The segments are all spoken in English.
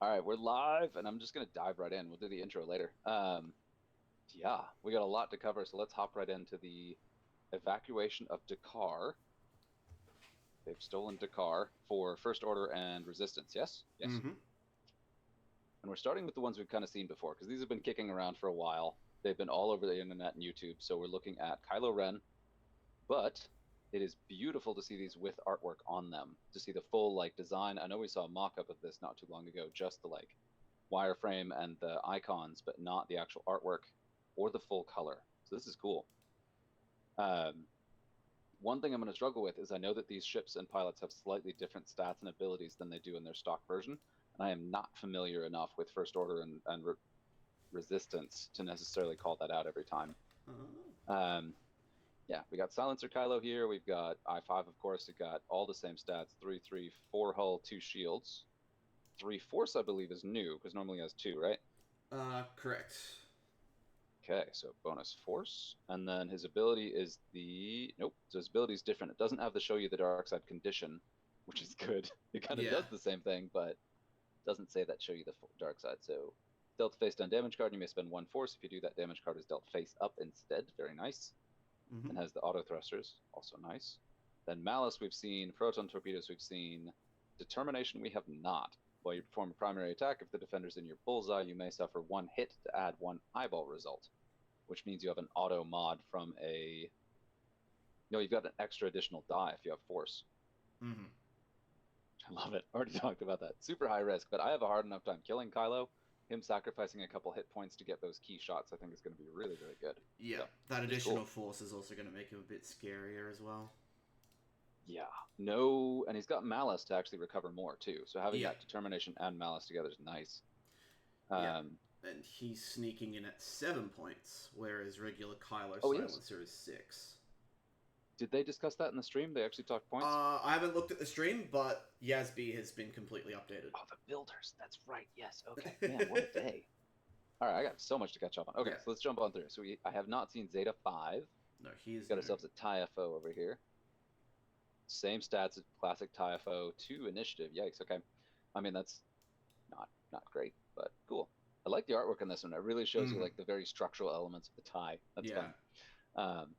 All right, we're live, and I'm just gonna dive right in. We'll do the intro later. Yeah, we got a lot to cover, so let's hop right into the evacuation of Da'qar. They've stolen Da'qar for First Order and Resistance. Yes, yes. Mm-hmm. And we're starting with the ones we've kind of seen before, because these have been kicking around for a while. They've been all over the internet and YouTube. So we're looking at Kylo Ren, but it is beautiful to see these with artwork on them, to see the full like design. I know we saw a mock-up of this not too long ago, just the like wireframe and the icons, but not the actual artwork or the full color. So this is cool. Um, One thing I'm going to struggle with is I know that these ships and pilots have slightly different stats and abilities than they do in their stock version, and I am not familiar enough with First Order and Resistance to necessarily call that out every time. Oh. Um, yeah, we got Silencer Kylo here. We've got I5, of course. We got all the same stats: 3, 3, 4 hull, 2 shields. 3 force, I believe, is new because normally it has two, right? Correct. Okay, so bonus force, and then his ability is the nope. So his ability is different. It doesn't have to show you the dark side condition, which is good. It kind of Yeah. does the same thing, but doesn't say that show you the dark side. So dealt face down damage card. You may spend 1 force. If you do, that damage card is dealt face up instead. Very nice. Mm-hmm. And has the auto thrusters, also nice. Then malice we've seen, proton torpedoes we've seen, determination we have not. While you perform a primary attack, if the defender's in your bullseye, you may suffer 1 hit to add 1 eyeball result, which means you have an auto mod from a. No, you've got an extra additional die if you have force. Mm-hmm. I love it. Already talked about that. Super high risk, but I have a hard enough time killing Kylo. Him sacrificing a couple hit points to get those key shots, I think, is going to be really, really good. Yeah. So That this is additional cool. force is also going to make him a bit scarier as well. Yeah, no, and he's got malice to actually recover more too. So having Yeah. that determination and malice together is nice. Yeah. Um, And he's sneaking in at 7 points, whereas regular Kylo oh, he is. Silencer is 6. Did they discuss that in the stream? They actually talked points. I haven't looked at the stream, but Yasby has been completely updated. Oh, the builders. That's right. Yes. Okay. Man, what a day. All right, I got so much to catch up on. Okay, Yeah. so let's jump on through. I have not seen Zeta 5. No, he is Got new. ourselves a TIFO over here. Same stats as classic TIFO, 2 initiative. Yikes. Okay. I mean, that's not great, but cool. I like the artwork on this one. It really shows you Mm-hmm. like the very structural elements of the tie. That's Yeah. fun. Um,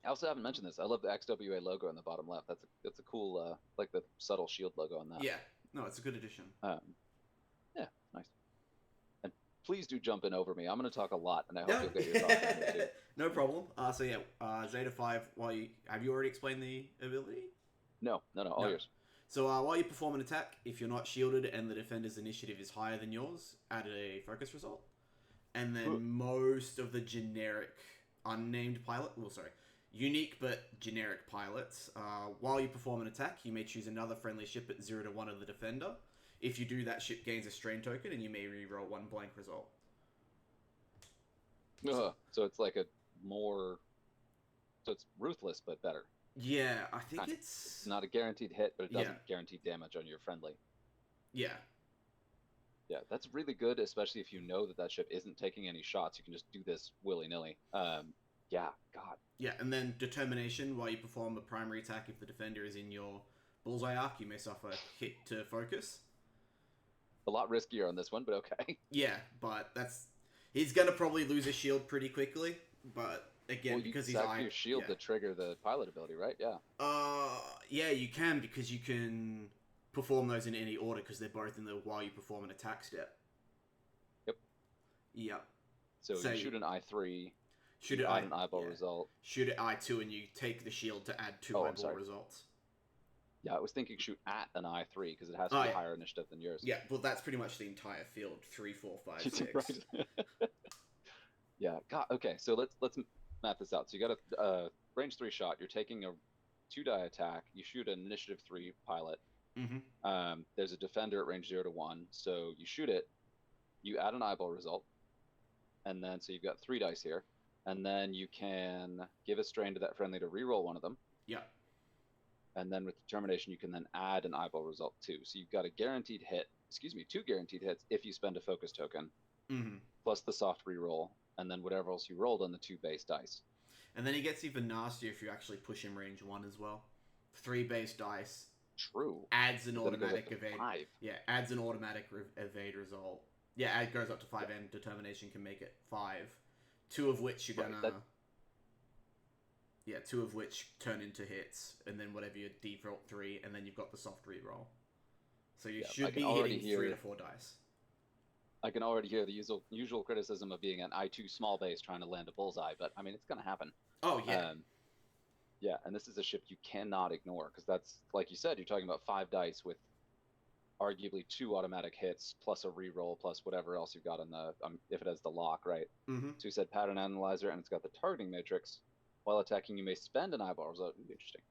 I also haven't mentioned this. I love the XWA logo in the bottom left. That's a cool like the subtle shield logo on that. Yeah. No, it's a good addition. Um, yeah, nice. And please do jump in over me. I'm going to talk a lot, and I hope No, you'll get your thoughts in here too. no problem. So yeah, Zeta 5. Have you already explained the ability? No, no, no, all No. yours. So while you perform an attack, if you're not shielded and the defender's initiative is higher than yours, add a focus result. And then most of the generic unnamed pilot, well, sorry, unique but generic pilots, while you perform an attack, you may choose another friendly ship at 0 to 1 of the defender. If you do, that ship gains a strain token, and you may reroll one blank result. So it's like a more, so it's ruthless but better. Yeah, I think Kind of. It's it's not a guaranteed hit, but it yeah, doesn't guarantee damage on your friendly. yeah, Yeah, that's really good, especially if you know that that ship isn't taking any shots. You can just do this willy-nilly. Yeah, God, yeah. And then determination, while you perform a primary attack, if the defender is in your bullseye arc, you may suffer hit to focus. a lot riskier on this one, but okay. Yeah, but that's he's gonna probably lose a shield pretty quickly. But Well, again, you can because he's sack I your shield yeah, to trigger the pilot ability, right? Yeah. yeah, you can because you can perform those in any order because they're both in the while you perform an attack step. Yep. Yep. So So you shoot an I3, shoot you it add I an eyeball yeah result. shoot it I2 and you take the shield to add two Oh, I'm eyeball sorry. results. Yeah, I was thinking shoot at an I3 because it has to Oh be yeah, higher initiative than yours. yeah. Well, that's pretty much the entire field. Three, four, five, six. Right. Yeah. God. Okay. So let's map this out. So you got a range 3 shot. You're taking a 2 die attack. You shoot an initiative 3 pilot. Mm-hmm. There's a defender at range 0 to 1. So you shoot it. You add an eyeball result, and then so you've got 3 dice here, and then you can give a strain to that friendly to reroll one of them, Yeah. and then with determination you can then add an eyeball result too. So you've got a guaranteed hit. Excuse me, 2 guaranteed hits if you spend a focus token Mm-hmm. plus the soft reroll, and then whatever else you rolled on the 2 base dice. And then he gets even nastier if you actually push him range one as well. 3 base dice, True. adds an But then it goes up automatic to evade. 5. Yeah, adds an automatic evade result. Yeah, it goes up to 5, and determination can make it 5. 2 of which you're gonna. Right, Yeah, 2 of which turn into hits, and then whatever your default 3, and then you've got the soft reroll. So you should be hitting 3 to 4 dice. I can already hear the usual criticism of being an I2 small base trying to land a bullseye, but I mean, it's going to happen. Oh, yeah. Yeah, and this is a ship you cannot ignore, because that's, like you said, you're talking about 5 dice with arguably 2 automatic hits, plus a reroll, plus whatever else you've got in the, if it has the lock, right? Mm-hmm. So you said pattern analyzer, and it's got the targeting matrix. While attacking, you may spend an eyeball result. Interesting.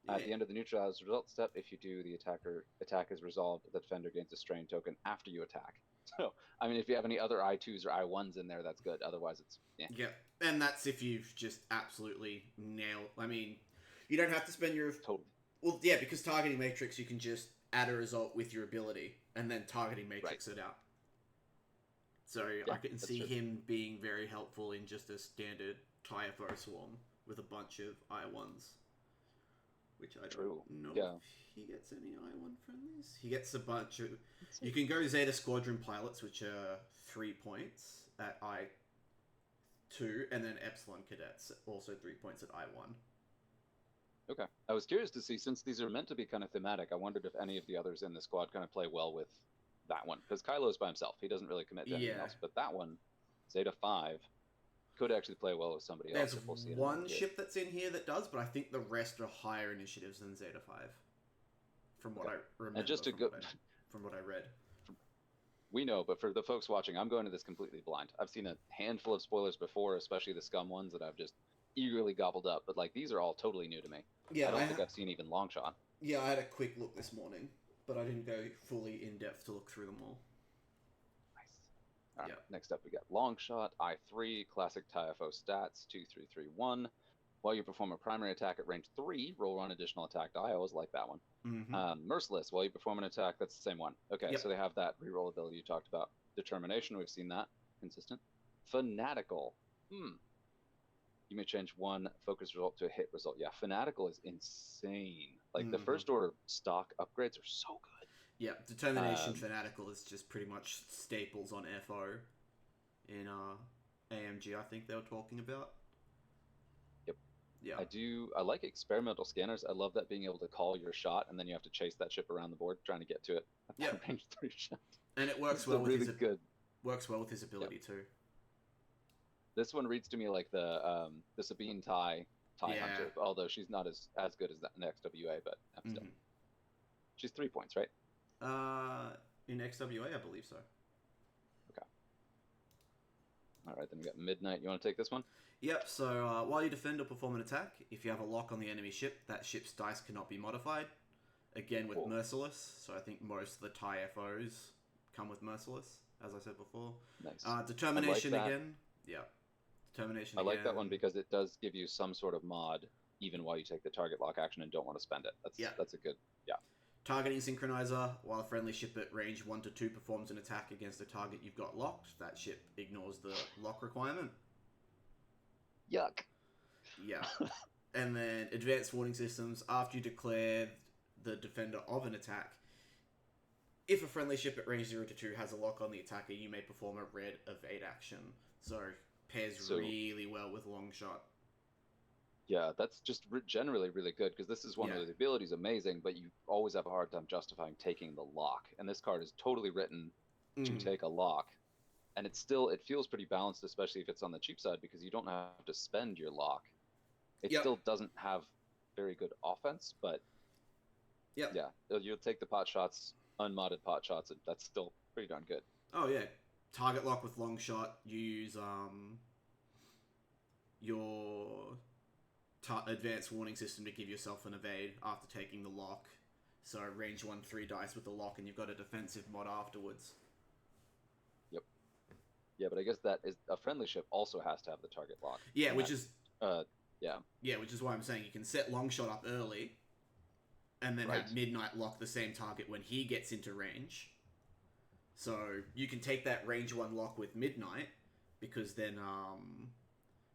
Yeah. At the end of the neutralized result step, if you do, the attack is resolved. The defender gains a strain token after you attack. So, I mean, if you have any other I2s or I1s in there, that's good. Otherwise, it's yeah. And that's if you've just absolutely nailed. I mean, you don't have to spend your totally. Well, yeah, because targeting matrix, you can just add a result with your ability, and then targeting matrix it out. So I can see him being very helpful in just a standard TIFO swarm with a bunch of I1s. Which I don't know if he gets any I1 friendlies. He gets a bunch of... You can go Zeta Squadron Pilots, which are 3 points at I2, and then Epsilon Cadets, also 3 points at I1. Okay. I was curious to see, since these are meant to be kind of thematic, I wondered if any of the others in the squad kind of play well with that one. Because Kylo's by himself. He doesn't really commit to anything else. But that one, Zeta 5... could actually play well with somebody else. There's one ship that's in here that does, but I think the rest are higher initiatives than Zeta 5. From what I remember, and just from what I read. We know, but for the folks watching, I'm going to this completely blind. I've seen a handful of spoilers before, especially the Scum ones that I've just eagerly gobbled up, but like these are all totally new to me. Yeah, I don't think I've seen even Longshot. Yeah, I had a quick look this morning, but I didn't go fully in depth to look through them all. All right, next up we got Longshot, I3, classic TIFO stats, 2, 3, 3, 1. While you perform a primary attack at range 3, roll 1 additional attack die. I always like that one. Mm-hmm. Merciless, while you perform an attack, that's the same one. Okay, so they have that reroll ability you talked about. Determination, we've seen that. Consistent. Fanatical. You may change 1 focus result to a hit result. Yeah, Fanatical is insane. Like, the first order stock upgrades are so good. Yeah, Determination Fanatical is just pretty much staples on FO in AMG, I think they were talking about. Yep. Yeah. I like experimental scanners. I love that being able to call your shot and then you have to chase that ship around the board trying to get to it. Yeah. Range 3 shot. And it works well with works well with his ability too. This one reads to me like the Sabine TIE Hunter, although she's not as good as that in XWA, but still. She's 3 points, right? In XWA, I believe so. Okay. All right, then we got Midnight. You want to take this one? Yep. So while you defend or perform an attack, if you have a lock on the enemy ship, that ship's dice cannot be modified. Again with Merciless. So I think most of the TIFOs come with Merciless, as I said before. Nice. Determination again. Yeah. Determination. I like that one because it does give you some sort of mod even while you take the target lock action and don't want to spend it. That's a good. Targeting Synchronizer, while a friendly ship at range 1 to 2 performs an attack against a target you've got locked, that ship ignores the lock requirement. Yuck. Yeah. And then Advanced Warning Systems, after you declare the defender of an attack, if a friendly ship at range 0 to 2 has a lock on the attacker, you may perform a red evade action. So, pairs really well with Longshot. Yeah, that's just generally really good, because this is one of the abilities amazing, but you always have a hard time justifying taking the lock. And this card is totally written to take a lock. And it feels pretty balanced, especially if it's on the cheap side, because you don't have to spend your lock. It still doesn't have very good offense, but you'll take the pot shots, unmodded pot shots, and that's still pretty darn good. Oh, yeah. Target lock with Longshot, you use your... advanced warning system to give yourself an evade after taking the lock. So range 1 3 dice with the lock, and you've got a defensive mod afterwards. Yep. Yeah, but I guess that is a friendly ship also has to have the target lock. Yeah, which is yeah, which is why I'm saying you can set Longshot up early, and then have Midnight lock the same target when he gets into range. So you can take that range 1 lock with Midnight, because then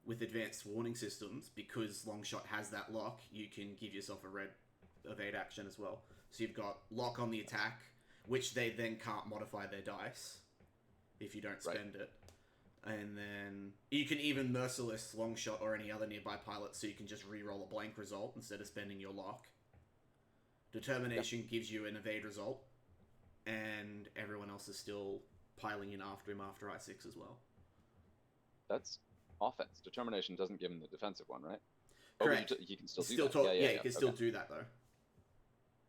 with advanced warning systems, because Longshot has that lock, you can give yourself a red evade action as well. So you've got lock on the attack, which they then can't modify their dice if you don't spend it. And then you can even merciless Longshot or any other nearby pilot, so you can just re-roll a blank result instead of spending your lock. Determination gives you an evade result, and everyone else is still piling in after him after I6 as well. That's offense. Determination doesn't give him the defensive one, right? Correct. Oh, you can still do that. You can still do that, though.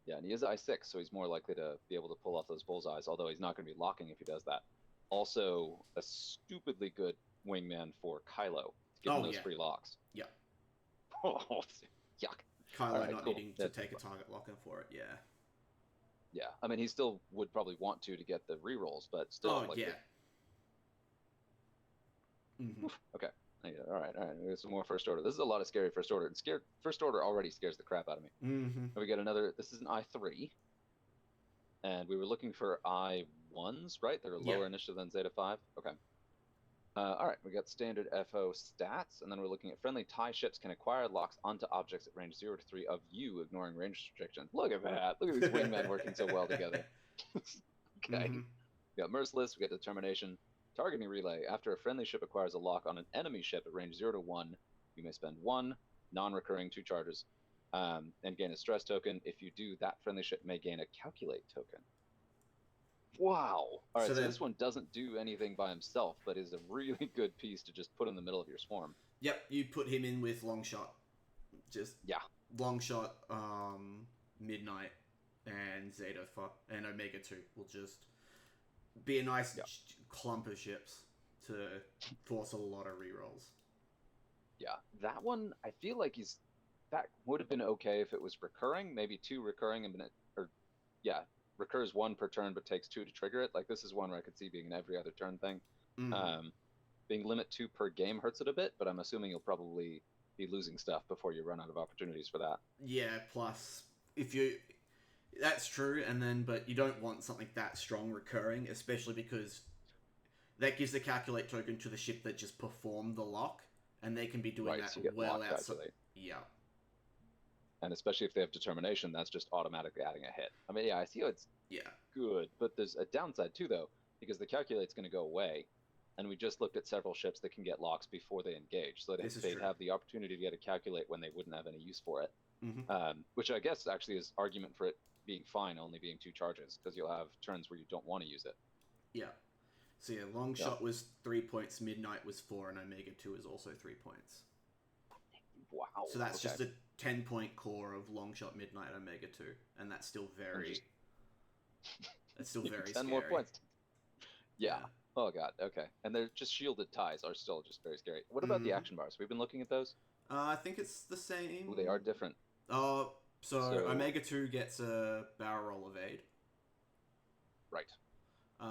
Yeah, and he is I6, so he's more likely to be able to pull off those bullseyes, although he's not going to be locking if he does that. Also, a stupidly good wingman for Kylo, giving those free locks. Yeah. Oh, yuck. Kylo not needing to take a target locker for it, yeah. Yeah, I mean, he still would probably want to get the rerolls, but still. Okay. Yeah, all right. We have some more first order. This is a lot of scary first order. First order already scares the crap out of me. We get another. This is an I3, and we were looking for I1s, right? They're lower initiative than Zeta 5. Okay. All right. We got standard FO stats, and then we're looking at friendly TIE ships can acquire locks onto objects at range 0 to 3 of you, ignoring range restrictions. Look at that. Look at these wingmen working so well together. Okay. We got merciless. We got determination. Targeting relay. After a friendly ship acquires a lock on an enemy ship at range 0 to 1, you may spend 1 non-recurring 2 charges and gain a stress token. If you do, that friendly ship may gain a calculate token. Wow. All right, so this one doesn't do anything by himself, but is a really good piece to just put in the middle of your swarm. Yep, you put him in with Longshot. Just Longshot, Midnight, and Zeta and Omega 2 will just be a nice clump of ships to force a lot of rerolls. Yeah, that one, I feel like that would have been okay if it was recurring, maybe 2 recurring, recurs 1 per turn but takes 2 to trigger it. Like, this is one where I could see being an every other turn thing. Being limit 2 per game hurts it a bit, but I'm assuming you'll probably be losing stuff before you run out of opportunities for that. Yeah, plus, that's true, but you don't want something that strong recurring, especially because that gives the calculate token to the ship that just performed the lock, and they can be doing that so well outside. Yeah. And especially if they have determination, that's just automatically adding a hit. I mean, I see how it's good, but there's a downside too, though, because the calculate's going to go away, and we just looked at several ships that can get locks before they engage, so they have the opportunity to get a calculate when they wouldn't have any use for it, which I guess actually is argument for it being fine, only being 2 charges, because you'll have turns where you don't want to use it. Yeah. So Longshot was 3 points, Midnight was 4, and Omega 2 is also 3 points. Wow. So that's just a 10-point core of Longshot, Midnight, Omega 2, and that's still very... That's still very 10 scary. more points. Yeah. Oh, God. Okay. And they're just shielded ties are still just very scary. What about the action bars? We've been looking at those? I think it's the same. Ooh, they are different. So Omega 2 gets a barrel roll evade. Right.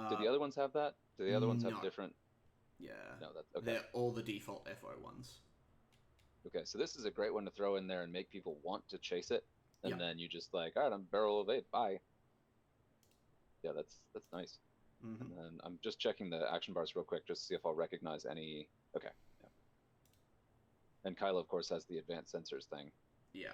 Do the other ones have that? Do the other ones have different? Yeah. No, that's okay. They're all the default FO ones. Okay, so this is a great one to throw in there and make people want to chase it, and then you just like, all right, I'm barrel evade, bye. Yeah, that's nice. And then I'm just checking the action bars real quick just to see if I'll recognize any. Okay. Yeah. And Kylo, of course, has the advanced sensors thing. Yeah.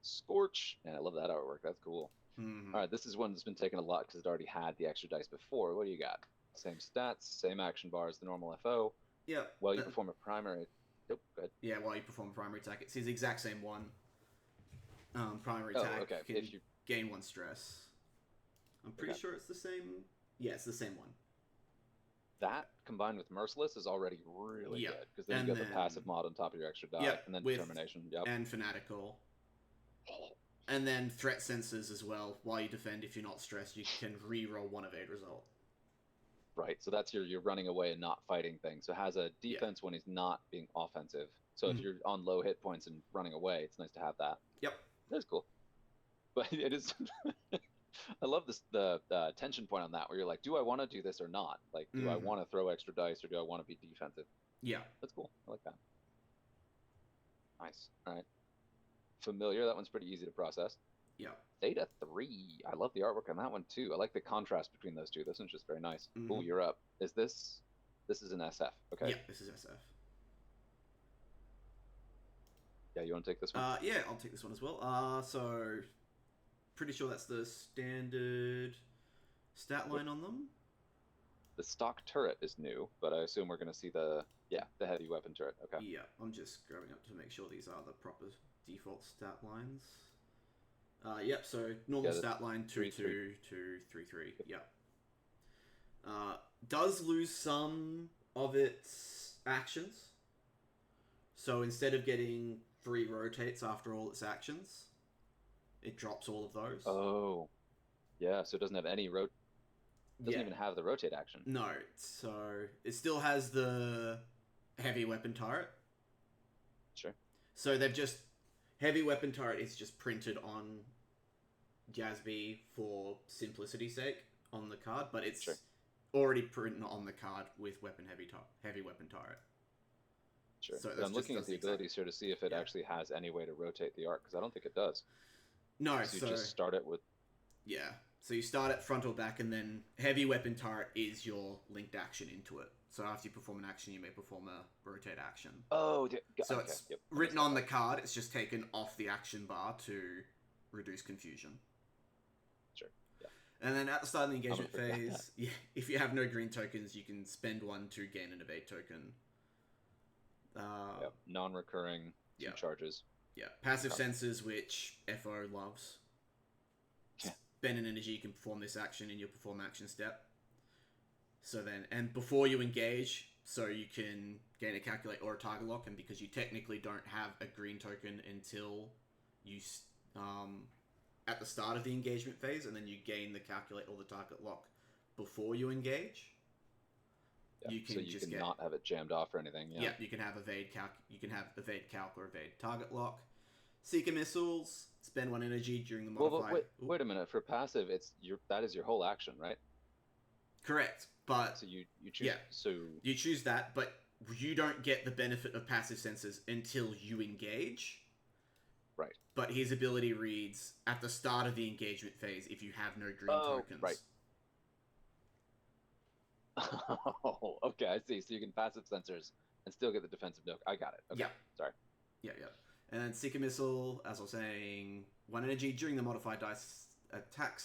Scorch. Yeah, I love that artwork. That's cool. All right, this is one that's been taken a lot because it already had the extra dice before. What do you got? Same stats, same action bars, the normal FO. Yeah. While you perform a primary. Nope, go ahead. Yeah, while you perform a primary attack. It's the exact same one. Primary attack can if you gain 1 stress. I'm pretty sure it's the same. Yeah, it's the same one. That combined with Merciless is already really good because then you got the passive mod on top of your extra die, and then determination. And fanatical. And then threat sensors as well. While you defend, if you're not stressed, you can re-roll 1 evade result. Right, so that's your running away and not fighting thing. So it has a defense when he's not being offensive. So if you're on low hit points and running away, it's nice to have that. Yep. That's cool. But it is... I love the tension point on that, where you're like, do I want to do this or not? Like, do I want to throw extra dice or do I want to be defensive? Yeah. That's cool. I like that. Nice. All right. Familiar. That one's pretty easy to process. Yeah. Theta 3. I love the artwork on that one, too. I like the contrast between those two. This one's just very nice. Oh, you're up. Is this... This is an SF. Okay. Yeah, this is SF. Yeah, you want to take this one? Yeah, I'll take this one as well. So pretty sure that's the standard stat line on them. The stock turret is new, but I assume we're going to see the heavy weapon turret. Okay. Yeah, I'm just grabbing up to make sure these are the proper default stat lines. Yep, so normal stat line 2-2 to 3-3. Yep. Does lose some of its actions. So instead of getting 3 rotates after all its actions, it drops all of those. Oh. Yeah, so it doesn't have any doesn't even have the rotate action. No, so it still has the heavy weapon turret. Sure. So they've just heavy weapon turret is just printed on Jazby for simplicity's sake on the card, but it's already printed on the card with heavy weapon turret. Sure. So I'm looking at the abilities here to see if it actually has any way to rotate the arc, because I don't think it does. No, so you just start it with. Yeah. So you start at front or back, and then heavy weapon turret is your linked action into it. So after you perform an action, you may perform a rotate action. Oh, so it's written on the card. It's just taken off the action bar to reduce confusion. Sure. Yeah. And then at the start of the engagement phase, if you have no green tokens, you can spend 1 to gain an evade token. Non-recurring 2 charges. Yeah. Passive senses, which FO loves. Spend an energy, you can perform this action in your perform action step. So then, and before you engage, so you can gain a calculate or a target lock, and because you technically don't have a green token until you at the start of the engagement phase, and then you gain the calculate or the target lock before you engage. Yeah, you can not have it jammed off or anything. Yeah, you can have evade calc. You can have evade calc or evade target lock. Seeker missiles. Spend 1 energy during the modified. Well, wait a minute. For passive, that is your whole action, right? Correct, but so you choose. Yeah. So you choose that, but you don't get the benefit of passive senses until you engage. Right. But his ability reads at the start of the engagement phase if you have no green tokens. Right. Oh, okay, I see. So you can passive sensors and still get the defensive nuke. I got it. Okay. Yeah. Sorry. Yeah. And then Seeker Missile, as I was saying, 1 energy during the modified attack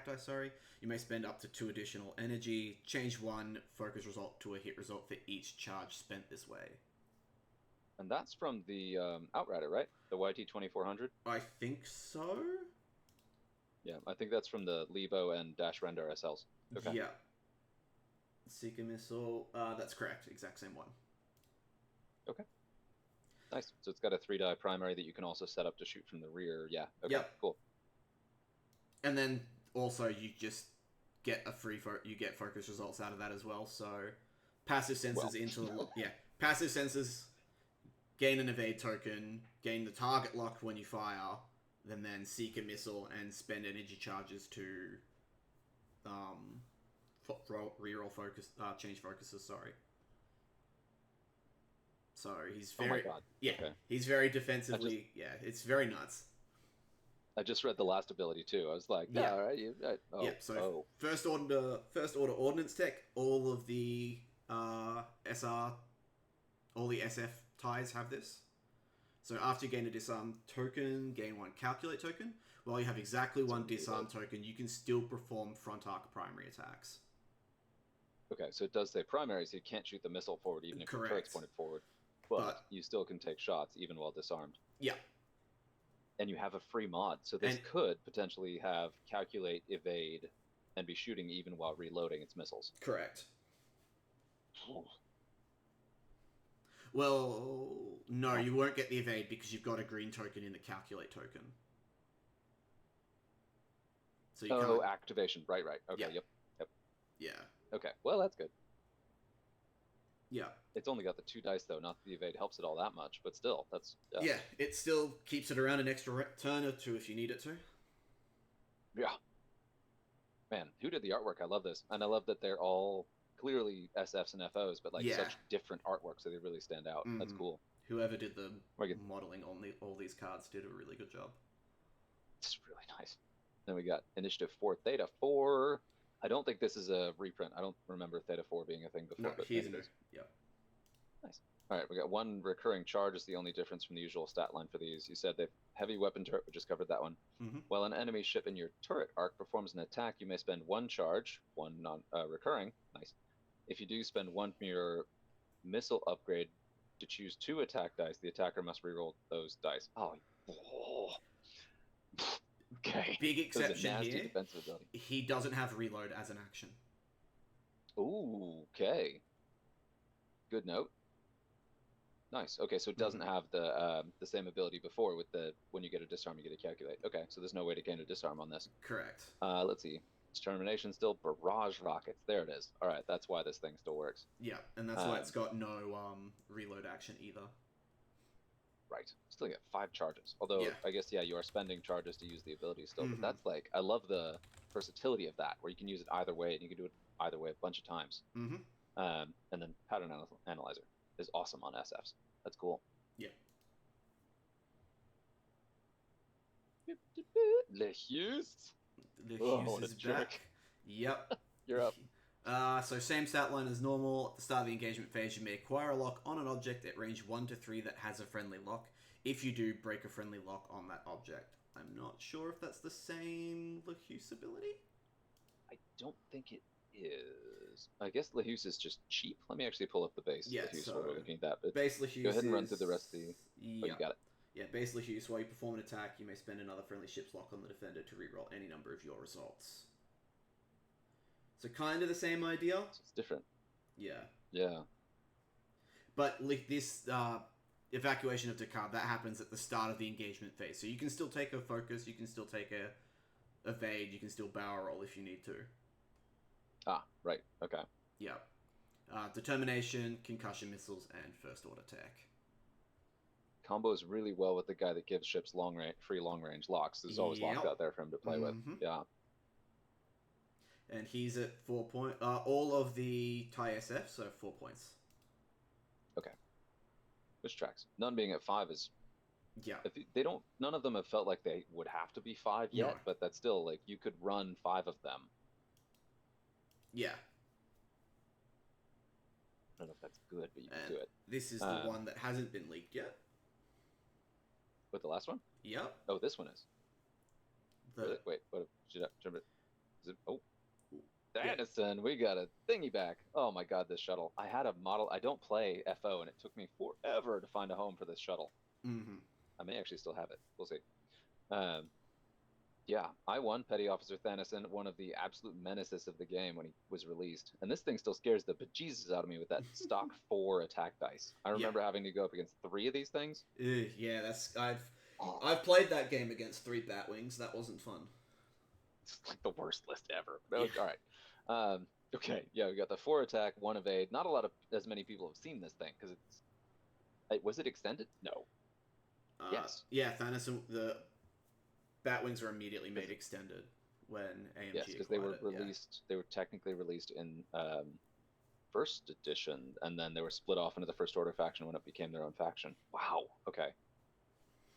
dice, sorry. You may spend up to 2 additional energy. Change 1 focus result to a hit result for each charge spent this way. And that's from the Outrider, right? The YT-2400? I think so. Yeah, I think that's from the Lebo and Dash Render SLs. Okay. Yeah. Seeker Missile, that's correct. Exact same one. Okay. Nice. So it's got a 3-die primary that you can also set up to shoot from the rear. Yeah. Okay. Yep. Cool. And then also you just get you get focus results out of that as well. So passive senses into the passive senses gain an evade token, gain the target locked when you fire, then seek a missile and spend energy charges to reroll focus, change focuses. Sorry. So he's very, oh my god. Yeah, okay. He's very defensively. It's very nuts. I just read the last ability too. I was like, all right. So first order ordnance tech. All of the SR, all the SF ties have this. So after you gain a disarm token, gain 1 calculate token. While you have exactly 1 disarm token, you can still perform front arc primary attacks. Okay, so it does say primary, so you can't shoot the missile forward even if your turret's pointed forward. But you still can take shots even while disarmed. Yeah. And you have a free mod, so this could potentially have calculate, evade, and be shooting even while reloading its missiles. Correct. Well, no, you won't get the evade because you've got a green token in the calculate token. So you can't... activation. Right. Okay, yep. Yeah. Okay, well, that's good. Yeah. It's only got the 2 dice, though. Not that the evade helps it all that much, but still, that's... Yeah, it still keeps it around an extra turn or 2 if you need it to. Yeah. Man, who did the artwork? I love this. And I love that they're all clearly SFs and FOs, but such different artwork, so they really stand out. Mm-hmm. That's cool. Whoever did the modeling on all these cards did a really good job. It's really nice. Then we got Initiative 4 Theta 4... I don't think this is a reprint. I don't remember Theta 4 being a thing before. No, but here's it is. Yep. Nice. All right, we got one recurring charge is the only difference from the usual stat line for these. You said they've heavy weapon turret, we just covered that one. Mm-hmm. While an enemy ship in your turret arc performs an attack, you may spend one charge, one recurring. Nice. If you do spend one from your missile upgrade to choose 2 attack dice, the attacker must reroll those dice. Oh. Okay. Big exception Those are nasty here. defensive ability. He doesn't have reload as an action. Ooh, okay. Good note. Nice. Okay, so it doesn't have the same ability before with the when you get a disarm, you get a calculate. Okay, so there's no way to gain a disarm on this. Correct. Let's see. Determination still barrage rockets. There it is. All right, that's why this thing still works. Yeah, and that's why it's got no reload action either. Right. Still get 5 charges. Although Yeah. I guess you are spending charges to use the ability still. But that's like I love the versatility of that, where you can use it either way, and you can do it either way a bunch of times. Mm-hmm. And then pattern analyzer is awesome on SFs. That's cool. Yeah. Le Hughes. The Oh, Hughes what a is jerk. back. Yep. You're up. So same stat line as normal. At the start of the engagement phase, you may acquire a lock on an object at range 1 to 3 that has a friendly lock. If you do, break a friendly lock on that object. I'm not sure if that's the same Lehuse ability. I don't think it is. I guess Lehuse is just cheap. Let me actually pull up the base. Yeah, Lehuse so while we're looking at that. But base Lehuse go ahead and run through the rest of the. Yeah. Oh, you got it. Yeah, base Lehuse, while you perform an attack, you may spend another friendly ship's lock on the defender to reroll any number of your results. So kind of the same idea. So it's different. Yeah. Yeah. But this Evacuation of Da'qar, that happens at the start of the engagement phase. So you can still take a focus, you can still take a evade, you can still barrel roll if you need to. Ah, right. Okay. Yeah. Determination, concussion missiles, and first order tech. Combos really well with the guy that gives ships free long range locks. There's always lock out there for him to play with. Yeah. And he's at 4 points. All of the TIE SF, so 4 points. Okay. Which tracks? None being at 5 is. Yeah. They don't. None of them have felt like they would have to be 5 yet, but that's still like you could run 5 of them. Yeah. I don't know if that's good, but you can do it. This is the one that hasn't been leaked yet. What, the last one? Yep. Oh, this one is. Wait, what? Is it? Oh. Dennison, we got a thingy back. Oh my god, this shuttle. I had a model. I don't play FO, and it took me forever to find a home for this shuttle. Mm-hmm. I may actually still have it. We'll see. Yeah, I won Petty Officer Thanison, one of the absolute menaces of the game when he was released. And this thing still scares the bejesus out of me with that stock 4 attack dice. I remember having to go up against 3 of these things. Yeah, I've played that game against 3 Batwings. That wasn't fun. It's like the worst list ever. All right. Okay, yeah, we got the 4 attack, 1 evade. Not as many people have seen this thing because it's. Was it extended? No. Yes. Yeah, Thanos. The Batwings were immediately made extended when AMG. Yes, because they were released. They were technically released in first edition, and then they were split off into the First Order faction when it became their own faction. Wow. Okay.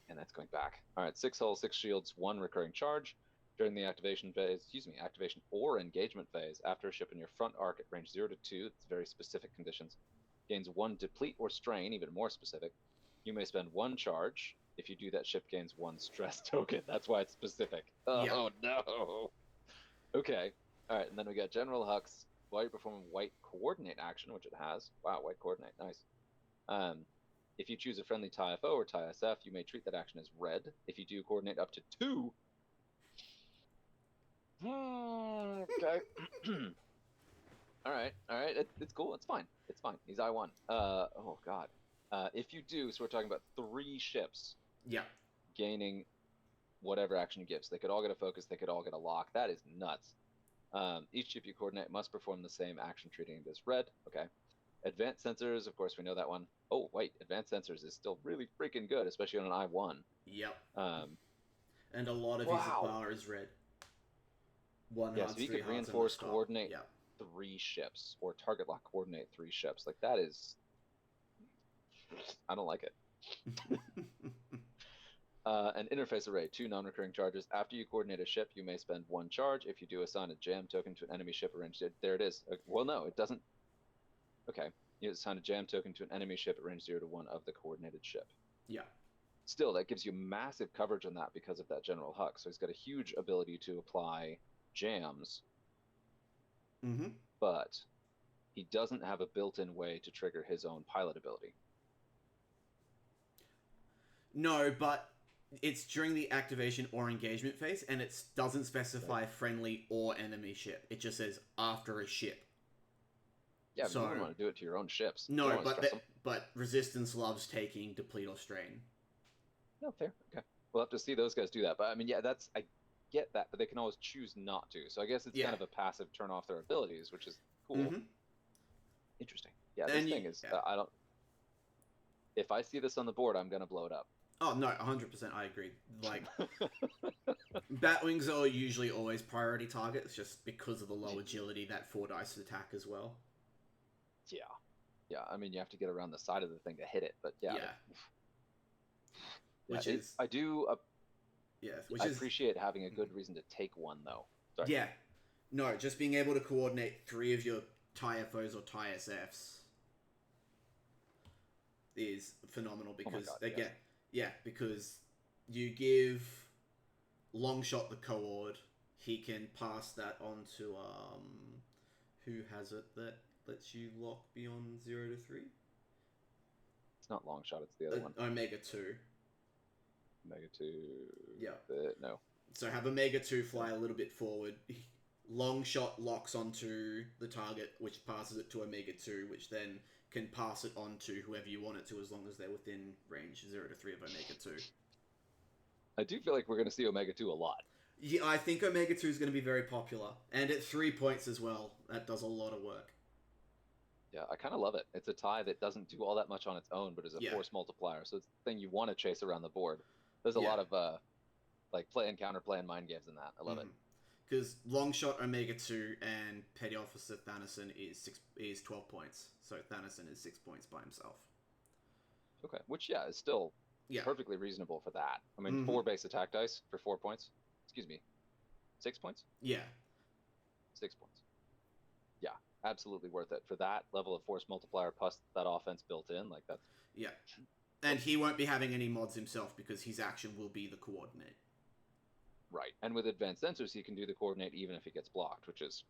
And that's going back. All right. 6 hull, 6 shields, 1 recurring charge. During the activation or engagement phase, after a ship in your front arc at range 0 to 2, it's very specific conditions, gains 1 deplete or strain, even more specific. You may spend 1 charge. If you do, that ship gains 1 stress token. That's why it's specific. Oh, no. Okay. All right, and then we got General Hux. While you're performing white coordinate action, which it has. Wow, white coordinate. Nice. If you choose a friendly TIE FO or TIE SF, you may treat that action as red. If you do coordinate up to 2... Okay. All right. It's cool. It's fine. He's I1. Oh god. If you do, so we're talking about 3 ships. Yeah. Gaining whatever action you give. So they could all get a focus. They could all get a lock. That is nuts. Each ship you coordinate must perform the same action, treating it as red. Okay. Advanced sensors. Of course, we know that one. Oh wait, advanced sensors is still really freaking good, especially on an I1. Yep. And a lot of his bar is red. So you could reinforce coordinate 3 ships or target lock coordinate 3 ships. Like that is, I don't like it. An interface array, 2 non-recurring charges. After you coordinate a ship, you may spend 1 charge. If you do, assign a jam token to an enemy ship arranged. There it is. Well, no, it doesn't. Okay. You assign a jam token to an enemy ship at range 0 to 1 of the coordinated ship. Yeah. Still, that gives you massive coverage on that because of that general huck. So he's got a huge ability to apply jams, but he doesn't have a built-in way to trigger his own pilot ability. No, but it's during the activation or engagement phase, and it doesn't specify friendly or enemy ship. It just says after a ship. Yeah, but you don't want to do it to your own ships. No, but Resistance loves taking deplete or strain. No, fair. Okay. We'll have to see those guys do that. But I mean, yeah, I get that, but they can always choose not to. So I guess it's kind of a passive turn off their abilities, which is cool. Interesting. Yeah, this thing is, I don't, if I see this on the board, I'm going to blow it up. Oh, no, 100%, I agree. Like, Batwings are usually always priority targets just because of the low agility, that 4 dice attack as well. Yeah. Yeah, I mean, you have to get around the side of the thing to hit it, but yeah. Which is... I do... which I appreciate having a good reason to take one, though. Sorry. Yeah. No, just being able to coordinate 3 of your TIE FOs or TIE SFs is phenomenal because because you give Longshot the coord, he can pass that on to who has it that lets you lock beyond 0 to 3? It's not Longshot, it's the other one. Omega 2. Omega 2. Yeah. No. So have Omega 2 fly a little bit forward. Longshot locks onto the target, which passes it to Omega 2, which then can pass it on to whoever you want it to, as long as they're within range 0 to 3 of Omega 2. I do feel like we're going to see Omega 2 a lot. Yeah, I think Omega 2 is going to be very popular. And at 3 points as well, that does a lot of work. Yeah, I kind of love it. It's a tie that doesn't do all that much on its own, but is a force multiplier. So it's the thing you want to chase around the board. There's a lot of like play and counterplay and mind games in that. I love it. Because Longshot, Omega 2, and Petty Officer Thanison is 12 points. So Thanison is 6 points by himself. Okay, which, is still perfectly reasonable for that. I mean, 4 base attack dice for 4 points. Excuse me. 6 points? Yeah. 6 points. Yeah, absolutely worth it. For that level of force multiplier plus that offense built in, like that's... Yeah. And he won't be having any mods himself because his action will be the coordinate. Right. And with advanced sensors, he can do the coordinate even if he gets blocked, which is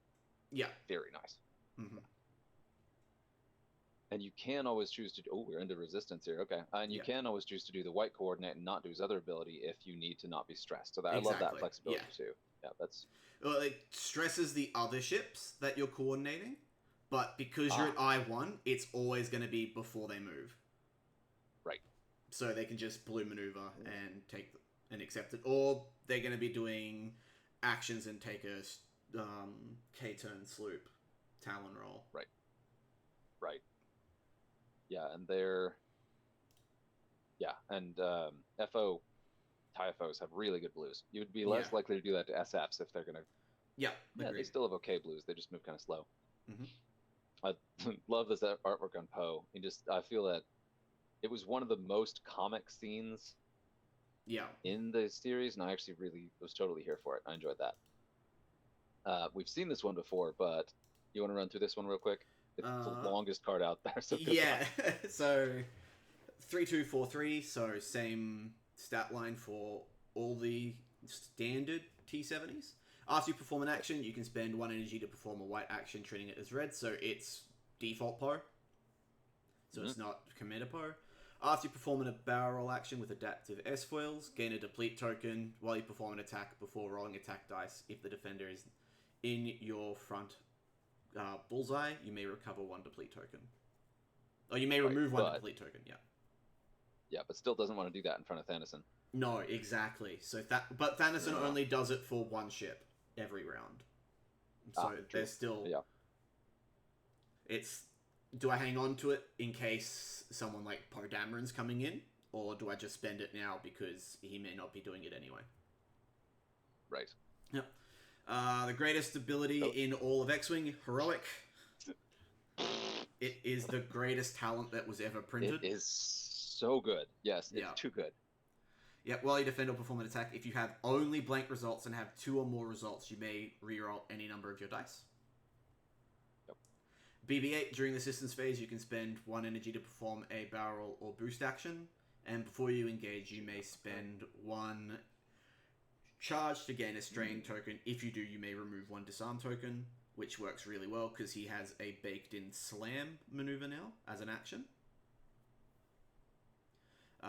very nice. And you can always choose to... Oh, we're into resistance here. Okay. And you can always choose to do the white coordinate and not do his other ability if you need to not be stressed. So I love that flexibility too. Yeah, that's... Well, it stresses the other ships that you're coordinating, but because you're at I-1, it's always going to be before they move. Right. So they can just blue maneuver and take and accept it. Or they're going to be doing actions and take a K-turn sloop, Talon roll. Right. Right. Yeah, and they're... Yeah, and FO TIE FOs have really good blues. You would be less likely to do that to SFs if they're going to... Yeah, they still have okay blues. They just move kind of slow. I love this artwork on Poe. I feel that it was one of the most comic scenes in the series, and I actually really was totally here for it. I enjoyed that. We've seen this one before, but you want to run through this one real quick? It's the longest card out there. So so 3-2-4-3, so same stat line for all the standard T-70s. After you perform an action, you can spend 1 energy to perform a white action, treating it as red, so it's default Poe. So it's not Commander Poe. After you perform a barrel roll action with adaptive S-foils, gain a deplete token while you perform an attack before rolling attack dice. If the defender is in your front bullseye, you may recover 1 deplete token. Or you may remove 1 deplete token, Yeah, but still doesn't want to do that in front of Thanison. No, exactly. So but Thanison only does it for 1 ship every round. So there's still... Yeah. It's... Do I hang on to it in case someone like Poe Dameron's coming in? Or do I just spend it now because he may not be doing it anyway? Right. Yep. The greatest ability in all of X-Wing, Heroic. It is the greatest talent that was ever printed. It is so good. Yes, it's too good. Yep, while you defend or perform an attack, if you have only blank results and have 2 or more results, you may reroll any number of your dice. Yep. BB-8, during the systems phase, you can spend 1 energy to perform a barrel roll or boost action, and before you engage, you may spend 1 charge to gain a strain token. If you do, you may remove 1 disarm token, which works really well because he has a baked-in slam maneuver now as an action.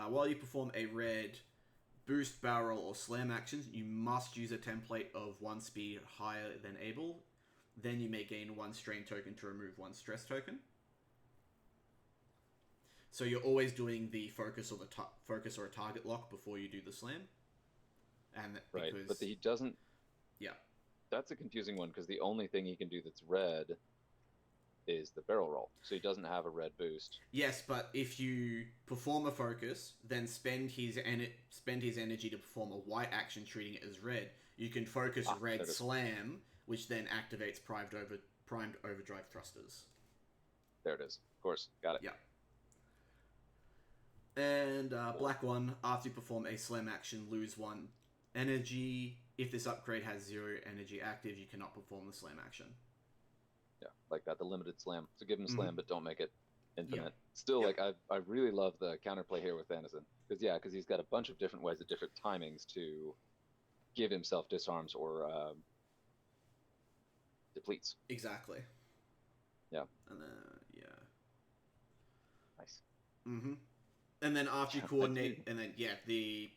While you perform a red boost, barrel, or slam actions, you must use a template of 1 speed higher than able. Then you may gain 1 strain token to remove 1 stress token. So you're always doing the focus or focus or a target lock before you do the slam. And right, because, but he doesn't. Yeah, that's a confusing one because the only thing he can do that's red is the barrel roll, so he doesn't have a red boost. Yes, but if you perform a focus, then spend his energy to perform a white action treating it as red, you can focus red slam, which then activates primed overdrive thrusters. There it is. Of course, got it. Yeah. And black one, after you perform a slam action, lose 1 energy. If this upgrade has 0 energy active, you cannot perform the slam action. Yeah, like that, the limited slam. So give him slam, but don't make it infinite. Yeah. Still, like, I really love the counterplay here with Anderson. Because he's got a bunch of different ways at different timings to give himself disarms or depletes. Exactly. Yeah. And then, yeah. Nice. Mm-hmm. And then after you coordinate, and then, the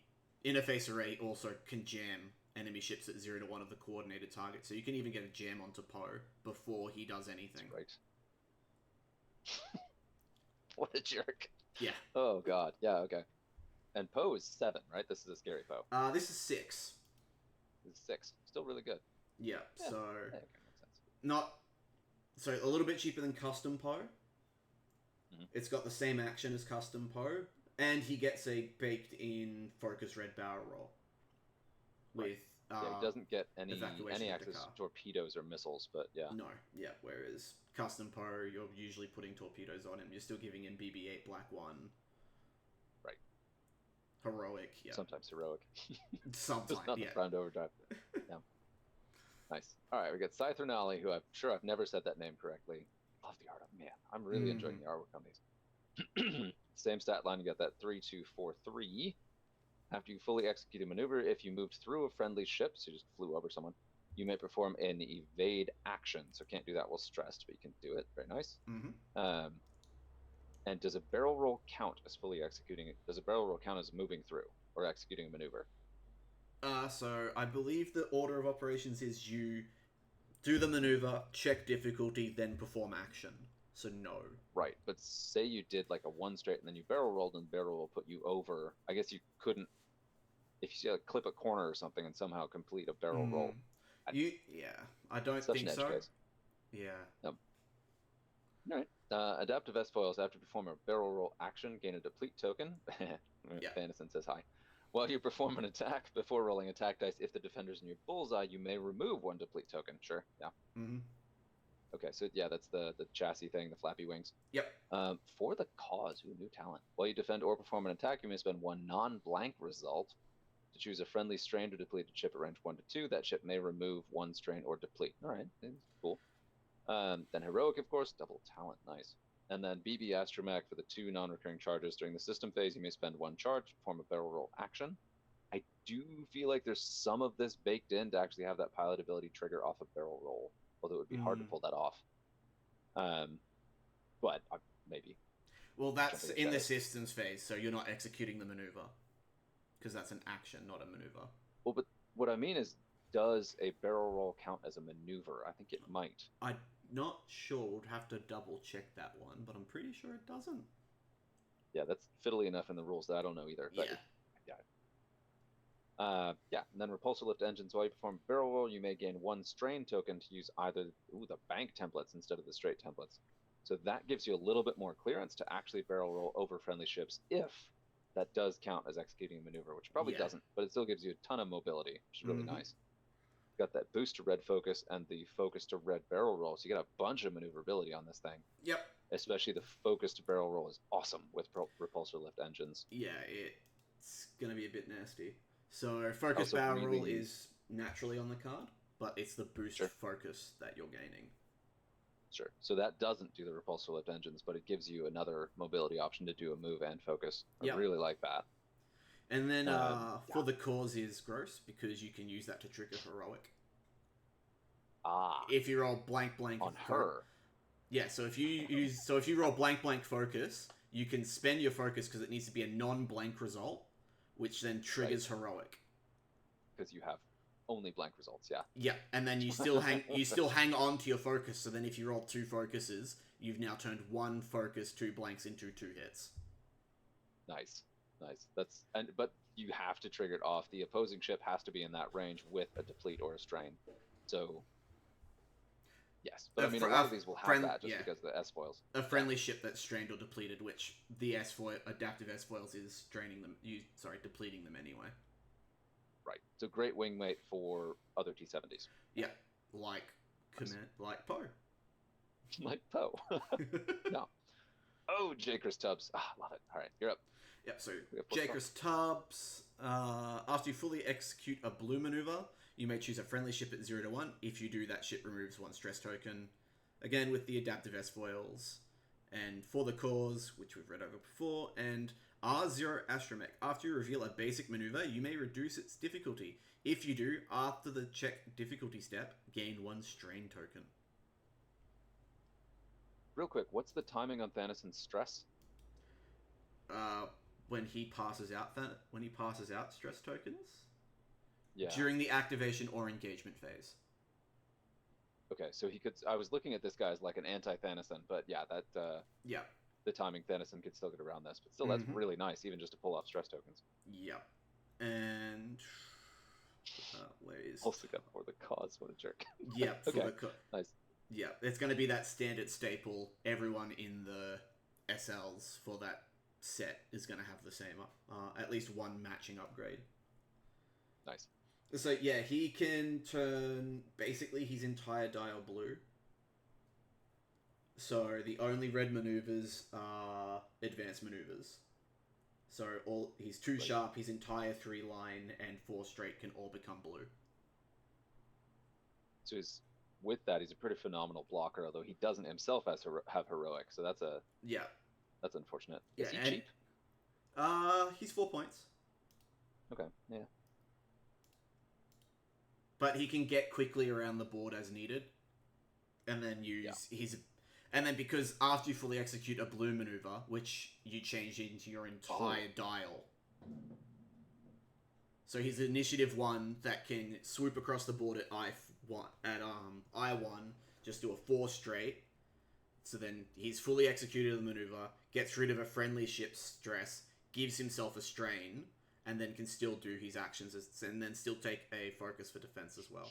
interface array also can jam enemy ships at 0 to 1 of the coordinated target. So you can even get a jam onto Poe before he does anything. That's right. What a jerk. Yeah. Oh, God. Yeah, okay. And Poe is 7, right? This is a scary Poe. This is 6. This is 6. Still really good. Yeah, so... Okay, makes sense. So a little bit cheaper than Custom Poe. Mm-hmm. It's got the same action as Custom Poe. And he gets a baked-in Focus Red Barrel Roll. With... he doesn't get any Evacuation of access Da'qar. to torpedoes or missiles, but yeah. No, yeah, whereas Custom Poe, you're usually putting torpedoes on him. You're still giving him BB-8 Black 1. Right. Heroic, yeah. Sometimes heroic. Sometimes, Just not yeah. the primed overdrive. Yeah. Nice. All right, we got Scythe Renali, who I'm sure I've never said that name correctly. Love the art. Man, I'm really enjoying the artwork on these. Same stat line, you got that 3-2-4-3. After you fully execute a maneuver, if you moved through a friendly ship, so you just flew over someone, you may perform an evade action. So can't do that while stressed, but you can do it. Very nice. Mm-hmm. And does a barrel roll count as fully executing it? Does a barrel roll count as moving through or executing a maneuver? So I believe the order of operations is you do the maneuver, check difficulty, then perform action. So no. Right, but say you did like a 1 straight and then you barrel rolled and barrel roll put you over. I guess you couldn't, if you clip a corner or something and somehow complete a barrel roll. I don't think so. Case. Yeah. All right. Adaptive S foils, after perform a barrel roll action, gain a deplete token. Fanison says hi. While you perform an attack, before rolling attack dice, if the defender's in your bullseye, you may remove 1 deplete token. Sure, yeah. Mm-hmm. Okay, so yeah, that's the chassis thing, the flappy wings. Yep. For the cause, new talent. While you defend or perform an attack, you may spend 1 non-blank result to choose a friendly strain or depleted ship at range 1 to 2. That ship may remove 1 strain or deplete. All right, cool. Then heroic, of course, double talent, nice. And then BB Astromech for the 2 non-recurring charges during the system phase. You may spend 1 charge to perform a barrel roll action. I do feel like there's some of this baked in to actually have that pilot ability trigger off a barrel roll, although it would be hard to pull that off. But maybe. Well, that's in the systems phase, so you're not executing the maneuver. Because that's an action, not a maneuver. Well, but what I mean is, does a barrel roll count as a maneuver? I think it might. I'm not sure. We'll have to double check that one, but I'm pretty sure it doesn't. Yeah, that's fiddly enough in the rules that I don't know either. But and then repulsor lift engines. While you perform barrel roll, you may gain 1 strain token to use either the bank templates instead of the straight templates. So that gives you a little bit more clearance to actually barrel roll over friendly ships if that does count as executing a maneuver, which probably doesn't, but it still gives you a ton of mobility, which is really nice. Got that boost to red focus and the focus to red barrel roll, so you get a bunch of maneuverability on this thing. Yep. Especially the focus to barrel roll is awesome with repulsor lift engines. Yeah, it's going to be a bit nasty. So focus barrel roll is naturally on the card, but it's the boost focus that you're gaining. Sure. So that doesn't do the repulsor lift engines, but it gives you another mobility option to do a move and focus. I Yep. really like that. And then for Yeah. the cause is gross because you can use that to trigger heroic. Ah, If you roll blank on her. Yeah, so if you roll blank focus, you can spend your focus because it needs to be a non-blank result, which then triggers heroic. Because you have only blank results, yeah. Yeah, and then you still hang on to your focus. So then if you roll 2 focuses, you've now turned 1 focus, 2 blanks into 2 hits. Nice. But you have to trigger it off. The opposing ship has to be in that range with a deplete or a strain. So yes, but I mean, a lot of these will have that just because of the S foils. A friendly ship that's strained or depleted, which the adaptive S foils is depleting them anyway. Right. So great wingmate for other T-70s. Yeah, like Poe. Like Poe. No. Oh, Jakers Tubbs. Love it. All right, you're up. Yep, so Jakers Tubbs. After you fully execute a blue maneuver, you may choose a friendly ship at 0 to 1. If you do, that ship removes 1 stress token. Again, with the adaptive S foils. And for the cause, which we've read over before, and R0 Astromech. After you reveal a basic maneuver, you may reduce its difficulty. If you do, after the check difficulty step, gain 1 strain token. Real quick, what's the timing on Thanisson's stress? When he passes out stress tokens? Yeah. During the activation or engagement phase. Okay, so he could. I was looking at this guy as like an anti-Thanison, but yeah, the timing Thanison could still get around this, but still, that's really nice, even just to pull off stress tokens. Yep. And where is? Also got for the cause. What a jerk. Yep. Okay. Nice. Yeah, it's going to be that standard staple. Everyone in the SLs for that set is going to have the same at least 1 matching upgrade. Nice. So yeah, he can turn basically his entire dial blue. So the only red maneuvers are advanced maneuvers. So he's 2 sharp, his entire 3 line and 4 straight can all become blue. So with that, he's a pretty phenomenal blocker, although he doesn't himself have heroic. So that's unfortunate. Is he cheap? He's 4 points. Okay, yeah. But he can get quickly around the board as needed, and then and then because after you fully execute a blue maneuver, which you change into your entire dial. So he's initiative 1 that can swoop across the board at I1, just do a 4 straight. So then he's fully executed the maneuver, gets rid of a friendly ship's stress, gives himself a strain, and then can still do his actions and then still take a focus for defense as well.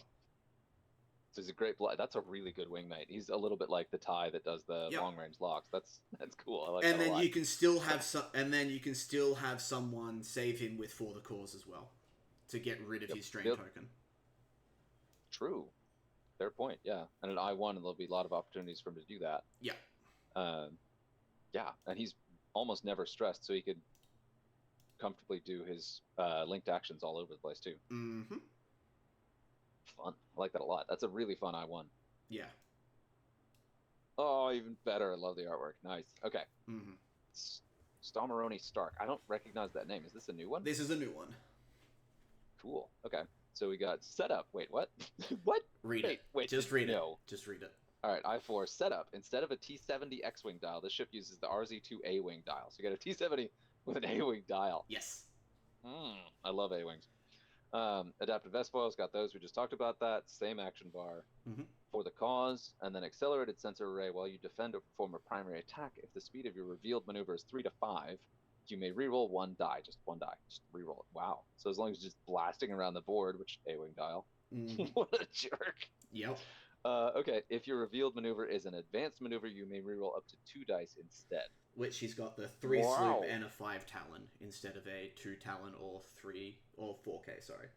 So he's a great that's a really good wingmate. He's a little bit like the Ty that does the long range locks. That's cool. I like and that then a lot. you can still have someone save him with For the Cause as well to get rid of his strain token. True. Fair point, yeah. And at I1, there'll be a lot of opportunities for him to do that. Yeah. Yeah, and he's almost never stressed, so he could comfortably do his linked actions all over the place too. Mm-hmm. Fun. I like that a lot. That's a really fun I1. Yeah. Oh, even better. I love the artwork. Nice. Okay. Mm-hmm. Stomaroni Stark. I don't recognize that name. Is this a new one? This is a new one. Cool. Okay. So we got setup. Wait, what? What? Wait. Just read it. Just read it. All right, I4 setup. Instead of a T70 X-Wing dial, this ship uses the RZ2 A-Wing dial. So you get a T70 with an A-Wing dial. Yes. I love A-Wings. Adaptive S-foils, got those. We just talked about that. Same action bar. For the cause, and then accelerated sensor array while you defend or perform a primary attack. If the speed of your revealed maneuver is 3 to 5, you may reroll 1 die. Just 1 die. Just reroll it. Wow. So as long as you're just blasting around the board, which A-Wing dial. What a jerk. Yep. Okay, if your revealed maneuver is an advanced maneuver, you may reroll up to 2 dice instead. Which he's got the 3 sloop and a 5 talon instead of a 2 talon or 4K, sorry.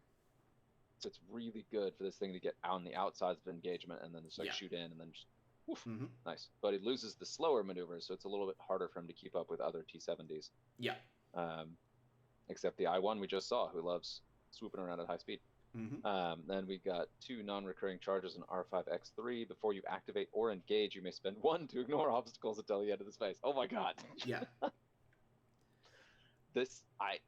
So it's really good for this thing to get on the outsides of engagement and then just shoot in and then just woof. Nice. But he loses the slower maneuvers, so it's a little bit harder for him to keep up with other Yeah. Except the I1 we just saw, who loves swooping around at high speed. Then we got 2 non-recurring charges in R5X3. Before you activate or engage, you may spend 1 to ignore obstacles until the end of the space. Oh my god. Yeah. This, I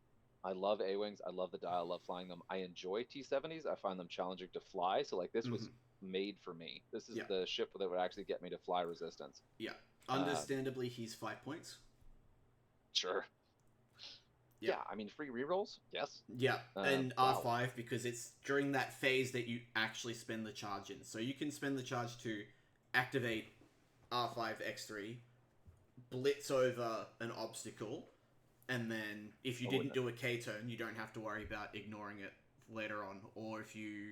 love A-Wings. I love the dial. I love flying them. I enjoy T-70s. I find them challenging to fly. So like this was made for me. This is the ship that would actually get me to fly Resistance. Yeah. Understandably, he's 5 points. Sure. Yeah, I mean, free rerolls? Yes. Yeah, and R5 because it's during that phase that you actually spend the charge in. So you can spend the charge to activate R5X3, blitz over an obstacle, and then if you didn't do a K-turn, you don't have to worry about ignoring it later on. Or if you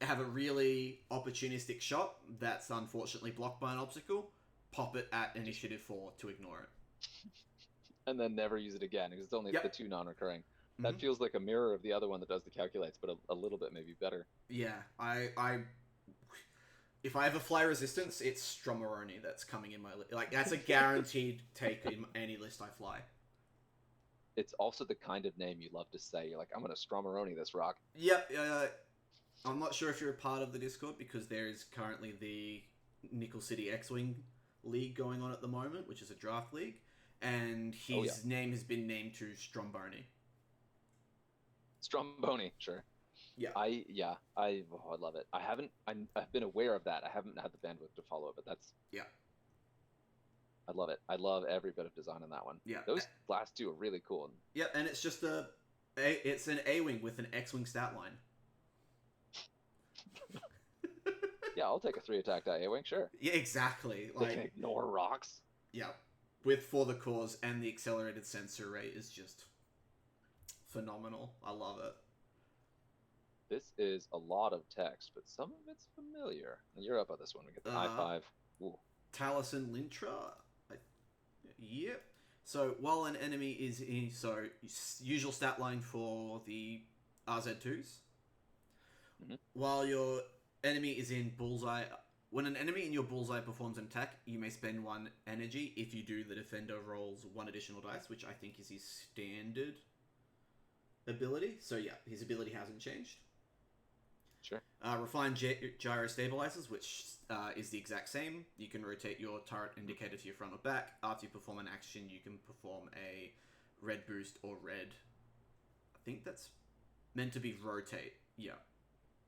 have a really opportunistic shot that's unfortunately blocked by an obstacle, pop it at Initiative 4 to ignore it. And then never use it again, because it's only the 2 non-recurring. That feels like a mirror of the other one that does the calculates, but a little bit maybe better. Yeah, if I have a fly resistance, it's Stromeroni that's coming in my list. Like, that's a guaranteed take in any list I fly. It's also the kind of name you love to say. You're like, I'm going to Stromeroni this rock. Yep. I'm not sure if you're a part of the Discord, because there is currently the Nickel City X-Wing League going on at the moment, which is a draft league. And his name has been named to Stromboni. Stromboni, sure. Yeah. I love it. I've been aware of that. I haven't had the bandwidth to follow it, but that's... Yeah. I love it. I love every bit of design in that one. Yeah. Those last 2 are really cool. Yeah, and it's just it's an A-Wing with an X-Wing stat line. Yeah, I'll take a 3-attack die A-Wing, sure. Yeah, exactly. They can ignore rocks. Yeah. With For the Cause, and the accelerated sensor rate is just phenomenal. I love it. This is a lot of text, but some of it's familiar. And you're up on this one. We get the I-5. Ooh. Taliesin Lintra? Yep. So, while an enemy is in... So, usual stat line for the RZ2s. While your enemy is in bullseye... When an enemy in your bullseye performs an attack, you may spend 1 energy. If you do, the defender rolls 1 additional dice, which I think is his standard ability. So yeah, his ability hasn't changed. Sure. Refined gyro stabilizers, which is the exact same. You can rotate your turret indicator to your front or back. After you perform an action, you can perform a red boost or red. I think that's meant to be rotate. Yeah.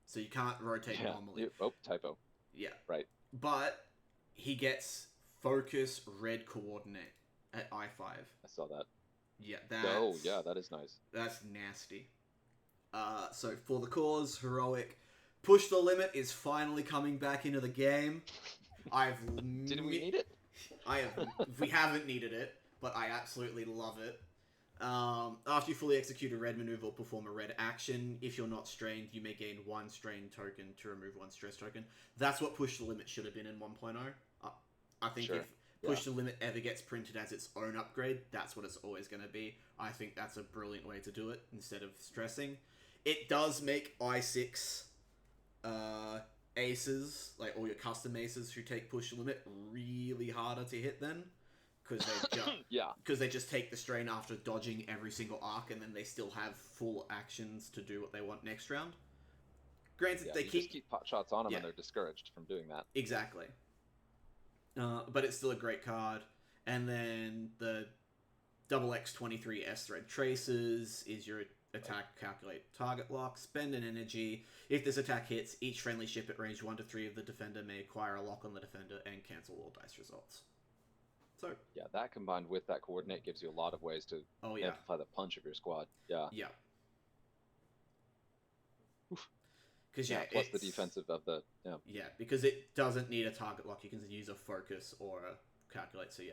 So you can't rotate normally. Oh, typo. Yeah. Right. But he gets focus red coordinate at I-5. I saw that. Yeah, that is nice. That's nasty. So For the Cause, heroic. Push the Limit is finally coming back into the game. Didn't we need it? We haven't needed it, but I absolutely love it. After you fully execute a red maneuver or perform a red action, if you're not strained, you may gain 1 strain token to remove 1 stress token. That's what Push the Limit should have been in 1.0. I think if Push the Limit ever gets printed as its own upgrade, that's what it's always going to be. I think that's a brilliant way to do it instead of stressing. It does make I6 aces, like all your custom aces who take Push the Limit, really harder to hit then. Because they just take the strain after dodging every single arc, and then they still have full actions to do what they want next round. Granted, they keep pot shots on them, and they're discouraged from doing that. Exactly. But it's still a great card. And then the XX23 S Thread Tracers is your attack, calculate, target lock, spend an energy. If this attack hits, each friendly ship at range 1 to 3 of the defender may acquire a lock on the defender and cancel all dice results. So, yeah, that combined with that coordinate gives you a lot of ways to amplify the punch of your squad. Yeah. Yeah. Because plus the defensive of the because it doesn't need a target lock. You can use a focus or a calculate. So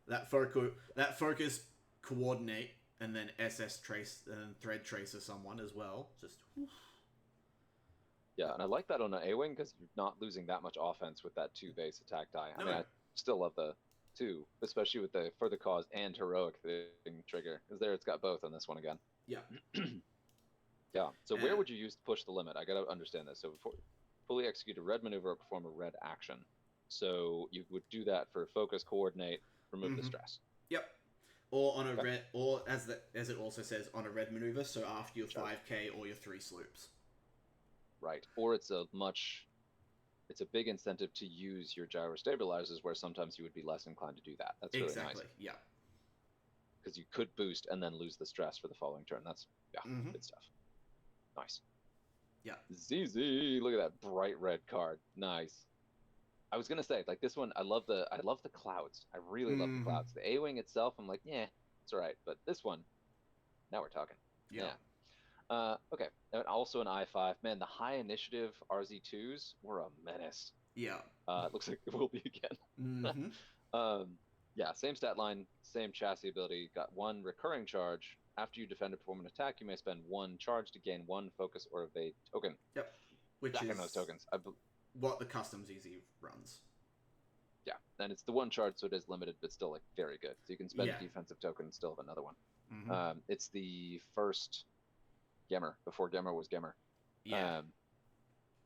that focus coordinate and then SS trace and thread tracer someone as well. Just yeah, and I like that on an A-wing because you're not losing that much offense with that 2 base attack die. I mean, I still love the 2, especially with the For the Cause and heroic thing trigger, because there it's got both on this one again. Yeah. Yeah. So where would you use to push the limit? I gotta understand this. So before fully execute a red maneuver or perform a red action. So you would do that for focus, coordinate, remove the stress. Yep. Or on a Okay. red, or as it also says, on a red maneuver. So after your Sure. 5k or your 3 sloops. Right. Or it's a big incentive to use your gyro stabilizers, where sometimes you would be less inclined to do that. That's really nice. Exactly. Yeah. Because you could boost and then lose the stress for the following turn. That's good stuff. Nice. Yeah. ZZ, look at that bright red card. Nice. I was gonna say, like, this one, I love the clouds. I really love the clouds. The A-wing itself, I'm like, yeah, it's all right. But this one, now we're talking. Yeah. Okay. And also an I-5. Man, the high initiative RZ2s were a menace. Yeah. It looks like it will be again. Yeah, same stat line, same chassis ability. Got 1 recurring charge. After you defend or perform an attack, you may spend 1 charge to gain 1 focus or evade token. Yep. Which Stacking is those tokens. what the customs easy runs. Yeah, and it's the 1 charge, so it is limited, but still, like, very good. So you can spend a defensive token and still have another one. It's the first Gemmer, before Gemmer was Gemmer. Yeah.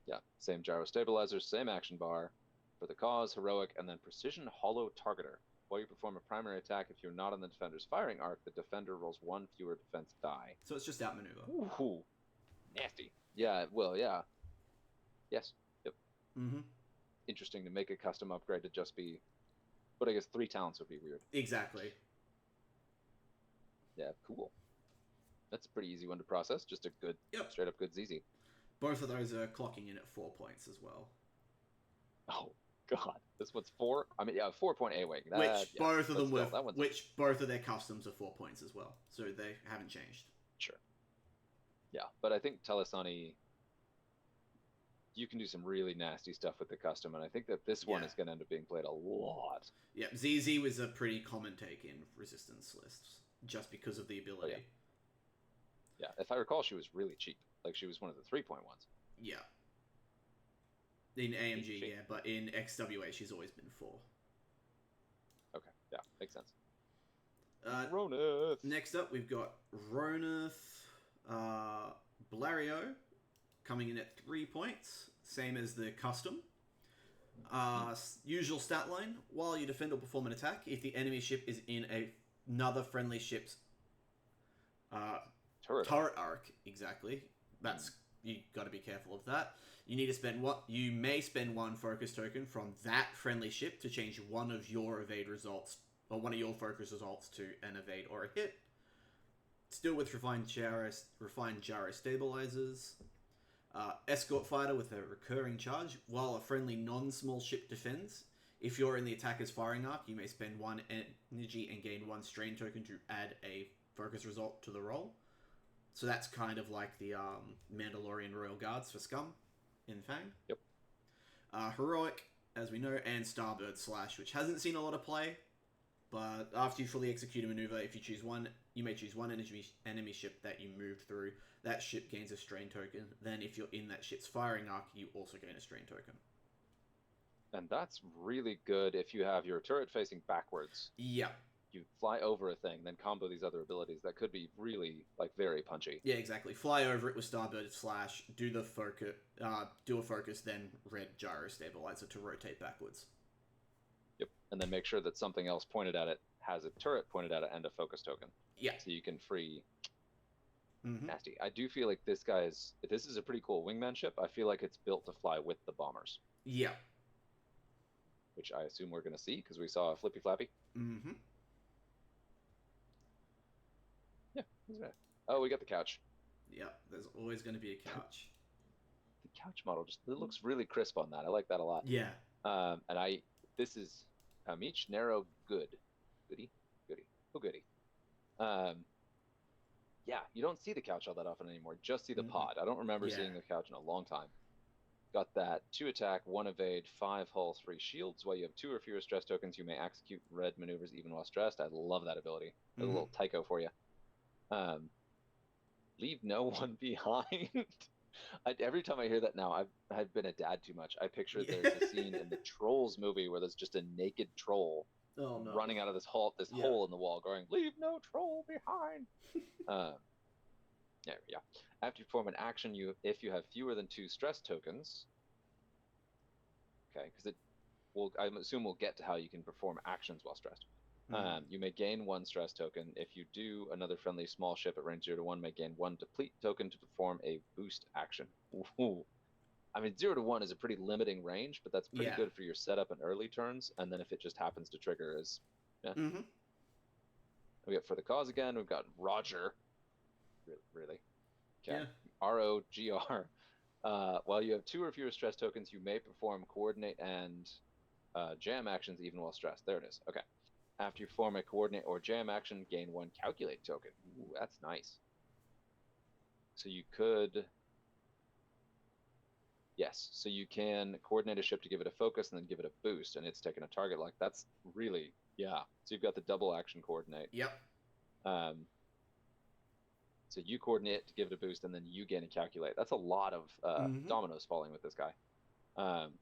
Yeah, same gyro stabilizers, same action bar for the cause, heroic, and then precision hollow targeter. While you perform a primary attack, if you're not on the defender's firing arc, the defender rolls 1 fewer defense die. So it's just outmaneuver. Ooh, nasty. Yeah, well, yeah. Yes. Yep. Interesting to make a custom upgrade to just be, but I guess 3 talents would be weird. Exactly. Yeah, cool. That's a pretty easy one to process. Just a good, straight up good ZZ. Both of those are clocking in at 4 points as well. Oh God, this one's 4. I mean, yeah, 4-point A-wing. Both of them were. Which both of their customs are 4 points as well, so they haven't changed. Sure. Yeah, but I think Telasani, you can do some really nasty stuff with the custom, and I think that this one is going to end up being played a lot. Yeah, ZZ was a pretty common take in resistance lists, just because of the ability. Oh, yeah, if I recall, she was really cheap. Like, she was one of the 3-point ones. Yeah. In AMG, yeah, but in XWA, she's always been 4. Okay, yeah, makes sense. Ronith. Next up, we've got Ronith Blario, coming in at 3 points, same as the custom. Usual stat line: while you defend or perform an attack, if the enemy ship is in another friendly ship's turret arc, exactly. That's you got to be careful of that. You need to spend you may spend 1 focus token from that friendly ship to change one of your evade results or one of your focus results to an evade or a hit. Still with refined gyro stabilizers. Escort fighter with a recurring charge. While a friendly non-small ship defends, if you're in the attacker's firing arc, you may spend 1 energy and gain 1 strain token to add a focus result to the roll. So that's kind of like the Mandalorian Royal Guards for Scum in Fang. Yep. Heroic, as we know, and Starbird Slash, which hasn't seen a lot of play, but after you fully execute a maneuver, if you choose one, you may choose 1 enemy ship that you moved through. That ship gains a strain token. Then if you're in that ship's firing arc, you also gain a strain token. And that's really good if you have your turret facing backwards. Yeah. You fly over a thing, then combo these other abilities. That could be really, like, very punchy. Yeah, exactly. Fly over it with Starbird Slash, do a focus, then red gyro stabilizer to rotate backwards. Yep, and then make sure that something else pointed at it has a turret pointed at it and a focus token. Yeah. So you can free nasty. I do feel like this is a pretty cool wingman ship. I feel like it's built to fly with the bombers. Yeah. Which I assume we're going to see, because we saw a Flippy Flappy. Yeah, that's right. Oh, we got the couch. Yeah, there's always going to be a couch. The couch model it looks really crisp on that. I like that a lot. Yeah. And this is each narrow goody. Oh, goody. Yeah, you don't see the couch all that often anymore. Just see the pod. I don't remember seeing the couch in a long time. Got that 2 attack, 1 evade, 5 hull, 3 shields. While you have 2 or fewer stress tokens, you may execute red maneuvers even while stressed. I love that ability. A little Tycho for you. Leave no one behind. Every time I hear that now, I've been a dad too much. I picture there's a scene in the Trolls movie where there's just a naked troll running out of this hole in the wall, going, "Leave no troll behind." Yeah. After you perform an action, if you have fewer than 2 stress tokens, okay, because I assume we'll get to how you can perform actions while stressed. You may gain 1 stress token. If you do, another friendly small ship at range 0 to 1 may gain 1 deplete token to perform a boost action. Ooh. I mean, 0 to 1 is a pretty limiting range, but that's pretty good for your setup and early turns. And then if it just happens to trigger is, yeah. We got For the Cause again. We've got Roger. Really? Okay. Yeah. ROGR. While you have 2 or fewer stress tokens, you may perform coordinate and jam actions even while stressed. There it is. Okay. After you perform a coordinate or jam action, gain 1 calculate token. Ooh, that's nice. So you could... Yes, so you can coordinate a ship to give it a focus and then give it a boost, and it's taking a target. Like, that's really... Yeah. So you've got the double action coordinate. Yep. So you coordinate to give it a boost, and then you gain a calculate. That's a lot of dominoes falling with this guy.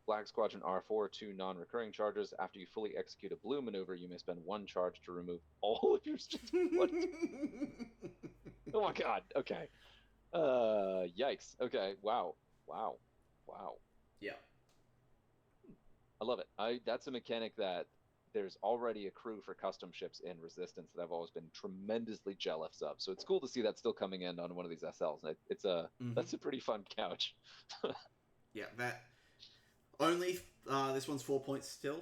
Black Squadron R4, 2 non-recurring charges. After you fully execute a blue maneuver, you may spend 1 charge to remove all of your... What? Oh my god. Okay. Yikes. Okay. Wow. Yeah. I love it. That's a mechanic that there's already a crew for custom ships in Resistance that I've always been tremendously jealous of. So it's cool to see that still coming in on one of these SLs. That's a pretty fun couch. Yeah, that... Only, this one's 4 points still.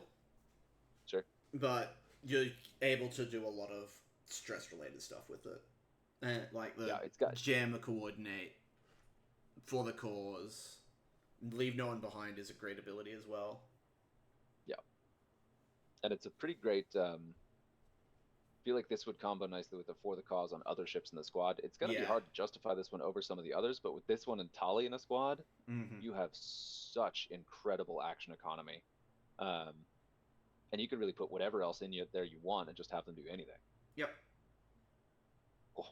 Sure. But you're able to do a lot of stress-related stuff with it. Like the it's got... jam the coordinate, For the Cause, leave no one behind is a great ability as well. Yeah. And it's a pretty great... I feel like this would combo nicely with the For the Cause on other ships in the squad. It's going to be hard to justify this one over some of the others, but with this one and Tali in a squad, you have such incredible action economy. And you could really put whatever else in there you want and just have them do anything. Yep. Oh,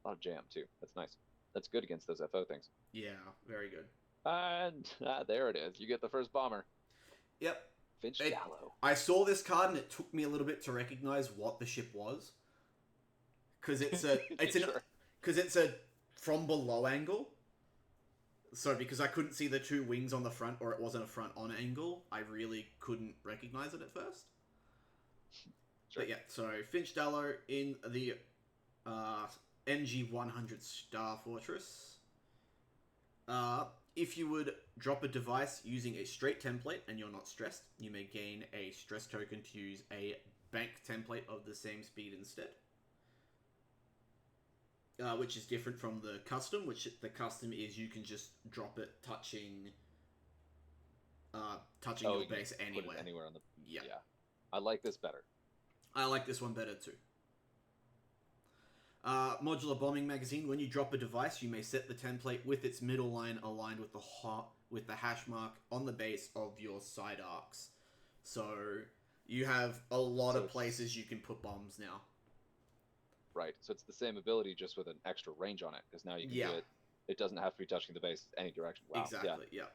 a lot of jam, too. That's nice. That's good against those FO things. Yeah, very good. And there it is. You get the first bomber. Yep. Finch Gallo. I saw this card and it took me a little bit to recognize what the ship was, because it's a from below angle. So because I couldn't see the 2 wings on the front, or it wasn't a front on angle, I really couldn't recognize it at first. Sure. But yeah, so Finch Dallo in the NG-100 Star Fortress. If you would drop a device using a straight template and you're not stressed, you may gain a stress token to use a bank template of the same speed instead. Which is different from the custom, which the custom is you can just drop it touching your base anywhere. Put it anywhere on the... Yeah. I like this better. I like this one better too. Modular bombing magazine. When you drop a device, you may set the template with its middle line aligned with the hash mark on the base of your side arcs. So you have a lot of places you can put bombs now. Right. So it's the same ability, just with an extra range on it, because now you can do it. It doesn't have to be touching the base any direction. Wow. Exactly. Yeah.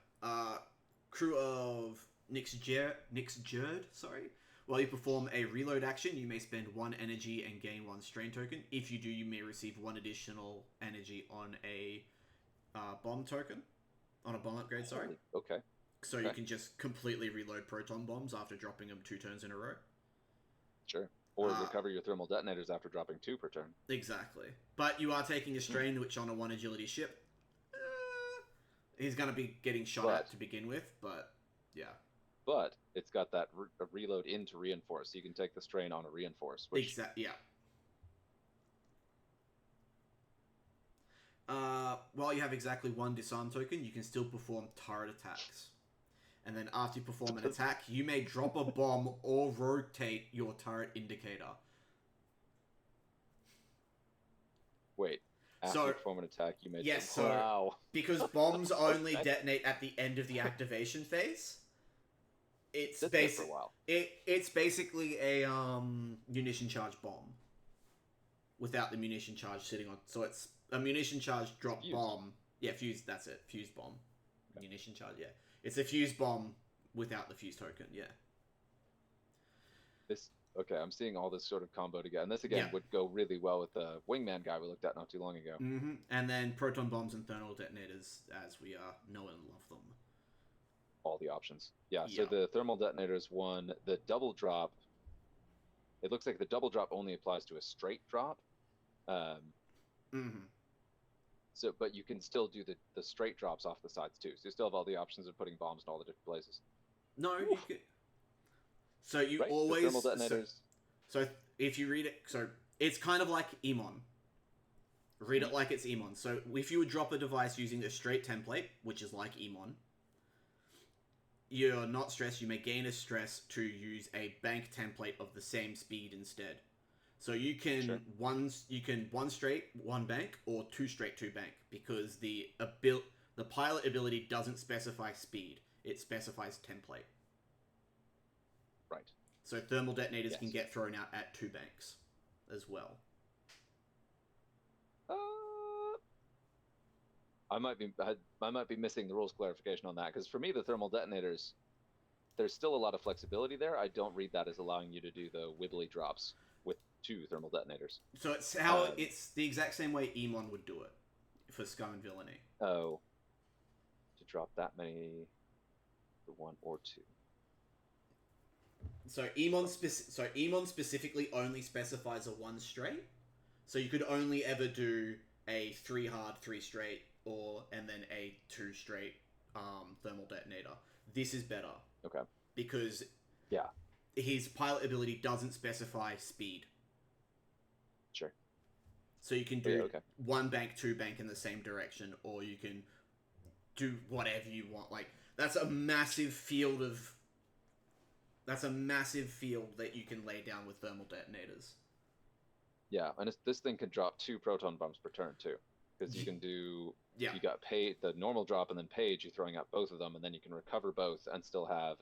Crew of Nick's Jerd. Sorry. While you perform a reload action, you may spend 1 energy and gain 1 strain token. If you do, you may receive 1 additional energy on a bomb token. On a bomb upgrade, sorry. Okay. So you can just completely reload proton bombs after dropping them 2 turns in a row. Sure. Or recover your thermal detonators after dropping 2 per turn. Exactly. But you are taking a strain, which on a 1 agility ship, he's going to be getting shot at to begin with, but yeah. But it's got that reload into reinforce, so you can take the strain on a reinforce. Which... Yeah. While you have exactly 1 disarm token, you can still perform turret attacks. And then after you perform an attack, you may drop a bomb or rotate your turret indicator. Wait. After you perform an attack, you may... Yes, so because bombs only detonate at the end of the activation phase, it's basically a munition charge bomb without the munition charge sitting on. So it's a munition charge drop bomb. Yeah, fuse. That's it. Fuse bomb. Okay. Munition charge. Yeah, it's a fuse bomb without the fuse token. Yeah. Okay, I'm seeing all this sort of combo together, and this again would go really well with the wingman guy we looked at not too long ago. Mm-hmm. And then proton bombs and thermal detonators, as we know and love them. All the options. Yeah, so the thermal detonators one, the double drop It looks like the double drop only applies to a straight drop. Mm-hmm. So, but you can still do the straight drops off the sides too. So you still have all the options of putting bombs in all the different places. No, you could. So you Right? always The thermal detonators. So if you read it, so it's kind of like Emon. Read it like it's Emon. So if you would drop a device using a straight template, which is like Emon, you're not stressed. You may gain a stress to use a bank template of the same speed instead. So you can one straight, one bank, or two straight, two bank, because the pilot ability doesn't specify speed; it specifies template. Right. So thermal detonators can get thrown out at two banks, as well. I might be missing the rules clarification on that, because for me the thermal detonators, there's still a lot of flexibility there. I don't read that as allowing you to do the wibbly drops with two thermal detonators. So it's it's the exact same way Emon would do it for Scum and Villainy. Oh, to drop that many, the one or two. So Emon specifically only specifies a one straight. So you could only ever do a 3 hard, 3 straight, and then a 2 straight thermal detonator. This is better. Okay. Because his pilot ability doesn't specify speed. Sure. So you can do one bank, two bank in the same direction, or you can do whatever you want. Like, that's a massive field that you can lay down with thermal detonators. Yeah, and this thing can drop 2 proton bombs per turn too, because you can do you got the normal drop and then page. You're throwing out both of them, and then you can recover both and still have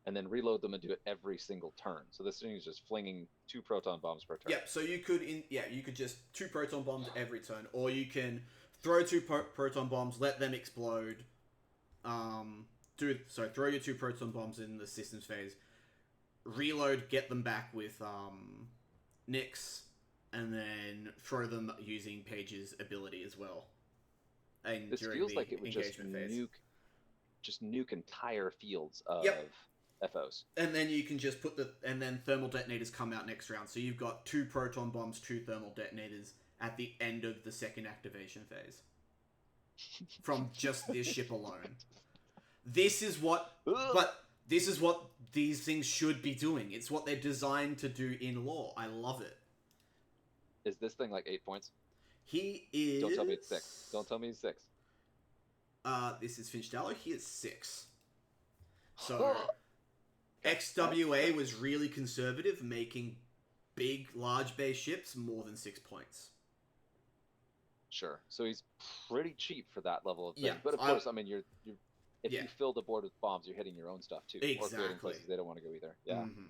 and then reload them and do it every single turn. So this thing is just flinging 2 proton bombs per turn. Yeah, so you could just 2 proton bombs every turn, or you can throw 2 proton bombs, let them explode. Throw your 2 proton bombs in the systems phase, reload, get them back with Nyx, and then throw them using Page's ability as well. And this feels like it would just nuke entire fields of FOs. And then you can just and then thermal detonators come out next round. So you've got 2 proton bombs, 2 thermal detonators at the end of the second activation phase. From just this ship alone. This is what these things should be doing. It's what they're designed to do in lore. I love it. Is this thing like 8 points? He is... Don't tell me it's 6. Don't tell me he's 6. This is Finch Dallow. He is 6. So, XWA was really conservative, making big, large base ships more than 6 points. Sure. So he's pretty cheap for that level of thing. Yeah, but of course, I mean, if you fill the board with bombs, you're hitting your own stuff too. Exactly. Or creating places they don't want to go either. Yeah. Mm-hmm.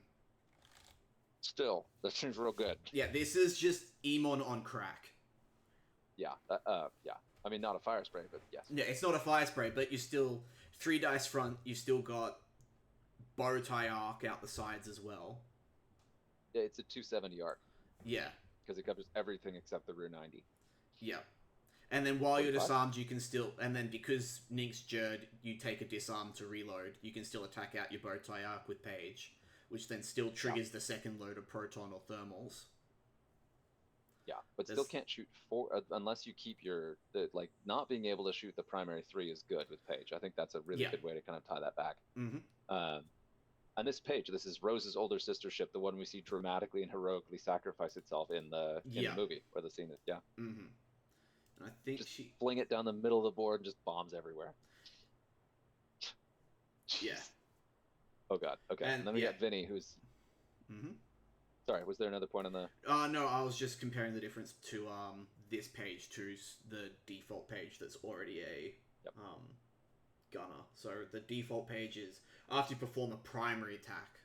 Still, that seems real good. Yeah, this is just Emon on crack. Yeah. Yeah. I mean, not a fire spray, but yes. Yeah, it's not a fire spray, but you still 3 dice front. You still got bow tie arc out the sides as well. Yeah, it's a 270 arc. Yeah, because it covers everything except the rear 90. Yeah, and then while you're disarmed, you can still, and then because Nyx Jerd, you take a disarm to reload. You can still attack out your bow tie arc with Page, which then still triggers the second load of proton or thermals. Yeah, but still can't shoot 4 unless you keep like not being able to shoot the primary 3 is good with Page. I think that's a really good way to kind of tie that back. Mm-hmm. And this Page, this is Rose's older sister ship, the one we see dramatically and heroically sacrifice itself in the movie or the scene. Mm-hmm. And I think just fling it down the middle of the board and just bombs everywhere. Yeah. Oh god. Okay. And then we got Vinny, who's. Mm-hmm. Sorry, was there another point on the... No, I was just comparing the difference to this page to the default page that's already a gunner. So the default page is, after you perform a primary attack,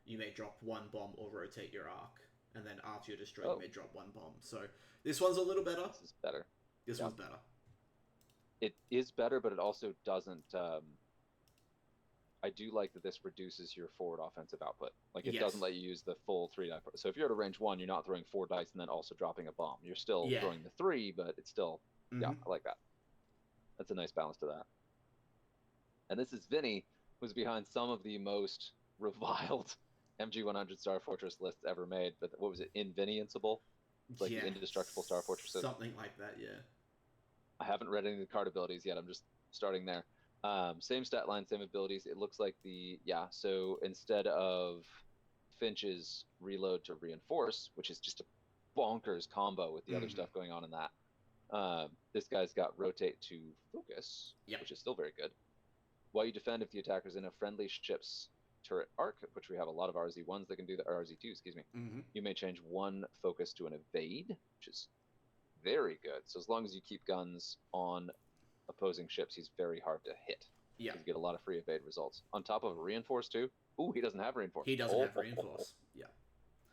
you may drop 1 bomb or rotate your arc. And then after you're destroyed, you may drop 1 bomb. So this one's a little better. This is better. This one's better. It is better, but it also doesn't... I do like that this reduces your forward offensive output. Like, it doesn't let you use the full 3 die. So if you're at a range 1, you're not throwing 4 dice and then also dropping a bomb. You're still throwing the 3, but it's still... Yeah, I like that. That's a nice balance to that. And this is Vinny, who's behind some of the most reviled MG100 Star Fortress lists ever made, but what was it? Invincible? It's like the indestructible Star Fortresses. Something like that, yeah. I haven't read any of the card abilities yet. I'm just starting there. Same stat line, same abilities. It looks like so instead of Finch's reload to reinforce, which is just a bonkers combo with the other stuff going on in that, this guy's got rotate to focus, which is still very good. While you defend, if the attacker's in a friendly ship's turret arc, which we have a lot of RZ1s that can do that, RZ2, excuse me, you may change one focus to an evade, which is very good. So as long as you keep guns on opposing ships, he's very hard to hit. Yeah. You get a lot of free evade results. On top of reinforce too. Ooh, he doesn't have reinforce. He doesn't have reinforce. Yeah.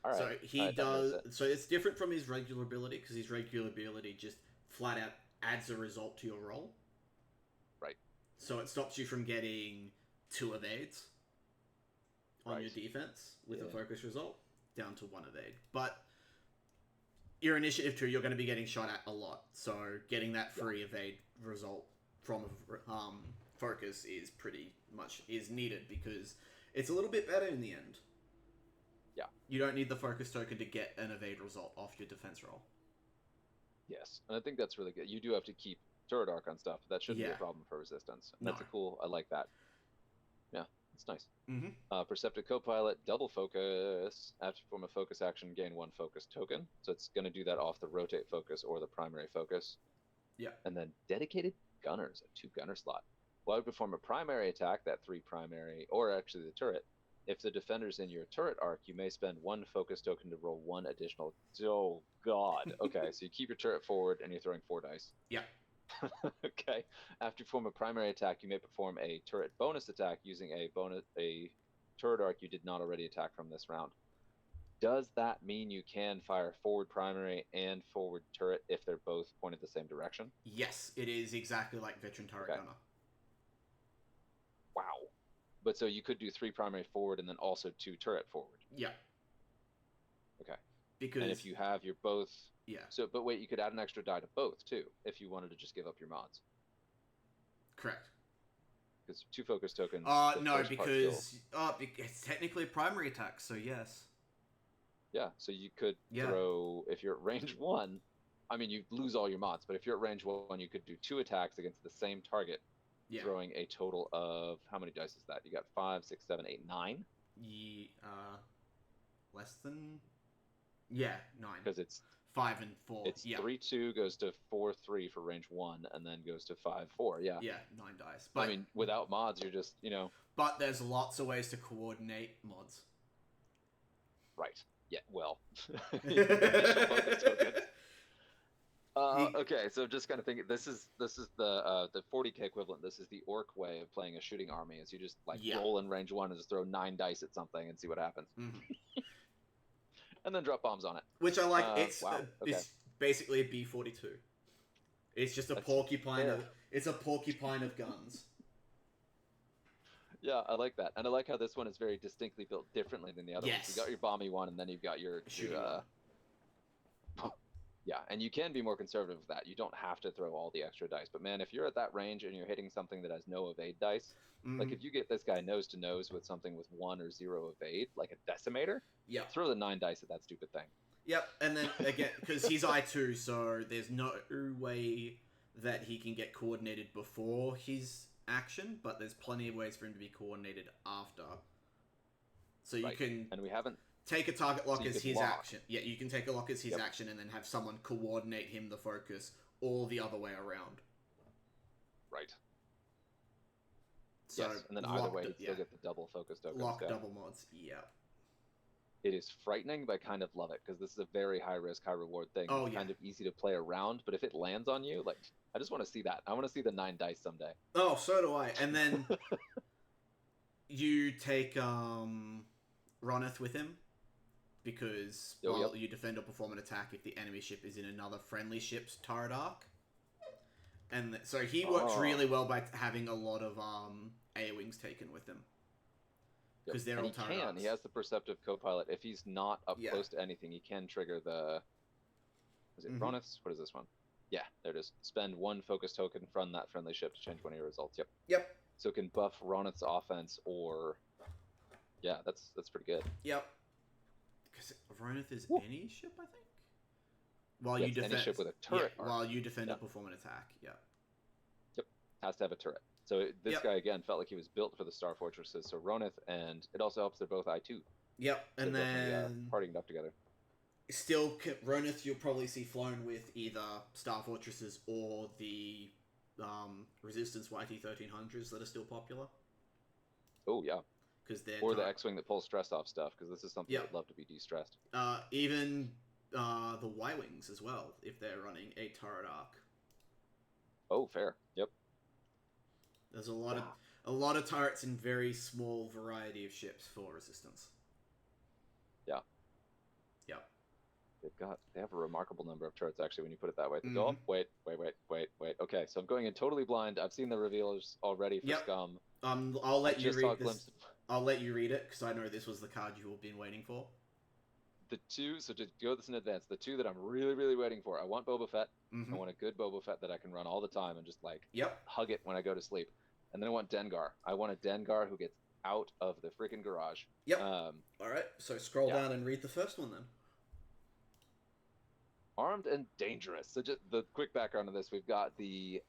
All right. So he does. So it's different from his regular ability, because his regular ability just flat out adds a result to your roll. Right. So it stops you from getting 2 evades on your defense with a focus result down to 1 evade. But your initiative 2, you're going to be getting shot at a lot. So getting that free evade result from focus is pretty much needed, because it's a little bit better in the end. Yeah. You don't need the focus token to get an evade result off your defense roll. Yes, and I think that's really good. You do have to keep turret arc on stuff. That shouldn't be a problem for resistance. And that's I like that. Yeah, it's nice. Perceptive Copilot, double focus. After perform a focus action, gain 1 focus token. So it's going to do that off the rotate focus or the primary focus. Yeah. And then dedicated gunners, a 2 gunner slot. While you perform a primary attack, that 3 primary, or actually the turret, if the defender's in your turret arc, you may spend 1 focus token to roll 1 additional. Oh, God. Okay, so you keep your turret forward and you're throwing 4 dice. Yeah. Okay. After you perform a primary attack, you may perform a turret bonus attack using a turret arc you did not already attack from this round. Does that mean you can fire forward primary and forward turret if they're both pointed the same direction? Yes, it is exactly like veteran turret gunner. Wow. But so you could do 3 primary forward and then also 2 turret forward. Yeah. Okay. Because and if you have your both. Yeah. So, but wait, you could add an extra die to both too if you wanted to just give up your mods. Correct. Because 2 focus tokens. No, because it's technically a primary attack, so yes. Yeah, so you could throw, if you're at range 1, I mean, you lose all your mods, but if you're at range 1, you could do 2 attacks against the same target, throwing a total of, how many dice is that? You got 5, 6, 7, 8, 9? Less than? Yeah, 9. Because it's 5 and 4. It's 3-2 goes to 4-3 for range 1, and then goes to 5-4. Yeah. Yeah, 9 dice. But, I mean, without mods, you're just, But there's lots of ways to coordinate mods. Right. Yeah. Well. Okay, so just kind of thinking, this is the 40k equivalent. This is the orc way of playing a shooting army, is you just roll in range 1 and just throw 9 dice at something and see what happens. And then drop bombs on it. Which I like. It's basically a B-42. It's just a porcupine. It's a porcupine of guns. Yeah, I like that, and I like how this one is very distinctly built differently than the other ones. You got your bomby one, and then you've got your yeah, and you can be more conservative with that. You don't have to throw all the extra dice, but man, if you're at that range and you're hitting something that has no evade dice, like if you get this guy nose to nose with something with 1 or 0 evade, like a decimator, throw the 9 dice at that stupid thing. Yep, and then again, because he's I2, so there's no way that he can get coordinated before his action, but there's plenty of ways for him to be coordinated after. So you can, and we haven't take a target lock as his action. Yeah, you can take a lock as his action and then have someone coordinate him the focus, or the other way around. Right. So yes, and then either way, you still get the double focus tokens. Lock double mods, yeah. It is frightening, but I kind of love it, because this is a very high-risk, high-reward thing. It's kind of easy to play around, but if it lands on you, like, I just want to see that. I want to see the 9 dice someday. Oh, so do I. And then you take Roneth with him, because while you defend or perform an attack if the enemy ship is in another friendly ship's turret arc. And so he works really well by having a lot of A-Wings taken with him. Because they're all turret arcs. He has the perceptive co-pilot. If he's not up close to anything, he can trigger the... Is it Roneth's? What is this one? Yeah, there it is. Spend 1 focus token from that friendly ship to change one of your results. Yep. Yep. So it can buff Roneth's offense or Yeah, that's pretty good. Yep. Because Ronith is Woo. any ship, I think. While Yeah, you it's any defend, ship with a yeah, turret arc. while you defend Yeah. or perform an attack. Yep. Yep. Has to have a turret. So this Yep. guy again felt like he was built for the Star Fortresses. So Ronith, and it also helps they're both I2. Yep. So And they're definitely then partying up together. still, Ronith you'll probably see flown with either Star Fortresses or the Resistance YT-1300s that are still popular. Oh yeah. Because they're Or the X-wing that pulls stress off stuff, because this is something Yep. that would love to be de-stressed. Even the Y-wings as well, if they're running a turret arc. Oh, fair. Yep. There's a lot of turrets in very small variety of ships for Resistance. Yeah. Yep. They have a remarkable number of turrets actually when you put it that way. Mm-hmm. Oh, wait. Okay, so I'm going in totally blind. I've seen the revealers already for Scum. I'll let you read this. Glimpse. I'll let you read it because I know this was the card you have been waiting for. The two, so to go this in advance, the two that I'm really, really waiting for. I want Boba Fett. Mm-hmm. I want a good Boba Fett that I can run all the time and just like Yep. hug it when I go to sleep. And then I want Dengar. I want a Dengar who gets out of the freaking garage. Yep. All right. So scroll down and read the first one then. Armed and dangerous. So just the quick background of this, we've got the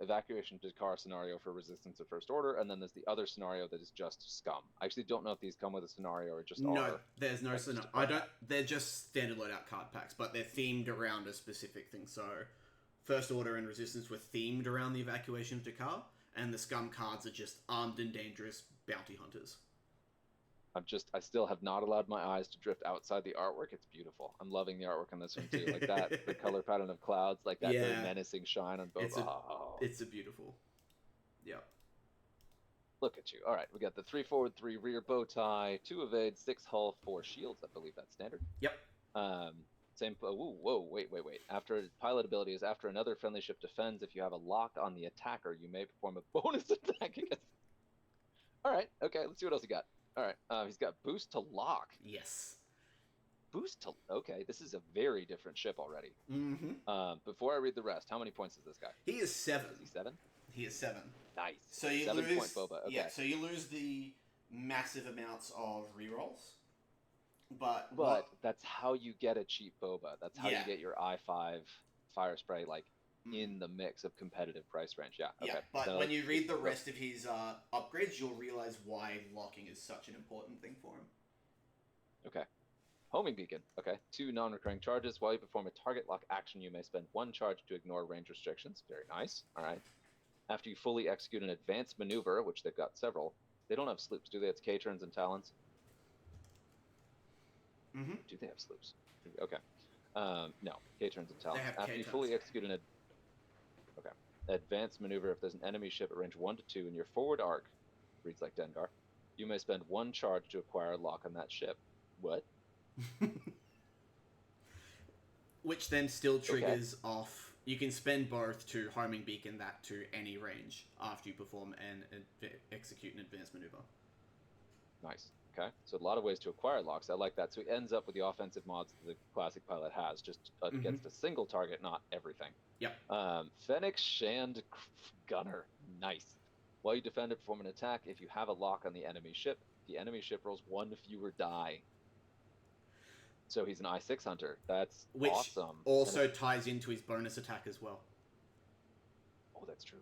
Evacuation of Da'qar scenario for Resistance of First Order, and then there's the other scenario that is just Scum. I actually don't know if these come with a scenario or just No, there's no scenario. I don't. They're just standard loadout card packs, but they're themed around a specific thing. So, First Order and Resistance were themed around the Evacuation of Da'qar, and the Scum cards are just armed and dangerous bounty hunters. I still have not allowed my eyes to drift outside the artwork. It's beautiful. I'm loving the artwork on this one too. Like that, the color pattern of clouds, like that very menacing shine on both. It's a beautiful. Yep. Look at you. All right, we got the 3 forward, 3 rear bow tie, 2 evade, 6 hull, 4 shields. I believe that's standard. Yep. Same. Whoa, wait. After pilot ability is after another friendly ship defends, if you have a lock on the attacker, you may perform a bonus attack against. All right. Okay. Let's see what else he got. All right, he's got boost to lock. Yes. Boost to... Okay, this is a very different ship already. Mm-hmm. Before I read the rest, how many points is this guy? He is 7. Is he 7? He is 7. Nice. So you 7 lose... point Boba, okay. Yeah, so you lose the massive amounts of rerolls. But that's how you get a cheap Boba. That's how you get your I5 fire spray, like, in the mix of competitive price range. Yeah, okay. Yeah, but when you read the rest of his upgrades, you'll realize why locking is such an important thing for him. Okay. Homing beacon. Okay. 2 non-recurring charges. While you perform a target lock action, you may spend 1 charge to ignore range restrictions. Very nice. All right. After you fully execute an advanced maneuver, which they've got several, they don't have sloops, do they? It's K-turns and Talons. Mm-hmm. Do they have sloops? Okay. No, K-turns and Talons. After K-turns. you fully execute an advanced maneuver, if there's an enemy ship at range 1 to 2 in your forward arc, reads like Dengar, you may spend 1 charge to acquire a lock on that ship. What? Which then still triggers off. You can spend both to homing beacon that to any range after you perform and execute an advanced maneuver. Nice. Okay, so a lot of ways to acquire locks. I like that. So he ends up with the offensive mods that the classic pilot has, just against a single target, not everything. Yep. Fennec Shand Gunner. Nice. While you defend or perform an attack, if you have a lock on the enemy ship, the enemy ship rolls 1 fewer die. So he's an I6 hunter. That's awesome. Which also ties into his bonus attack as well. Oh, that's true.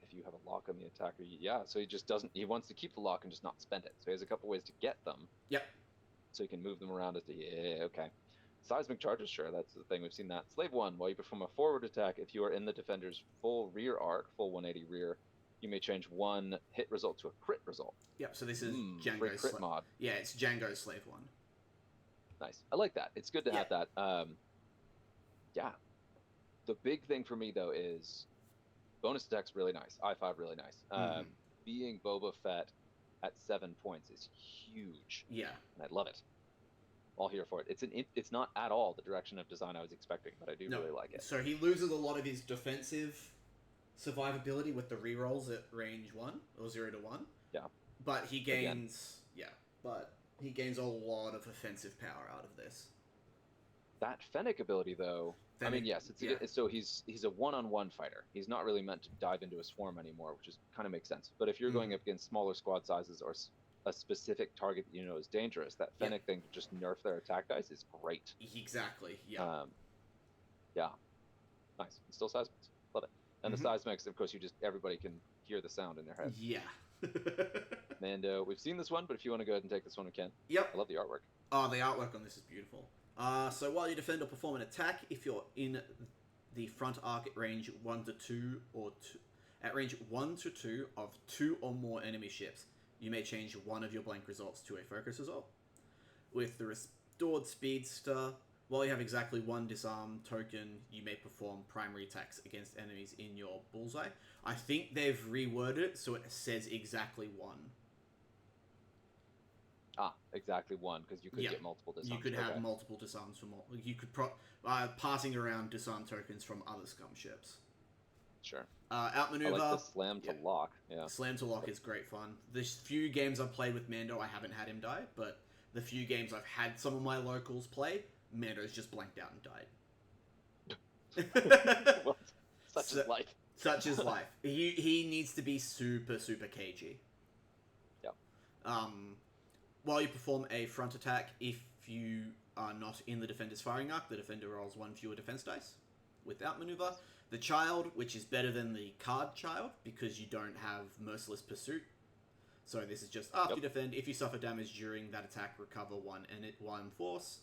If you have a lock on the attacker, yeah. So he just doesn't. He wants to keep the lock and just not spend it. So he has a couple ways to get them. Yep. So he can move them around as okay. Seismic charges, sure, that's the thing. We've seen that. Slave 1, while you perform a forward attack, if you are in the defender's full rear arc, full 180 rear, you may change 1 hit result to a crit result. Yep, so this is Django's crit mod. Yeah, it's Django's Slave 1. Nice. I like that. It's good to have that. Yeah. The big thing for me, though, is bonus attack's really nice. I5 really nice. Being Boba Fett at 7 points is huge. Yeah. And I love it. All here for it. It's not at all the direction of design I was expecting, but I do really like it. So he loses a lot of his defensive survivability with the rerolls at range 1 or 0 to 1. Yeah. But he gains he gains a lot of offensive power out of this. That Fennec ability, though, I mean, yes, so he's a one-on-one fighter. He's not really meant to dive into a swarm anymore, which is kind of makes sense. But if you're going up against smaller squad sizes or a specific target that you know is dangerous, that Yep. Fennec thing to just nerf their attack dice is great. Exactly. Yeah. Yeah, nice. And still seismics, love it. And the seismics, of course, everybody can hear the sound in their head. Yeah. And we've seen this one, but if you want to go ahead and take this one, we can. Yep. I love the artwork. Oh, the artwork on this is beautiful. So while you defend or perform an attack, if you're in the front arc at range 1 to 2 at range 1 to 2 of 2 or more enemy ships, you may change one of your blank results to a focus result. With the restored speedster, while you have exactly one disarm token, you may perform primary attacks against enemies in your bullseye. I think they've reworded it so it says exactly one. Exactly one, because you could get multiple disarms. You could have multiple disarms from all. You could passing around disarm tokens from other scum ships. Sure. Outmaneuver. I like the slam to lock. Yeah. Slam to lock is great fun. The few games I've played with Mando, I haven't had him die, but the few games I've had some of my locals play, Mando's just blanked out and died. Well, such is life. Such is life. He needs to be super, super cagey. Yep. While you perform a front attack, if you are not in the defender's firing arc, the defender rolls one fewer defense dice. With outmaneuver, the child, which is better than the card child, because you don't have merciless pursuit. So this is just after you defend, if you suffer damage during that attack, recover one force.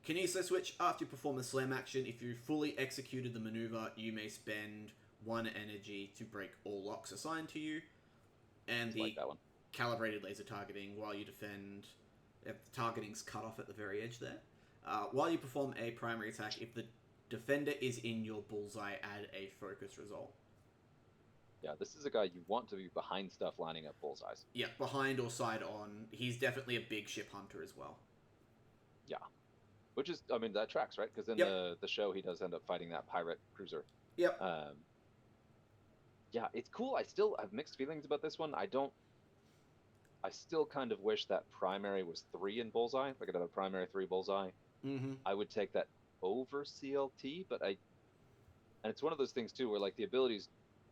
Kineso switch, after you perform a slam action, if you fully executed the maneuver, you may spend 1 energy to break all locks assigned to you. And the like that one. Calibrated laser targeting, while you defend, the targeting's cut off at the very edge there. While you perform a primary attack, if the defender is in your bullseye, add a focus result. Yeah, this is a guy you want to be behind stuff lining up bullseyes. Yeah, behind or side on. He's definitely a big ship hunter as well. Yeah. Which is, I mean, that tracks, right? Because in the show, he does end up fighting that pirate cruiser. Yep. Yeah, it's cool. I still have mixed feelings about this one. I still kind of wish that primary was 3 in bullseye. If I could have a primary 3 bullseye, I would take that over CLT, and it's one of those things too where like the abilities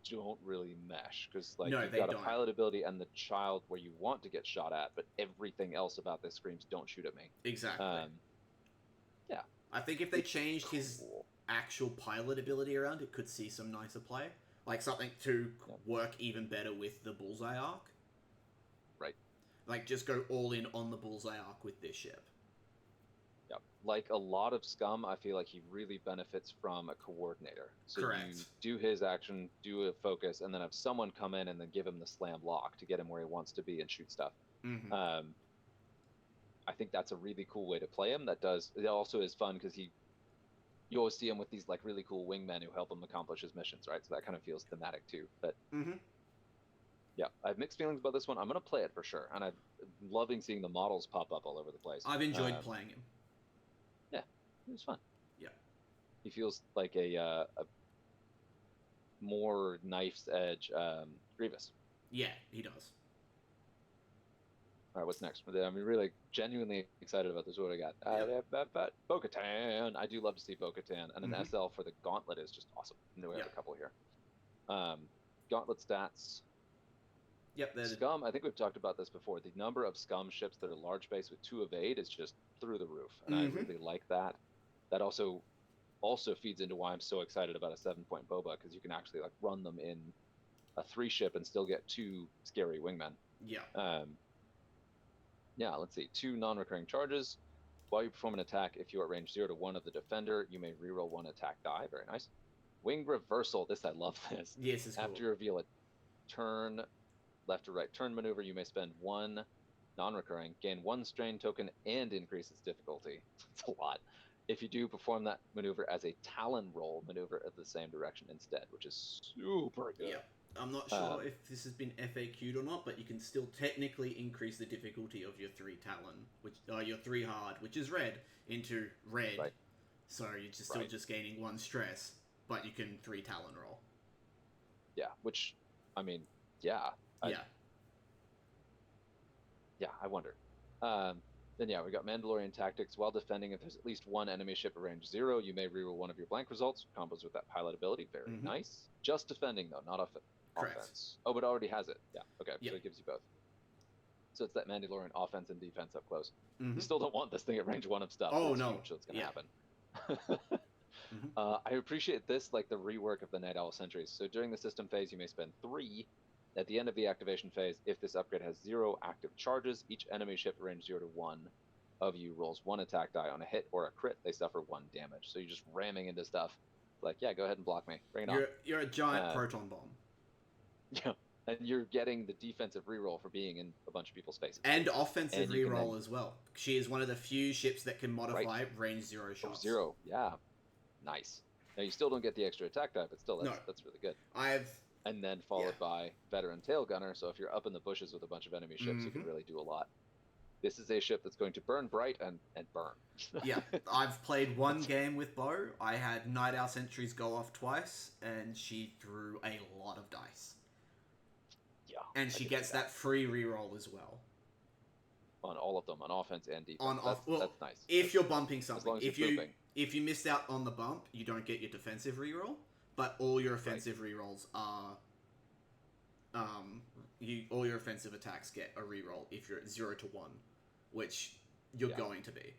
don't really mesh, because like you've got a pilot ability and the child where you want to get shot at, but everything else about this screams don't shoot at me. Exactly. Yeah, I think if they changed his actual pilot ability around, it could see some nicer play, like something to work even better with the bullseye arc. Right. Like just go all in on the bullseye arc with this ship. Yeah, like a lot of Scum, I feel like he really benefits from a coordinator. So Correct. You do his action, do a focus, and then have someone come in and then give him the slam lock to get him where he wants to be and shoot stuff. I think that's a really cool way to play him. It also is fun because you always see him with these like really cool wingmen who help him accomplish his missions, right? So that kind of feels thematic too. But yeah, I have mixed feelings about this one. I'm going to play it for sure. And I'm loving seeing the models pop up all over the place. I've enjoyed playing him. Yeah, it was fun. Yeah. He feels like a more knife's edge Grievous. Yeah, he does. All right, what's next? I'm really genuinely excited about this. What do I got? Bo-Katan. I do love to see Bo-Katan. And an SL for the Gauntlet is just awesome. And we have a couple here. Gauntlet stats. Yep. Scum, I think we've talked about this before. The number of Scum ships that are large base with 2 evade is just through the roof. And I really like that. That also feeds into why I'm so excited about a 7-point Boba, because you can actually like run them in a 3 ship and still get 2 scary wingmen. Yeah. Yeah, let's see. 2 non-recurring charges. While you perform an attack, if you are at range 0 to 1 of the defender, you may reroll 1 attack die. Very nice. Wing reversal. I love this. Yes, it's cool. After you reveal a turn, left or right turn maneuver, you may spend 1 non-recurring, gain 1 strain token, and increase its difficulty. It's a lot. If you do, perform that maneuver as a Talon roll maneuver of the same direction instead, which is super good. Yeah. I'm not sure if this has been FAQ'd or not, but you can still technically increase the difficulty of your 3 Talon, which your 3 hard, which is red, into red. Right. So you're still just gaining 1 stress, but you can 3 Talon roll. Yeah, which, I mean, yeah. I wonder. Then we got Mandalorian tactics. While defending, if there's at least 1 enemy ship at range 0, you may reroll 1 of your blank results. Combos with that pilot ability. Very nice. Just defending though, not offense. Correct. Oh, but it already has it. Yeah. Okay. Yep. So it gives you both. So it's that Mandalorian offense and defense up close. Mm-hmm. You still don't want this thing at range 1 of stuff. Oh, it's no. huge, so it's going to happen. Mm-hmm. I appreciate this, like the rework of the Night Owl sentries. So during the system phase, you may spend 3. At the end of the activation phase, if this upgrade has 0 active charges, each enemy ship at range 0 to 1 of you rolls 1 attack die. On a hit or a crit, they suffer 1 damage. So you're just ramming into stuff. Like, yeah, go ahead and block me. Bring it on. You're a giant proton bomb. Yeah. And you're getting the defensive reroll for being in a bunch of people's faces. And offensive reroll as well. She is one of the few ships that can modify range 0 shots. 0, yeah. Nice. Now, you still don't get the extra attack die, but still, that's really good. And then followed by Veteran Tail Gunner, so if you're up in the bushes with a bunch of enemy ships, you can really do a lot. This is a ship that's going to burn bright and burn. Yeah, I've played one game with Bo. I had Night Owl sentries go off twice, and she threw a lot of dice. Yeah. And she gets that free reroll as well. On all of them, on offense and defense. That's nice. If you're bumping something. As long as if you missed out on the bump, you don't get your defensive reroll, but all your offensive rerolls are all your offensive attacks get a reroll if you're at 0 to 1, which you're going to be.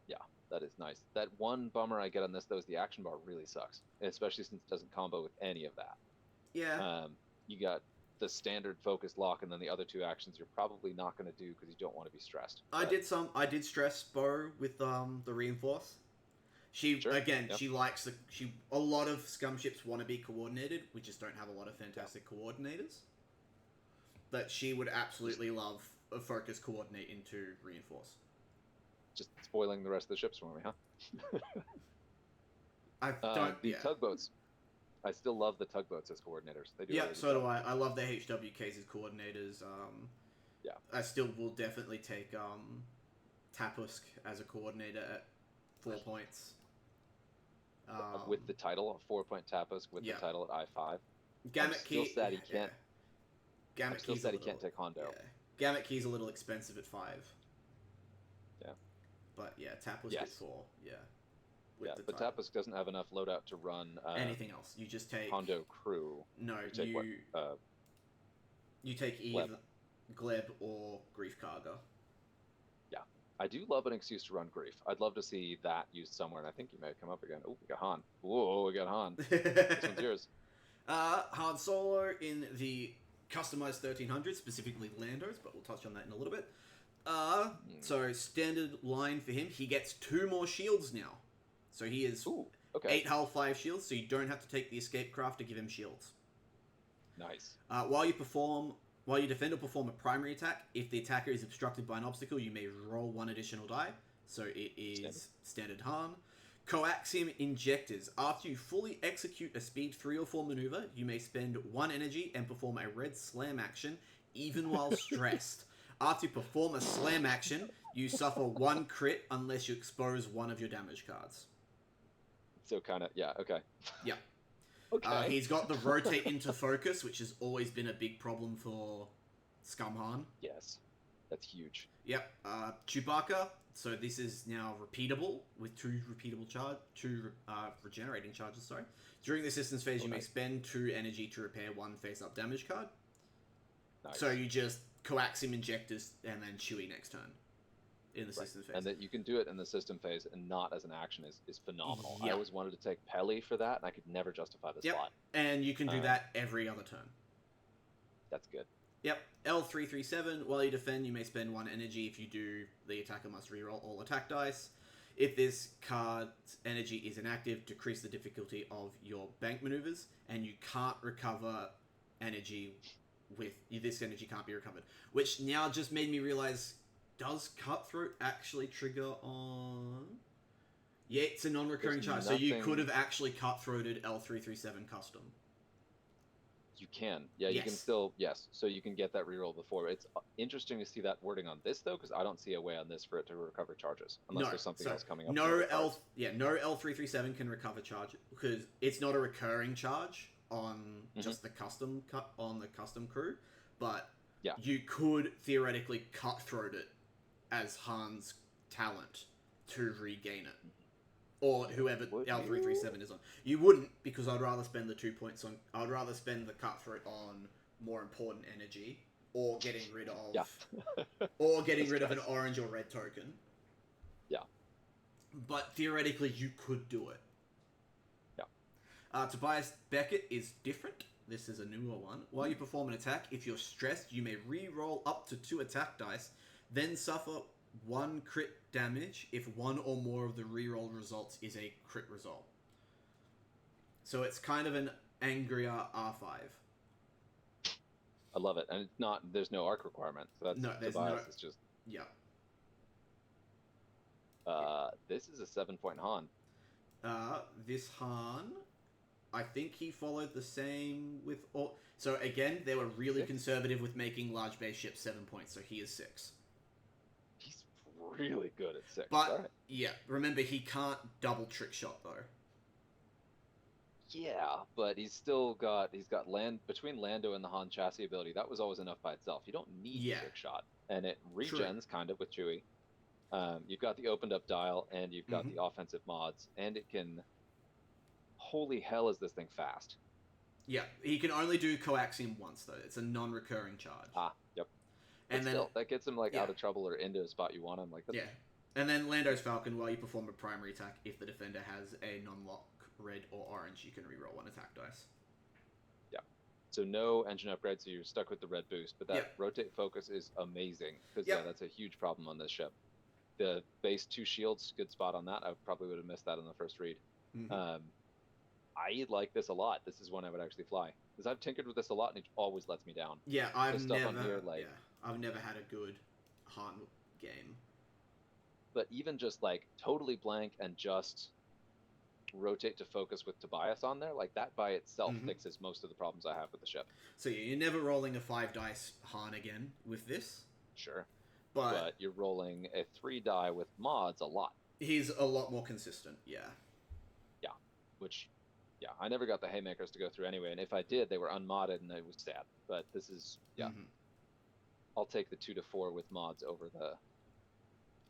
Yeah, that is nice. That one bummer I get on this, though, is the action bar really sucks, especially since it doesn't combo with any of that. Yeah. You got the standard focus lock, and then the other 2 actions you're probably not going to do because you don't want to be stressed. I did stress Bo with the reinforce. She she likes a lot of scum ships want to be coordinated. We just don't have a lot of fantastic coordinators. But she would absolutely love a focus coordinate into reinforce. Just spoiling the rest of the ships for me, huh? The tugboats. I still love the tugboats as coordinators. They do. Yeah, so do I. I love the HWKs as coordinators. I still will definitely take Tapusk as a coordinator at 4 points. With the title, a 4-point Tapusk with the title at I5. Gamut Key. Still sad he can't. Gamut Key's he can't take Hondo. Yeah. Gamut Key's a little expensive at 5. Yeah. But yeah, Tapusk at 4. Yeah. But Tapusk doesn't have enough loadout to run anything else. You just take Hondo crew. No, you take either Gleb or Grief Cargo. Yeah. I do love an excuse to run Grief. I'd love to see that used somewhere, and I think you may have come up again. Oh, we got Han. Whoa, we got Han. This one's yours. Han Solo in the customized 1300, specifically Lando's, but we'll touch on that in a little bit. So standard line for him, he gets 2 more shields now. So he is 8 hull, 5 shields, so you don't have to take the escape craft to give him shields. Nice. While you defend or perform a primary attack, if the attacker is obstructed by an obstacle, you may roll 1 additional die. So it is standard Han. Coaxium Injectors. After you fully execute a speed 3 or 4 maneuver, you may spend 1 energy and perform a red slam action, even while stressed. After you perform a slam action, you suffer 1 crit unless you expose 1 of your damage cards. So kind of, yeah, okay. Yeah. Okay. He's got the rotate into focus, which has always been a big problem for Scum Han. Yes. That's huge. Yep. Chewbacca. So this is now repeatable with 2 regenerating charges, sorry. During the assistance phase, you may spend 2 energy to repair 1 face-up damage card. Nice. So you just Coaxium Injectors and then Chewie next turn. In the system phase. And that you can do it in the system phase and not as an action is phenomenal. Yep. I always wanted to take Peli for that, and I could never justify the slot. And you can do that every other turn. That's good. Yep. L337, while you defend, you may spend 1 energy. If you do, the attacker must reroll all attack dice. If this card's energy is inactive, decrease the difficulty of your bank maneuvers, and you can't recover energy with... This energy can't be recovered. Which now just made me realize... Does Cutthroat actually trigger on... Yeah, it's a non-recurring charge, so you could have actually Cutthroated L337 custom. You can. Yeah, you can still... Yes, so you can get that reroll before. It's interesting to see that wording on this, though, because I don't see a way on this for it to recover charges. Unless there's something else coming up. No L337 can recover charge, because it's not a recurring charge on just the custom crew, but you could theoretically Cutthroat it as Han's talent to regain it. Or whoever L337 is on. You wouldn't, because I'd rather spend the 2 points on... I'd rather spend the Cutthroat on more important energy or getting rid Yeah. of, or getting rid of an Stress. orange or red token. Yeah. But theoretically, you could do it. Yeah. Tobias Beckett is different. This is a newer one. While you perform an attack, if you're stressed, you may re-roll up to 2 attack dice, then suffer 1 crit damage if one or more of the re-roll results is a crit result. So it's kind of an angrier R5. I love it, and it's not. There's no arc requirement, so that's No, there's Tobias no. is just. Yeah. This is a 7-point Han. This Han, I think he followed the same with all. So again, they were really 6? conservative with making large base ships 7 points. So he is 6. He's really good at 6. But All right. yeah, remember he can't double trick shot though. Yeah, but he's got land between Lando and the Han chassis ability. That was always enough by itself. You don't need Yeah. trick shot, and it True. regens kind of with Chewie. You've got the opened up dial, and you've got the offensive mods, and it can. Holy hell, is this thing fast? Yeah, he can only do coaxium once though. It's a non-recurring charge. Yep. And then still, that gets him like yeah. out of trouble or into a spot you want him. Like that's, yeah, and then Lando's Falcon. While you perform a primary attack, if the defender has a non-lock red or orange, you can reroll 1 attack dice. Yeah. So no engine upgrade, so you're stuck with the red boost. But that Yep. rotate focus is amazing because Yep. yeah, that's a huge problem on this ship. The base 2 shields, good spot on that. I probably would have missed that on the first read. I like this a lot. This is one I would actually fly because I've tinkered with this a lot and it always lets me down. Yeah, I've never had a good Han game. But even just like totally blank and just rotate to focus with Tobias on there, like that by itself fixes most of the problems I have with the ship. So yeah, you're never rolling a 5 dice Han again with this. Sure. But But you're rolling a 3 die with mods a lot. He's a lot more consistent, yeah. Yeah. Which, yeah, I never got the haymakers to go through anyway, and if I did, they were unmodded and it was sad. But this is, yeah. I'll take the 2 to 4 with mods over the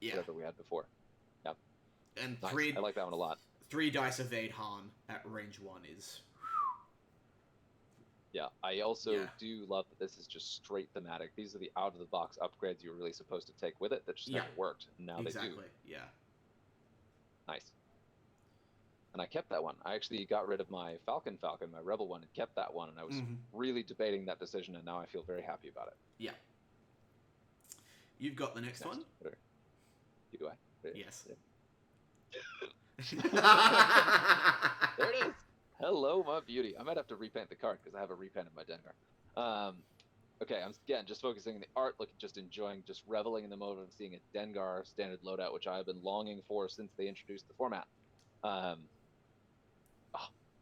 whatever we had before. Yeah. And nice. 3 I like that one a lot. 3 dice evade Han at range 1 is... Yeah, I also do love that this is just straight thematic. These are the out-of-the-box upgrades you were really supposed to take with it that just never worked. And now they do. Yeah. Nice. And I kept that one. I actually got rid of my Falcon, my Rebel one, and kept that one. And I was really debating that decision, and now I feel very happy about it. Yeah. You've got the next one? Do I? Yes. There it is. Hello, my beauty. I might have to repaint the card because I have a repaint of my Dengar. Okay, I'm again just focusing on the art, just enjoying, just reveling in the mode of seeing a Dengar standard loadout, which I have been longing for since they introduced the format. I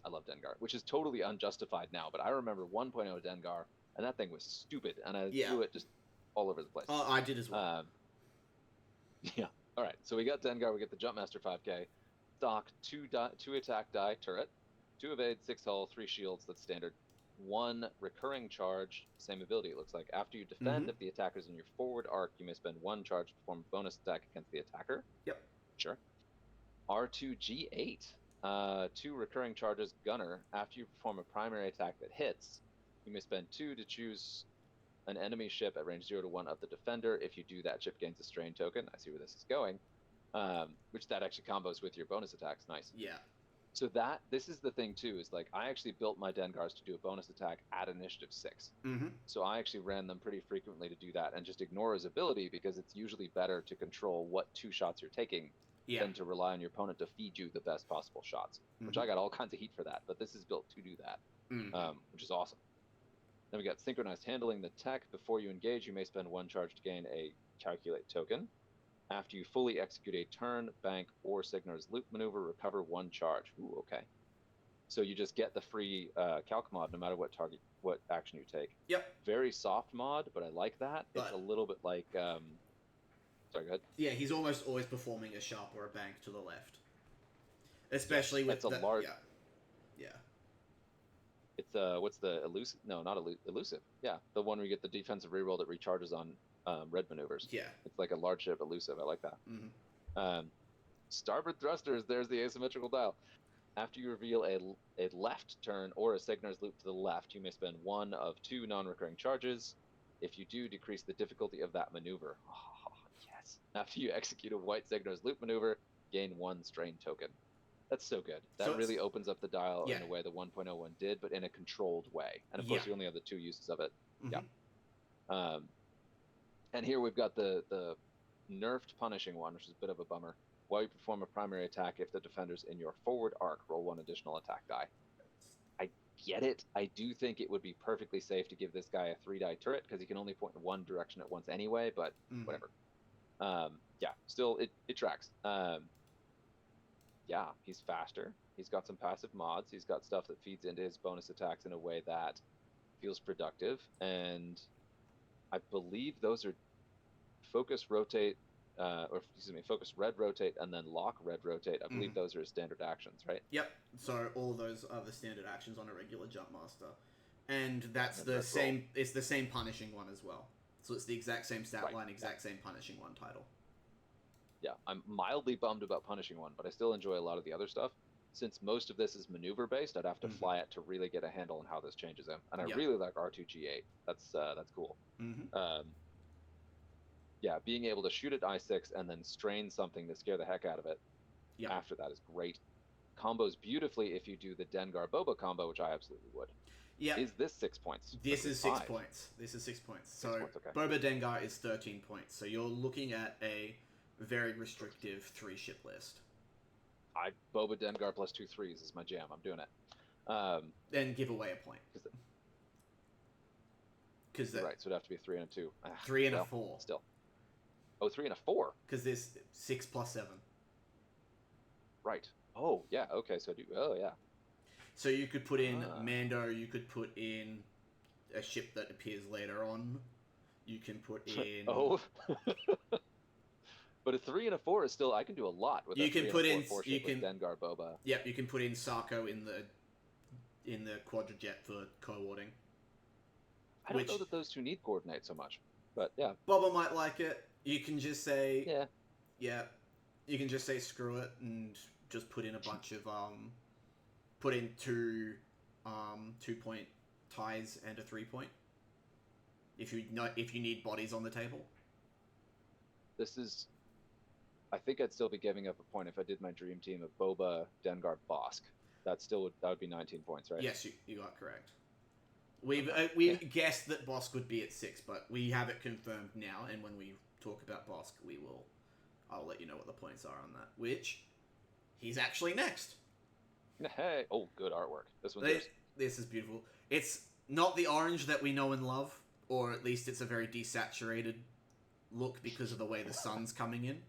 love Dengar, which is totally unjustified now, but I remember 1.0 Dengar, and that thing was stupid, and I threw it just all over the place. Oh, I did as well. Yeah. All right, so we got Dengar, we get the Jumpmaster 5K, stock 2 attack die turret, 2 evade, 6 hull, 3 shields, that's standard. 1 recurring charge, same ability it looks like. After you defend, if the attacker's in your forward arc, you may spend 1 charge to perform a bonus attack against the attacker. Yep. Sure. R2G8, 2 recurring charges, gunner. After you perform a primary attack that hits, you may spend 2 to choose an enemy ship at range 0 to 1 of the defender. If you do, that ship gains a strain token. I see where this is going. Which that actually combos with your bonus attacks. Nice. Yeah. So this is the thing too, is like I actually built my Dengars to do a bonus attack at initiative 6. So I actually ran them pretty frequently to do that and just ignore his ability because it's usually better to control what 2 shots you're taking than to rely on your opponent to feed you the best possible shots, which I got all kinds of heat for that, but this is built to do that, which is awesome. Then we got synchronized handling. The tech. Before you engage, you may spend 1 charge to gain a calculate token. After you fully execute a turn, bank, or Signer's loop maneuver, recover 1 charge. Ooh, okay. So you just get the free calc mod no matter what action you take. Yep. Very soft mod, but I like that. It's a little bit like... sorry, go ahead. Yeah, he's almost always performing a sharp or a bank to the left. Especially with the large... Yeah. It's what's the elusive? No, not elusive. Yeah, the one where you get the defensive reroll that recharges on red maneuvers. Yeah. It's like a large ship elusive. I like that. Starboard thrusters. There's the asymmetrical dial. After you reveal a left turn or a Signer's loop to the left, you may spend 1 of 2 non-recurring charges. if you do, decrease the difficulty of that maneuver. Oh, yes. After you execute a white Xehanor's loop maneuver, gain 1 strain token. That's so good. That So really opens up the dial yeah. in a way the 1.01 did, but in a controlled way. And of Yeah. course, you only have the 2 uses of it. Mm-hmm. Yeah. And here we've got the nerfed punishing one, which is a bit of a bummer. While you perform a primary attack, if the defender's in your forward arc, roll 1 additional attack die. I get it. I do think it would be perfectly safe to give this guy a 3-die turret because he can only point in one direction at once anyway, but whatever. Yeah, still, it tracks. Yeah, he's faster. He's got some passive mods. He's got stuff that feeds into his bonus attacks in a way that feels productive. And I believe those are focus, rotate, focus, red, rotate, and then lock, red, rotate. I believe those are his standard actions, right? Yep. So all of those are the standard actions on a regular Jump Master. And that's the same. It's the same punishing one as well. So it's the exact same stat line, exact same punishing one title. Yeah, I'm mildly bummed about punishing one, but I still enjoy a lot of the other stuff. Since most of this is maneuver based, I'd have to fly it to really get a handle on how this changes him. And I really like R2G8. That's cool. Yeah, being able to shoot at I6 and then strain something to scare the heck out of it after that is great. Combos beautifully if you do the Dengar Boba combo, which I absolutely would. Yeah. Is this 6 points? This is 6 points. This is 6 points. So 6 points, okay. Boba Dengar is 13 points. So you're looking at a very restrictive 3-ship list. Boba Dengar plus 2 3s is my jam. I'm doing it. Then give away a point. Right, so it'd have to be 3 and a 2. 3 and a 4. Still. Oh, 3 and a 4? Because there's 6 plus 7. Right. Oh, yeah, okay, so yeah. So you could put in Mando, you could put in a ship that appears later on. You can put in... Oh. But a 3 and a 4 is still... I can do a lot with you can put in with Dengar Boba. Yep, you can put in Sarko in the Quadrajet for coordinating. I don't know that those two need coordinate so much, but yeah. Boba might like it. You can just say... Yeah. You can just say screw it and just put in a bunch of... Put in 2 2-point ties and a 3-point. If you need bodies on the table. This is... I think I'd still be giving up a point if I did my dream team of Boba, Dengar, Bosk. That would be 19 points, right? Yes, you are correct. We guessed that Bosk would be at 6, but we have it confirmed now. And when we talk about Bosk, I'll let you know what the points are on that. Which he's actually next. Hey, oh, good artwork. This is beautiful. It's not the orange that we know and love, or at least it's a very desaturated look because of the way the sun's coming in.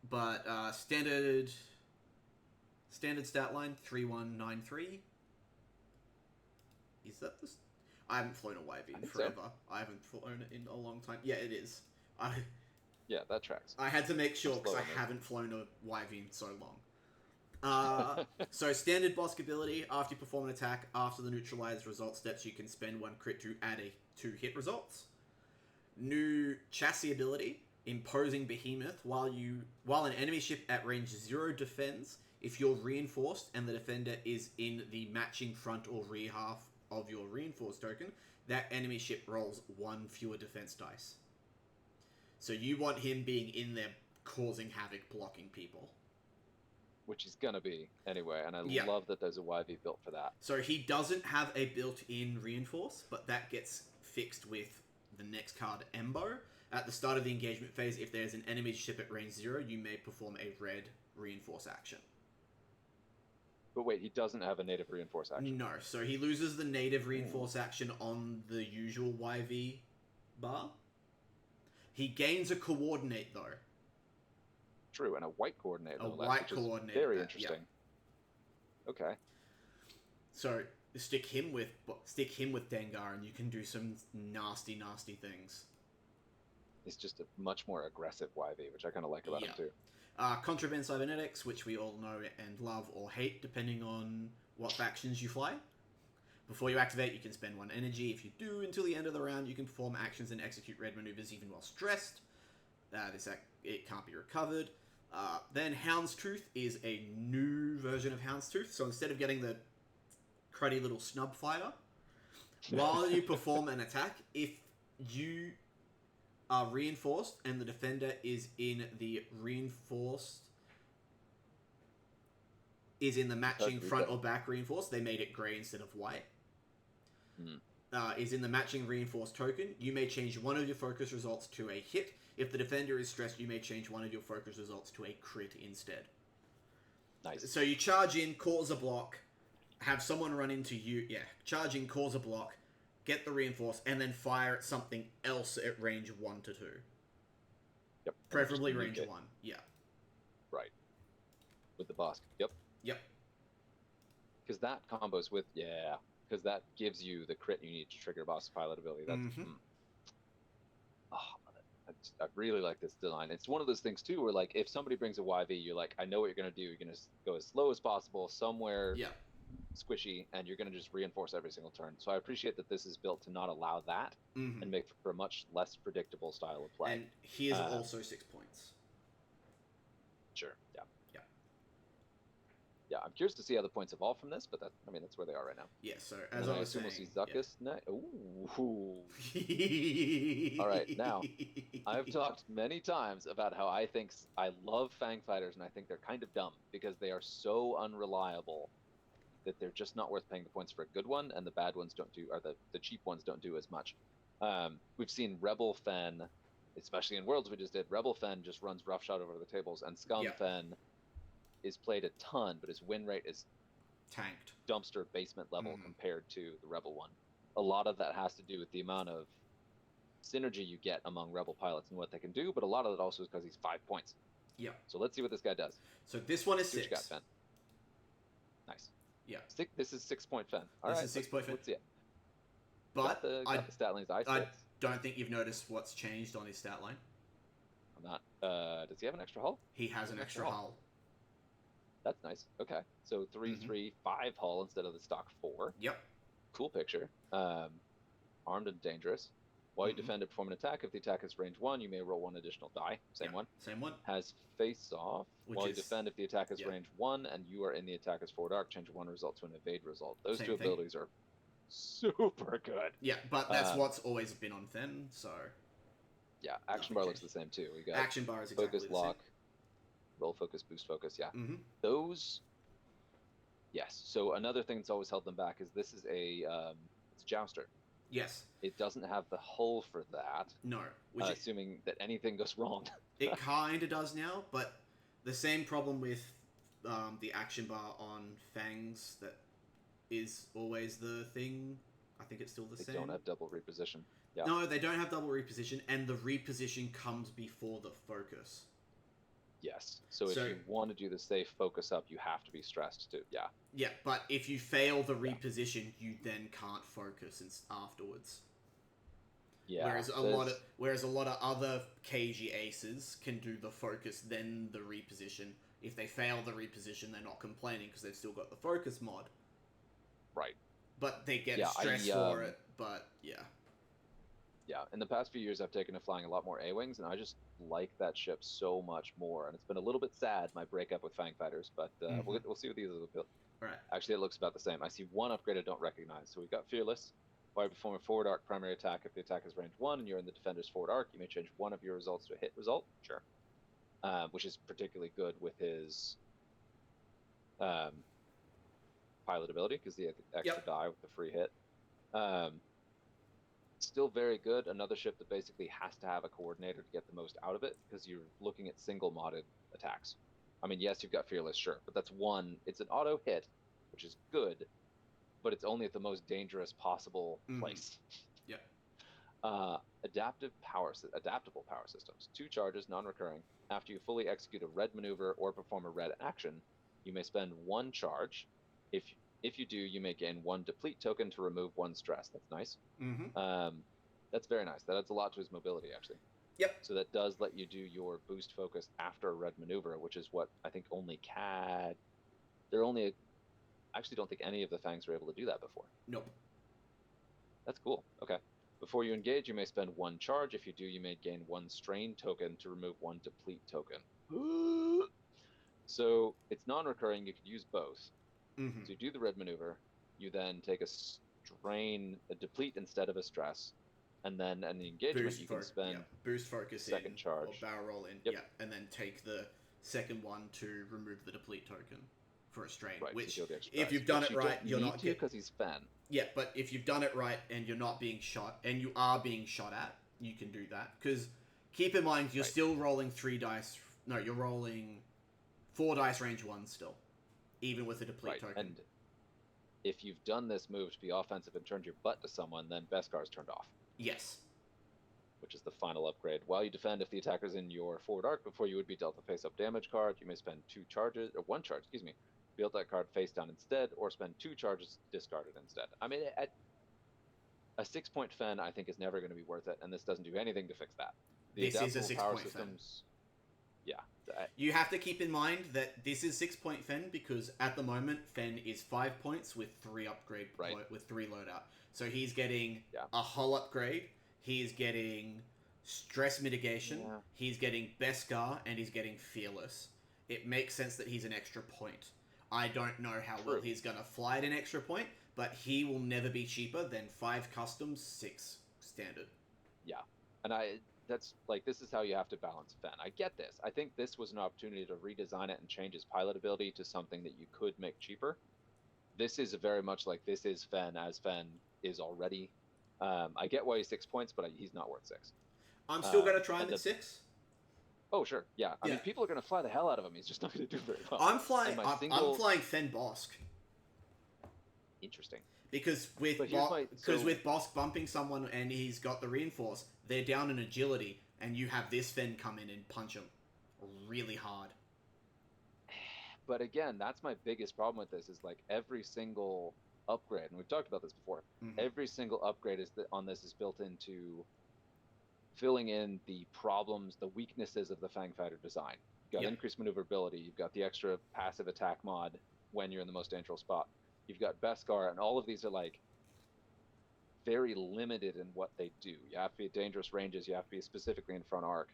But standard stat line 3193. Is that this? I haven't flown a YV in forever. So. I haven't flown it in a long time. Yeah, it is. Yeah, that tracks. I had to make sure because I haven't flown a YV in so long. So standard Bosk ability, after you perform an attack, after the neutralized result steps, you can spend 1 crit to add 2 hit results. New chassis ability, imposing behemoth, while an enemy ship at range 0 defends, if you're reinforced and the defender is in the matching front or rear half of your reinforced token, that enemy ship rolls 1 fewer defense dice. So you want him being in there causing havoc, blocking people. Which he's gonna be, anyway, and I love that there's a YV built for that. So he doesn't have a built-in reinforce, but that gets fixed with the next card, Embo. At the start of the engagement phase, if there's an enemy ship at range 0, you may perform a red reinforce action. But wait, he doesn't have a native reinforce action? No, so he loses the native reinforce action on the usual YV bar. He gains a coordinate, though. True, and a white coordinate. A white coordinate. Very interesting. Yeah. Okay. So stick him with Dengar, and you can do some nasty, nasty things. He's just a much more aggressive YV, which I kind of like about him too. Contraband cybernetics, which we all know and love or hate, depending on what factions you fly. Before you activate, you can spend 1 energy. If you do, until the end of the round, you can perform actions and execute red maneuvers even while stressed. It can't be recovered. Then Houndstooth is a new version of Houndstooth. So instead of getting the cruddy little snub fighter, While you perform an attack, if you are reinforced and the defender is in the matching front or back reinforced, they made it grey instead of white. Is in the matching reinforced token, you may change one of your focus results to a hit. If the defender is stressed, you may change one of your focus results to a crit instead. Nice. So you charge in, cause a block, have someone run into you. Yeah, charge in, cause a block, get the reinforce, and then fire at something else at range 1 to 2. Yep. Preferably range 1. Yeah. Right. With the boss. Yep. Yep. Because that combos with because that gives you the crit you need to trigger boss pilot ability. That's oh, I really like this design. It's one of those things too where like if somebody brings a YV, you're like, I know what you're gonna do. You're gonna go as slow as possible, somewhere squishy, and you're gonna just reinforce every single turn. So I appreciate that this is built to not allow that and make for a much less predictable style of play. And here's also 6 points. Sure. Yeah, I'm curious to see how the points evolve from this, but that's where they are right now. Yeah, so as I was saying... we'll see Zuckus next. Ooh. All right, now, I've talked many times about how I love Fang Fighters, and I think they're kind of dumb, because they are so unreliable that they're just not worth paying the points for a good one, and the bad ones don't do, or the cheap ones don't do as much. We've seen Rebel Fen, especially in Worlds we just did, Rebel Fen just runs roughshod over the tables, and Scum Fen is played a ton, but his win rate is tanked, dumpster basement level compared to the Rebel one. A lot of that has to do with the amount of synergy you get among Rebel pilots and what they can do, but a lot of it also is because he's 5 points. Yeah. So let's see what this guy does. So this one is 6. What you got, Fen? Nice. Yeah. This is 6 point Fen. This is 6 point Fen. Let's see it. But got the stat lines I don't think you've noticed what's changed on his stat line. I'm not. Does he have an extra hull? He has an extra hull. That's nice. Okay. So 3/3 5 hull instead of the stock 4. Yep. Cool picture. Armed and dangerous. While you defend or perform an attack, if the attack is range 1, you may roll 1 additional die. Same one. Same one. Has face off. While you defend, if the attack is range 1 and you are in the attacker's forward arc, change 1 result to an evade result. Those two abilities are super good. Yeah, but that's what's always been on Fen, so... Yeah, action bar looks the same too. We got action bar is exactly focus the lock, same. roll focus, boost focus, Those, yes. So another thing that's always held them back is this is it's a jouster. Yes. It doesn't have the hull for that. No. Assuming that anything goes wrong. It kind of does now, but the same problem with the action bar on Fangs that is always the thing. I think it's still the same. They don't have double reposition. Yeah. No, they don't have double reposition, and the reposition comes before the focus. Yes. So if you want to do the safe focus up, you have to be stressed too. Yeah. Yeah, but if you fail the reposition, you then can't focus afterwards. Yeah. Whereas a lot of other KG aces can do the focus, then the reposition. If they fail the reposition, they're not complaining because they've still got the focus mod. Right. But they get stressed for it. But yeah. Yeah, in the past few years, I've taken to flying a lot more A-Wings, and I just like that ship so much more. And it's been a little bit sad, my breakup with Fang Fighters, but we'll see what these are. Right. Actually, it looks about the same. I see one upgrade I don't recognize. So we've got Fearless. While you perform a forward arc primary attack, if the attack is range 1 and you're in the defender's forward arc, you may change one of your results to a hit result. Sure. Which is particularly good with his pilot ability, because the extra die with the free hit. Still very good. Another ship that basically has to have a coordinator to get the most out of it, because you're looking at single modded attacks. I mean, yes, you've got Fearless, sure, but that's one. It's an auto hit, which is good, but it's only at the most dangerous possible place. Yeah. Adaptable power systems. 2 charges, non-recurring. After you fully execute a red maneuver or perform a red action, you may spend 1 charge. If you do, you may gain 1 deplete token to remove 1 stress. That's nice. That's very nice. That adds a lot to his mobility, actually. Yep. So that does let you do your boost focus after a red maneuver, which is what I think only CAD... I actually don't think any of the Fangs were able to do that before. Nope. That's cool. Okay. Before you engage, you may spend 1 charge. If you do, you may gain 1 strain token to remove 1 deplete token. So it's non-recurring. You could use both. So you do the red maneuver. You then take a deplete instead of a stress, and then in the engagement you can spend boost focus second in, charge, or barrel roll in, yep. and then take the second one to remove the deplete token for a strain. Right, which, if you've done it right, you're not getting, because he's Fen. Yeah, but if you've done it right and you're not being shot, and you are being shot at, you can do that. Because keep in mind, you're still rolling 3 dice. No, you're rolling 4 dice range 1 still, even with a deplete token. And if you've done this move to be offensive and turned your butt to someone, then Beskar is turned off. Yes. Which is the final upgrade. While you defend, if the attacker's in your forward arc before you would be dealt a face-up damage card, you may spend 1 charge, build that card face down instead, or spend 2 charges discarded instead. I mean, a 6-point Fen, I think, is never going to be worth it, and this doesn't do anything to fix that. This is a 6-point Fen. Yeah. You have to keep in mind that this is 6-point Fen because at the moment Fen is 5 points with 3 upgrade with 3 loadout. So he's getting a hull upgrade, he's getting stress mitigation, he's getting Beskar, and he's getting fearless. It makes sense that he's an extra point. I don't know how well he's gonna fly at an extra point, but he will never be cheaper than 5 custom, 6 standard. Yeah, and this is how you have to balance Fen. I get this. I think this was an opportunity to redesign it and change his pilot ability to something that you could make cheaper. This is very much like this is Fen as Fen is already. I get why he's 6 points, but he's not worth 6. I'm still going to try him at 6. Oh, sure. Yeah. I mean, people are going to fly the hell out of him. He's just not going to do very well. I'm flying Fen Bosk. Interesting. Because with Bosk bumping someone and he's got the reinforce, they're down in agility, and you have this Fen come in and punch him really hard. But again, that's my biggest problem with this, is like every single upgrade, and we've talked about this before, every single upgrade on this is built into filling in the problems, the weaknesses of the Fangfighter design. You've got increased maneuverability, you've got the extra passive attack mod when you're in the most dangerous spot. You've got Beskar, and all of these are like very limited in what they do. You have to be at dangerous ranges, you have to be specifically in front arc,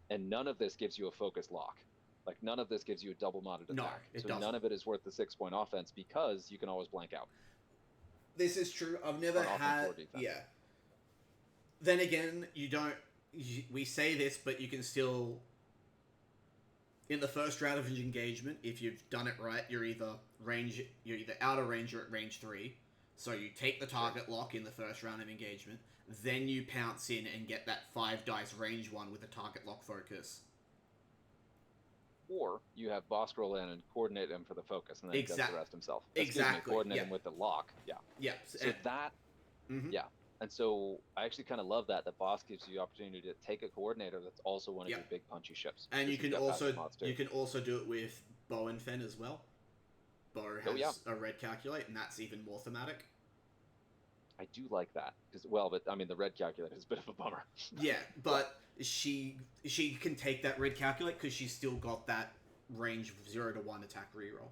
and none of this gives you a focus lock. Like, none of this gives you a double modded attack. It doesn't. None of it is worth the 6-point offense because you can always blank out. This is true. I've never had... Yeah. Then again, we say this, but you can still... In the first round of an engagement, if you've done it right, you're either out of range or at range 3. So you take the target lock in the first round of engagement, then you pounce in and get that 5 dice range 1 with a target lock focus. Or you have Bosk roll in and coordinate him for the focus, and then he does the rest himself. Coordinate him with the lock. Yeah. So that, And so I actually kind of love that Bosk gives you the opportunity to take a coordinator that's also one of your big punchy ships. And you can also do it with Bow and Fen as well. Bow has a red calculate, and that's even more thematic. I do like that because, but I mean, the red calculate is a bit of a bummer. Yeah, but she can take that red calculate because she's still got that range 0 to 1 attack reroll.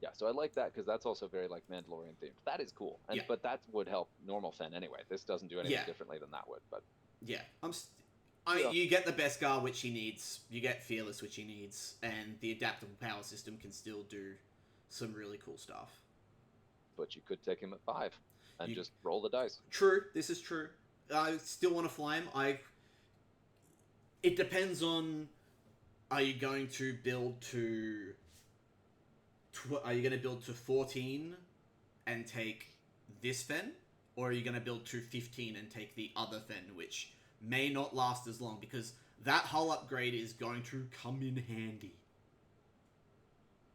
Yeah, so I like that because that's also very like Mandalorian themed. That is cool, but that would help normal Fen anyway. This doesn't do anything differently than that would. But you get the Beskar, which he needs. You get Fearless, which he needs, and the adaptable power system can still do some really cool stuff. But you could take him at 5 and just roll the dice. True, this is true. I still want to fly him. It depends on. Are you going to build to? Are you going to build to 14 and take this Fen? Or are you going to build to 15 and take the other Fen, which may not last as long, because that hull upgrade is going to come in handy.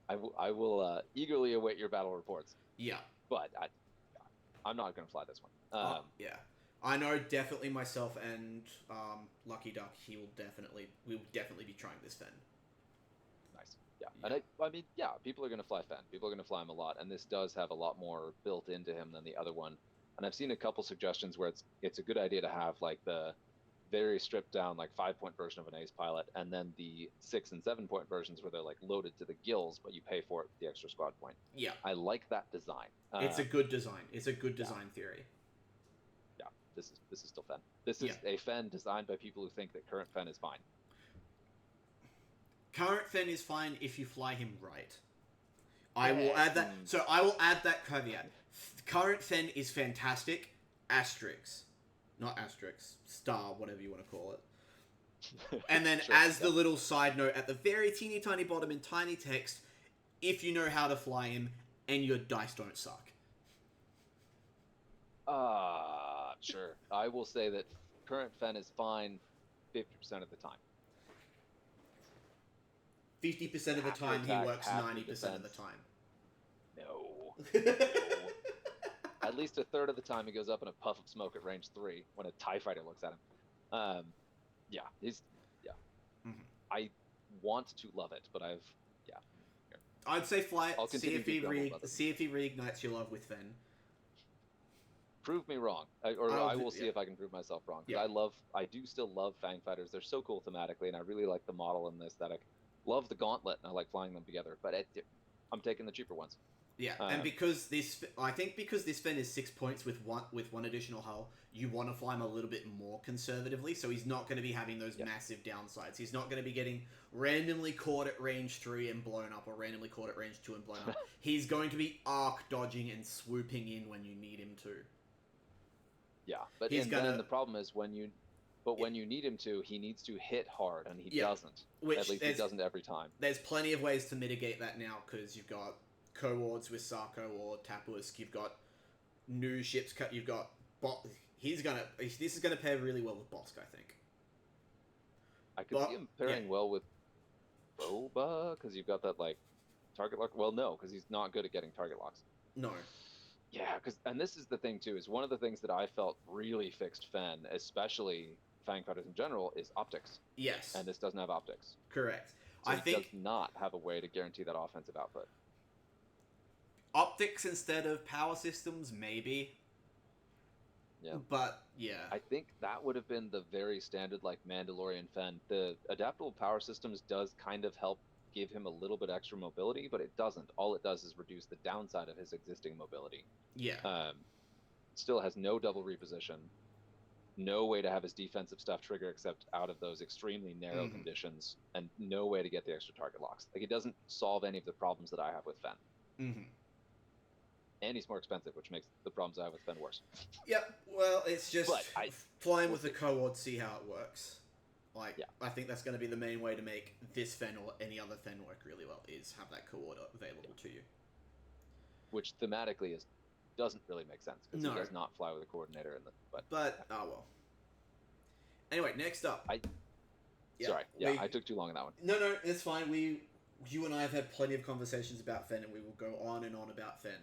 I will eagerly await your battle reports. Yeah. But I'm not going to fly this one. Yeah. I know definitely myself and Lucky Duck, we will definitely be trying this Fen. Nice. Yeah. And I mean, people are going to fly Fen. People are going to fly him a lot, and this does have a lot more built into him than the other one. And I've seen a couple suggestions where it's a good idea to have like the very stripped down like 5-point version of an ace pilot, and then the 6 and 7-point versions where they're like loaded to the gills, but you pay for it with the extra squad point. Yeah. I like that design. It's a good design. It's a good design theory. Yeah. This is still Fen. This is a Fen designed by people who think that current Fen is fine. Current Fen is fine if you fly him right. I will add that. So I will add that caveat. Current Fen is fantastic. Asterisk. Not asterisk. Star, whatever you want to call it. And then Sure, as the little side note at the very teeny tiny bottom in tiny text, if you know how to fly him and your dice don't suck. Sure. I will say that current Fen is fine 50% of the time. 50% of the time he works 90% of the time. No. At least a third of the time he goes up in a puff of smoke at range 3 when a TIE fighter looks at him. Yeah. Mm-hmm. I want to love it, but Here. I'd say fly it, I'll see if continue to see if he reignites your love with Fen. Prove me wrong, I will see if I can prove myself wrong. Because I do still love Fang Fighters. They're so cool thematically, and I really like the model and the aesthetic. Love the Gauntlet, and I like flying them together. But I'm taking the cheaper ones. Yeah, and because I think because this Fen is 6 points with one additional hull, you want to fly him a little bit more conservatively. So he's not going to be having those massive downsides. He's not going to be getting randomly caught at range 3 and blown up, or randomly caught at range 2 and blown up. He's going to be arc dodging and swooping in when you need him to. Yeah, but then the problem is when you need him to, he needs to hit hard, and he doesn't. At least he doesn't every time. There's plenty of ways to mitigate that now, because you've got cohorts with Sarko or Tapusk. You've got new ships. You've got this is gonna pair really well with Bosk, I think. I could see him pairing well with Boba, because you've got that target lock. Well, no, because he's not good at getting target locks. No. Yeah, and this is the thing too, is one of the things that I felt really fixed Fen, especially Fang Fighters in general, is optics. Yes. And this doesn't have optics. Correct. So I think does not have a way to guarantee that offensive output. Optics instead of power systems, maybe. Yeah. But yeah. I think that would have been the very standard Mandalorian Fen. The adaptable power systems does kind of help give him a little bit extra mobility, but it doesn't. All it does is reduce the downside of his existing mobility. Yeah. Still has no double reposition, no way to have his defensive stuff trigger except out of those extremely narrow conditions, and no way to get the extra target locks. It doesn't solve any of the problems that I have with Fen. Mm-hmm. And he's more expensive, which makes the problems I have with Fen worse. Yep. Well, it's just flying with the cohort, see how it works. I think that's going to be the main way to make this Fen or any other Fen work really well, is have that cohort available to you. Which thematically doesn't really make sense, because he does not fly with a coordinator in the. But oh well. Anyway, next up. I took too long on that one. No, it's fine. You and I have had plenty of conversations about Fen, and we will go on and on about Fen.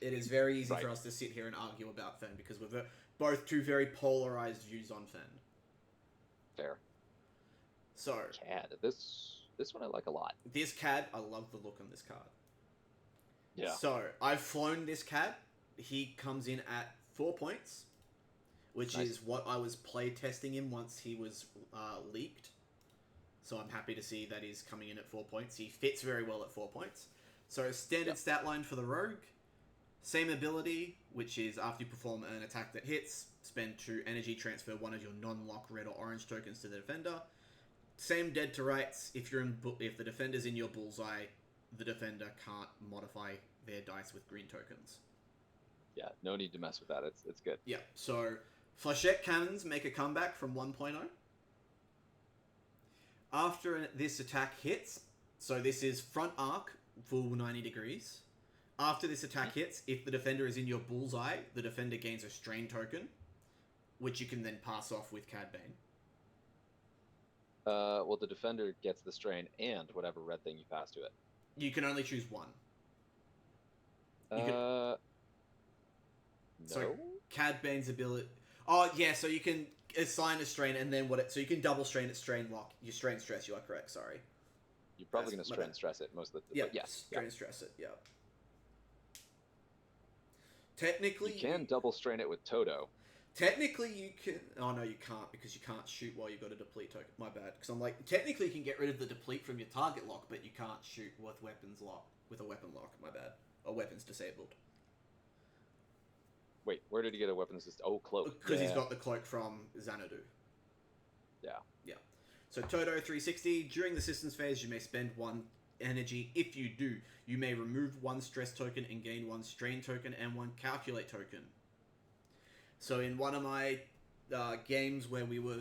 It is very easy for us to sit here and argue about Fen, because we're both two very polarized views on Fen. Fair. So CAD. This one I like a lot. This CAD, I love the look on this card. Yeah. So I've flown this CAD. He comes in at 4 points, which is what I was play testing him once he was leaked. So I'm happy to see that he's coming in at 4 points. He fits very well at 4 points. So standard stat line for the rogue. Same ability, which is after you perform an attack that hits, spend 2 energy, transfer one of your non-lock red or orange tokens to the defender. Same dead to rights. If the defender's in your bullseye, the defender can't modify their dice with green tokens. Yeah, no need to mess with that. It's good. Yeah. So flechette cannons make a comeback from 1.0. After this attack hits, so this is front arc, full 90 degrees. After this attack hits, if the defender is in your bullseye, the defender gains a strain token, which you can then pass off with Cad Bane. Well, the defender gets the strain and whatever red thing you pass to it. You can only choose one. No? So Cad Bane's ability... Oh, yeah, so you can assign a strain and then so you can double strain at strain lock. You strain stress, you are correct, sorry. You're probably going to strain stress it most of the time. Yes. Strain stress it, yeah. Technically... You can double strain it with Toto. Technically, you can... Oh, no, you can't, because you can't shoot while you've got a deplete token. My bad. Because I'm like, technically you can get rid of the deplete from your target lock, but you can't shoot with a weapon lock. My bad. Or weapons disabled. Wait, where did he get a weapons disabled? Oh, cloak. Because he's got the cloak from Xanadu. Yeah. Yeah. So Toto 360. During the systems phase, you may spend 1 energy. If you do, you may remove one stress token and gain one strain token and one calculate token. So in one of my games where we were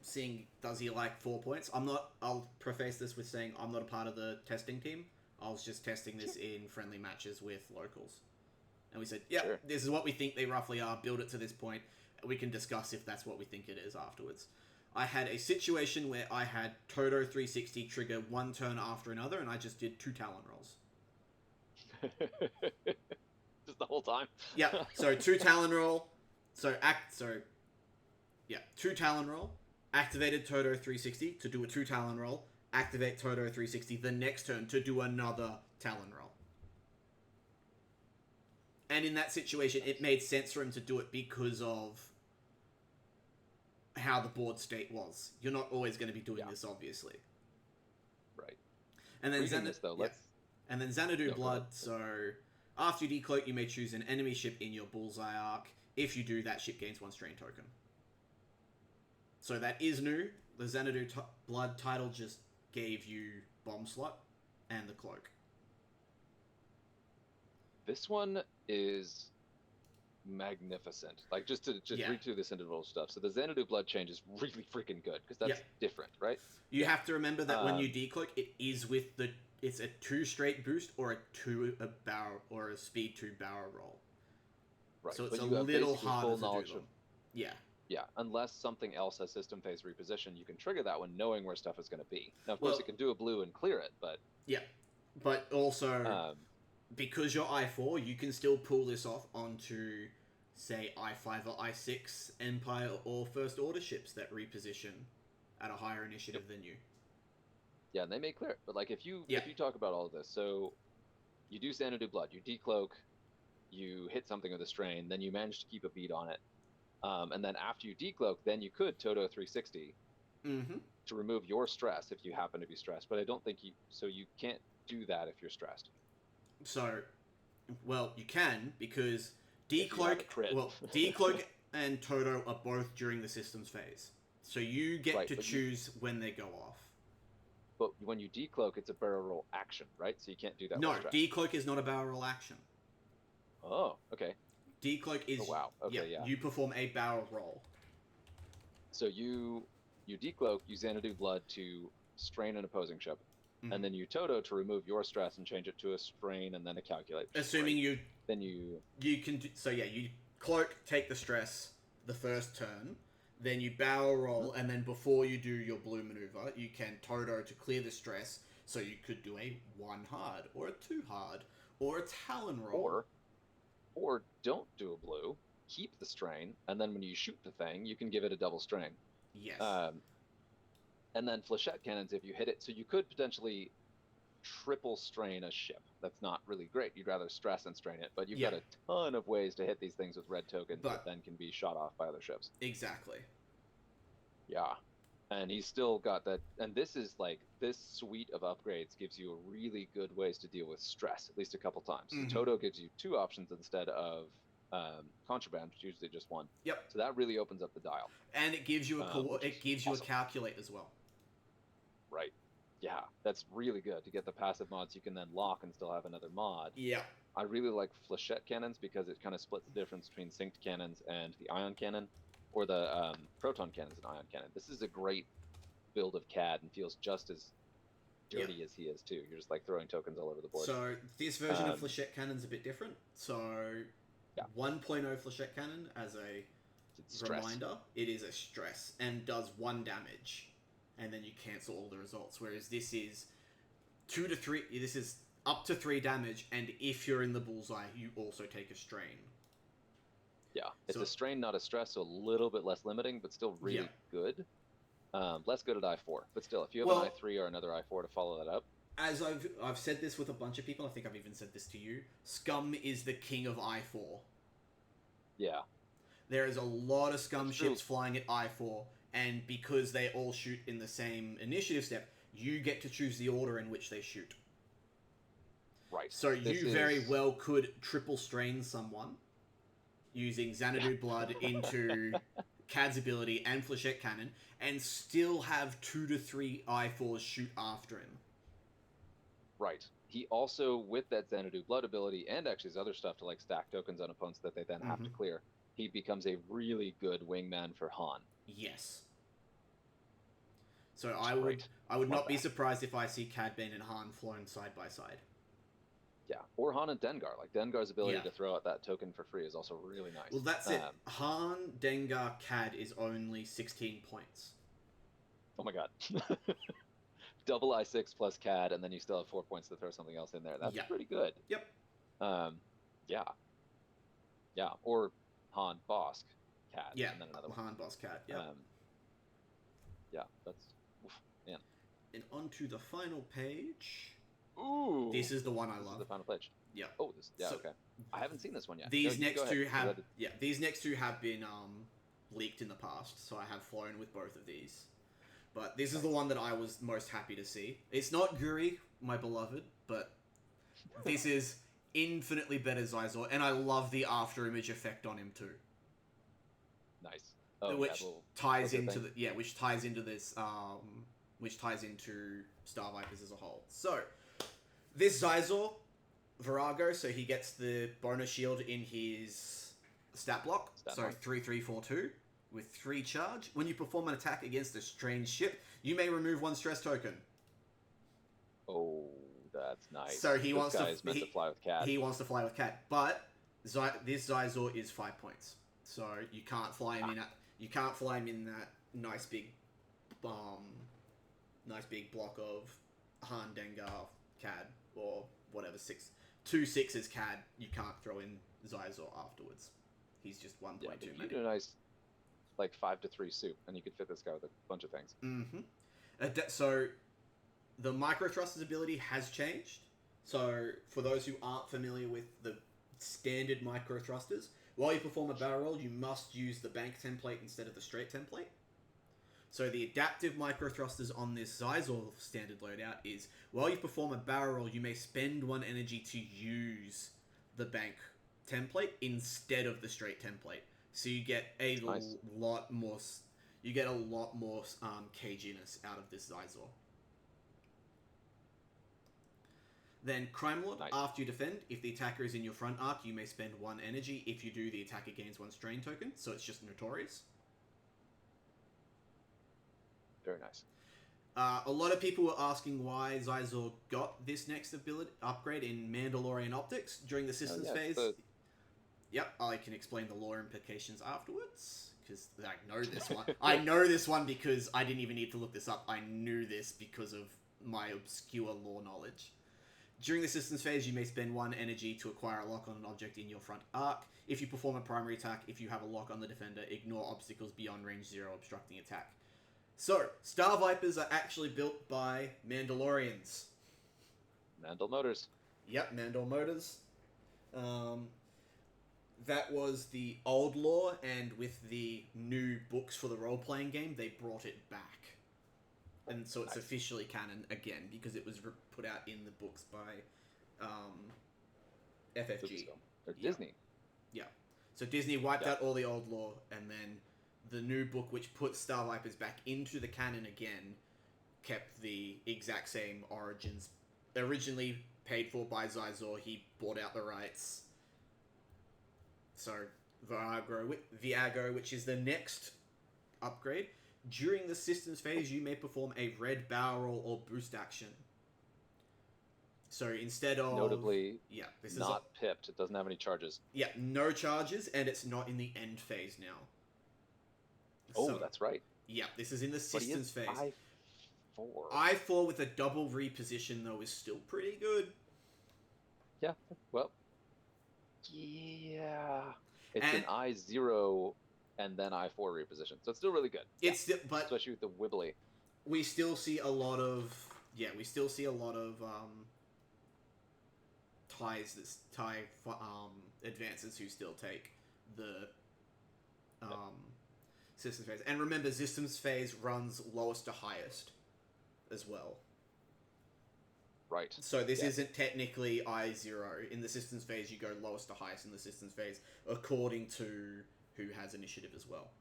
seeing does he like 4 points, I'll preface this with saying I'm not a part of the testing team. I was just testing this in friendly matches with locals. And we said, Sure. This is what we think they roughly are, build it to this point. We can discuss if that's what we think it is afterwards. I had a situation where I had Toto 360 trigger one turn after another, and I just did 2 Talon rolls. Just the whole time? Yeah, so 2 Talon roll. 2 Talon roll. Activated Toto 360 to do a 2 Talon roll. Activate Toto 360 the next turn to do another Talon roll. And in that situation, it made sense for him to do it because of how the board state was. You're not always going to be doing this, obviously. Right. And then And then Xanadu Blood. So after you decloak, you may choose an enemy ship in your bullseye arc. If you do, that ship gains 1 strain token. So that is new. The Xanadu Blood title just gave you bomb slot and the cloak. This one is magnificent. Like, just to read through this individual stuff. So the Xanadu Blood change is really freaking good because that's different, right? You have to remember that when you decloak, it is with it's a 2 straight boost or a barrel or a speed 2 barrel roll. Right. So it's but a you have little basically harder full to knowledge do them. of, Yeah, unless something else has system phase reposition, you can trigger that one knowing where stuff is going to be. Now, of course, you can do a blue and clear it, but... Yeah, but also, because you're I4, you can still pull this off onto, say, I5 or I6 Empire or First Order ships that reposition at a higher initiative than you. Yeah, and they may clear it, but like if you talk about all of this, so you do Xanadu Blood, you decloak, you hit something with a strain, then you manage to keep a beat on it. And then after you decloak, then you could Toto 360 to remove your stress if you happen to be stressed. But I don't think you can't do that if you're stressed. So, well, you can because decloak and Toto are both during the systems phase. So you get to choose when they go off. But when you decloak, it's a barrel roll action, right? So you can't do that. No, decloak is not a barrel roll action. Oh, okay. Decloak is you perform a barrel roll. So you decloak, you Xanadu Blood to strain an opposing ship, and then you Toto to remove your stress and change it to a strain and then a calculate. Assuming you can you cloak, take the stress the first turn, then you barrel roll, and then before you do your blue maneuver, you can Toto to clear the stress. So you could do a 1 hard or a 2 hard or a Talon roll. Or don't do a blue, keep the strain, and then when you shoot the thing, you can give it a double strain. Yes. And then flechette cannons, if you hit it, so you could potentially triple strain a ship. That's not really great. You'd rather stress and strain it, but you've got a ton of ways to hit these things with red tokens that then can be shot off by other ships. Exactly. Yeah. And he's still got that, and this suite of upgrades gives you a really good ways to deal with stress, at least a couple times. So Toto gives you 2 options instead of contraband, which is usually just 1. Yep. So that really opens up the dial. And it gives you a calculate as well. Right. Yeah, that's really good to get the passive mods you can then lock and still have another mod. Yeah. I really like flechette cannons because it kind of splits the difference between synced cannons and the ion cannon. Or the proton cannons and ion cannon. This is a great build of CAD and feels just as dirty as he is too. You're just like throwing tokens all over the board. So this version of flechette cannon's a bit different. So 1.0 flechette cannon, as a reminder, it is a stress and does 1 damage, and then you cancel all the results. Whereas this is 2 to 3. This is up to 3 damage, and if you're in the bullseye, you also take a strain. Yeah, it's a strain, not a stress, so a little bit less limiting, but still really good. Less good at I4, but still, if you have an I3 or another I4 to follow that up. As I've said this with a bunch of people, I think I've even said this to you, Scum is the king of I4. Yeah. There is a lot of Scum ships flying at I4, and because they all shoot in the same initiative step, you get to choose the order in which they shoot. Right. So you very well could triple strain someone using Xanadu Blood into Cad's ability and flechette cannon, and still have 2 to 3 I4s shoot after him. Right. He also, with that Xanadu Blood ability and actually his other stuff to like stack tokens on opponents that they then have to clear, he becomes a really good wingman for Han. Yes. So Great. I would Love not be that. surprised if I see Cad Bane and Han flown side by side. Yeah, or Han and Dengar. Like Dengar's ability Yeah. to throw out that token for free is also really nice. Well, that's it. Han, Dengar, Cad is only 16 points. Oh my god. Double I6 plus CAD, and then you still have 4 points to throw something else in there. That's pretty good. Yep. Yeah. Yeah. Or Han, Bosk, CAD, Yeah. and then another one. Han, Boss, Cad. Yeah. Yeah, that's man. And onto the final page. Ooh. This is the one I love. This is the final page. Yeah. Oh, this. Yeah. So, okay. I haven't seen this one yet. These next two have. Yeah. These next two have been leaked in the past, so I have flown with both of these. But this is the one that I was most happy to see. It's not Guri, my beloved, but this is infinitely better Zizor, and I love the after image effect on him too. Nice. Oh, which ties into which ties into this, which ties into Star Vipers as a whole. So, this Zizor, Virago, so he gets the bonus shield in his stat block. So 3-3-4-2. With 3 charge, when you perform an attack against a strange ship, you may remove 1 stress token. Oh, that's nice. So he wants to fly with Cad. He wants to fly with Cad, but this Zizor is 5 points, so you can't fly him in that nice big block of Han, Dengar, Cad, or whatever 2 6s Cad. You can't throw in Zizor afterwards. He's just 1 point too many. You do a nice, like 5-3 soup, and you could fit this guy with a bunch of things. So, the micro thrusters ability has changed. So, for those who aren't familiar with the standard micro thrusters, while you perform a barrel roll, you must use the bank template instead of the straight template. So, the adaptive micro thrusters on this Zizor standard loadout is, while you perform a barrel roll, you may spend 1 energy to use the bank template instead of the straight template. So you get a lot more. You get a lot more caginess out of this Zizor. Then Crime Lord, after you defend, if the attacker is in your front arc, you may spend 1 energy. If you do, the attacker gains 1 strain token. So it's just Notorious. Very nice. A lot of people were asking why Zizor got this next ability upgrade in Mandalorian Optics during the Systems phase. Yep, I can explain the lore implications afterwards, because I know this one. I know this one because I didn't even need to look this up. I knew this because of my obscure lore knowledge. During the Systems phase, you may spend 1 energy to acquire a lock on an object in your front arc. If you perform a primary attack, if you have a lock on the defender, ignore obstacles beyond range 0 obstructing attack. So, Star Vipers are actually built by Mandalorians. Mandal Motors. Yep, Mandal Motors. That was the old lore, and with the new books for the role-playing game, they brought it back. And so it's officially canon again, because it was put out in the books by FFG. Or Disney. Yeah. So Disney wiped out all the old lore, and then the new book, which put Star Vipers back into the canon again, kept the exact same origins. Originally paid for by Zizor, he bought out the rights. So, Viago, which is the next upgrade. During the Systems phase, you may perform a red barrel roll or boost action. So, instead of... Notably, this not pipped. It doesn't have any charges. Yeah, no charges, and it's not in the end phase now. Oh, that's right. Yeah, this is in the Systems phase. I4. I4 with a double reposition, though, is still pretty good. Yeah, well... Yeah, it's an I0 and then I4 reposition, so it's still really good. It's still, but especially with the wibbly. We still see a lot of TIE advances who still take the Systems phase. And remember, Systems phase runs lowest to highest as well. Right. So this isn't technically I0. In the Systems phase, you go lowest to highest in the Systems phase, according to who has initiative as well.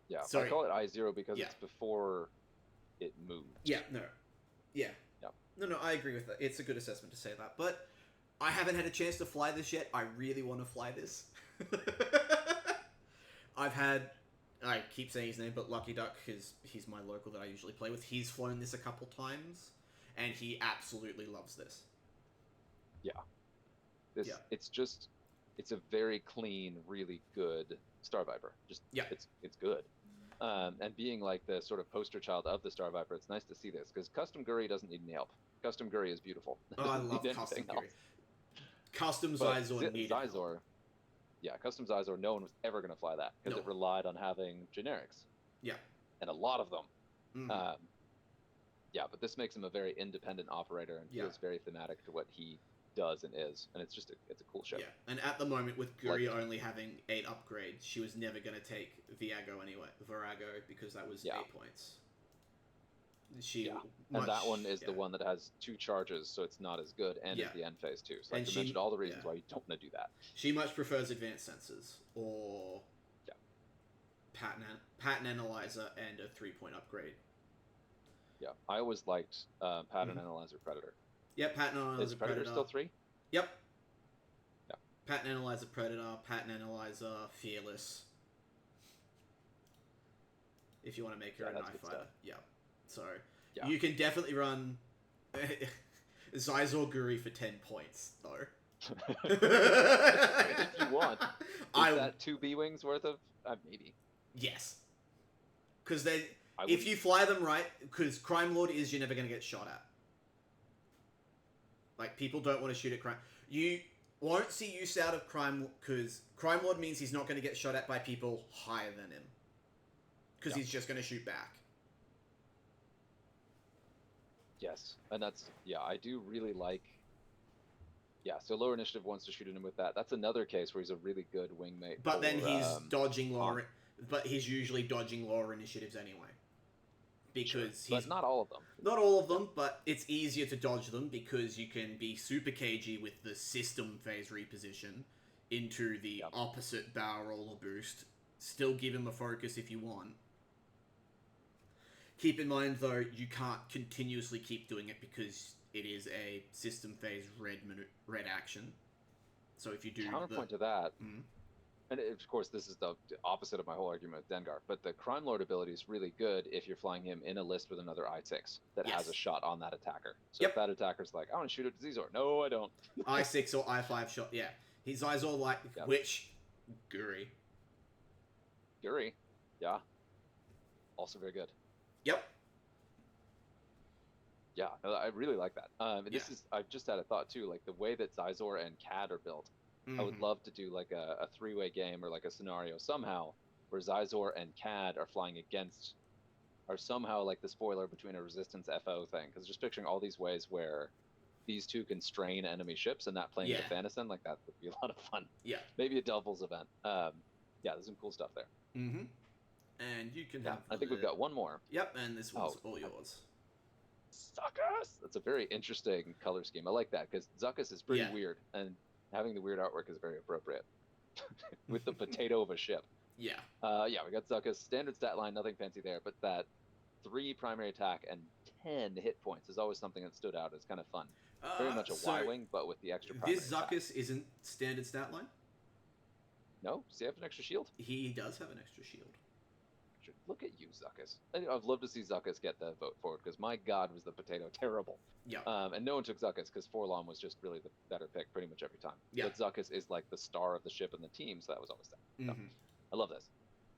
Yeah, I call it I0 because it's before it moved. Yeah, no. Yeah. Yeah. No, I agree with that. It's a good assessment to say that. But I haven't had a chance to fly this yet. I really want to fly this. I've had... I keep saying his name, but Lucky Duck, because he's my local that I usually play with. He's flown this a couple times, and he absolutely loves this. Yeah. It's a very clean, really good Star Viper. It's good. And being like the sort of poster child of the Star Viper, it's nice to see this, because Custom Guri doesn't need any help. Custom Guri is beautiful. Oh, I love Custom Guri. Custom Zizor needed help. Yeah, Custom Zizor, no one was ever going to fly that, because it relied on having generics. Yeah. And a lot of them. Mm-hmm. Yeah, but this makes him a very independent operator and feels very thematic to what he does and is, and it's a cool ship. Yeah, and at the moment with Guri only having 8 upgrades, she was never going to take Virago anyway, because that was 8 points. And that one is the one that has 2 charges, so it's not as good, and at the end phase too. So I mentioned all the reasons why you don't want to do that. She much prefers advanced sensors or pattern analyzer and a 3-point upgrade. Yeah, I always liked pattern analyzer Predator. Yeah, pattern analyzer Is Predator still 3? Yep. Yeah. Pattern analyzer Predator, pattern analyzer Fearless. If you want to make her a knife fighter. Yeah. So you can definitely run Zizor Guri for 10 points, though. If you want. Is that 2 B-Wings worth of... maybe. Yes. Because if you fly them right, because Crime Lord is you're never going to get shot at. Like, people don't want to shoot at Crime... You won't see use out of Crime... Because Crime Lord means he's not going to get shot at by people higher than him. Because he's just going to shoot back. Yes, and that's... Yeah, I do really like... Yeah, so lower initiative wants to shoot at him with that. That's another case where he's a really good wingmate. But then he's dodging lower... But he's usually dodging lower initiatives anyway. Because he's... But not all of them. Not all of them, but it's easier to dodge them because you can be super cagey with the system phase reposition into the opposite barrel roller boost. Still give him a focus if you want. Keep in mind, though, you can't continuously keep doing it because it is a system phase red action. So if you do... Counterpoint to that... And of course, this is the opposite of my whole argument with Dengar, but the Crime Lord ability is really good if you're flying him in a list with another I6 that has a shot on that attacker. So if that attacker's like, I want to shoot at Zizor. No, I don't. I6 or I5 shot, yeah. He's Zizor like, which... Guri. Yeah. Also very good. Yep. Yeah, I really like that. I've just had a thought too, like the way that Zizor and Cad are built. I would love to do like a 3-way game or like a scenario somehow where Zizor and Cad are flying against, are somehow like the spoiler between a resistance FO thing. Because just picturing all these ways where these two can strain enemy ships and that playing with Fanison, like that would be a lot of fun. Yeah. Maybe a doubles event. There's some cool stuff there. Mm-hmm. And you can have... I think we've got one more. Yep, and this one's all yours. Zuckuss! That's a very interesting color scheme. I like that because Zuckuss is pretty weird, and having the weird artwork is very appropriate with the potato of a ship. Yeah. We got Zuckuss. Standard stat line, nothing fancy there, but that 3 primary attack and 10 hit points is always something that stood out as kind of fun. Very much a Y-wing, but with the extra primary This Zuckuss isn't standard stat line? No? Does he have an extra shield? He does have an extra shield. Look at you, Zuckuss. I'd love to see Zuckuss get the vote forward, because my god was the potato terrible. Yeah. And no one took Zuckuss, because Forlom was just really the better pick pretty much every time. Yeah. But Zuckuss is like the star of the ship and the team, so that was always there. So, I love this.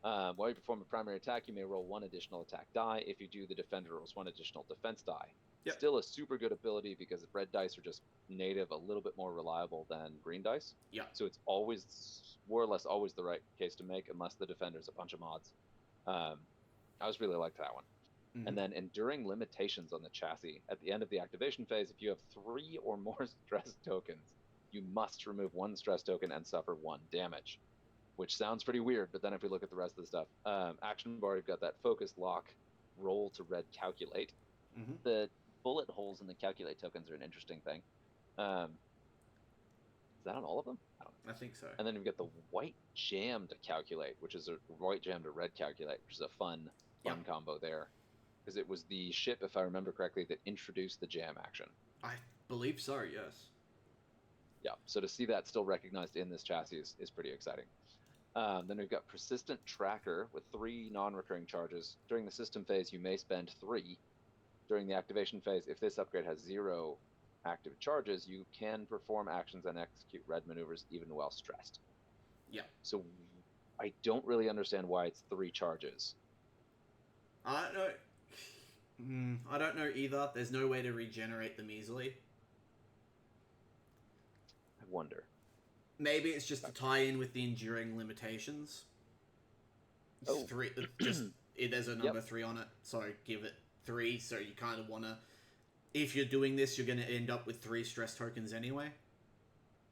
While you perform a primary attack, you may roll 1 additional attack die. If you do, the defender rolls 1 additional defense die. Yep. Still a super good ability, because red dice are just native, a little bit more reliable than green dice. Yeah. So it's always, more or less always the right case to make, unless the defender's a bunch of mods. I was really liked that one. And then enduring limitations on the chassis. At the end of the activation phase, if you have 3 or more stress tokens, you must remove 1 stress token and suffer 1 damage. Which sounds pretty weird, but then if we look at the rest of the stuff, action bar, you've got that focus lock, roll to red calculate. The bullet holes in the calculate tokens are an interesting thing. Is that on all of them? I think so. And then you've got the white jam to calculate, which is a white jam to red calculate, which is a fun combo there. because it was the ship, if I remember correctly, that introduced the jam action. I believe so, yes. Yeah, so to see that still recognized in this chassis is pretty exciting. Then we've got Persistent Tracker with 3 non-recurring charges. During the system phase, you may spend 3. During the activation phase, if this upgrade has 0 active charges, you can perform actions and execute red maneuvers even while stressed. Yeah. So I don't really understand why it's 3 charges. I don't know. I don't know either. There's no way to regenerate them easily. I wonder. Maybe it's just to tie in with the enduring limitations. Oh. 3. Just there's a number Yep. 3 on it, so give it 3. So you kind of want to. If you're doing this, you're going to end up with 3 stress tokens anyway.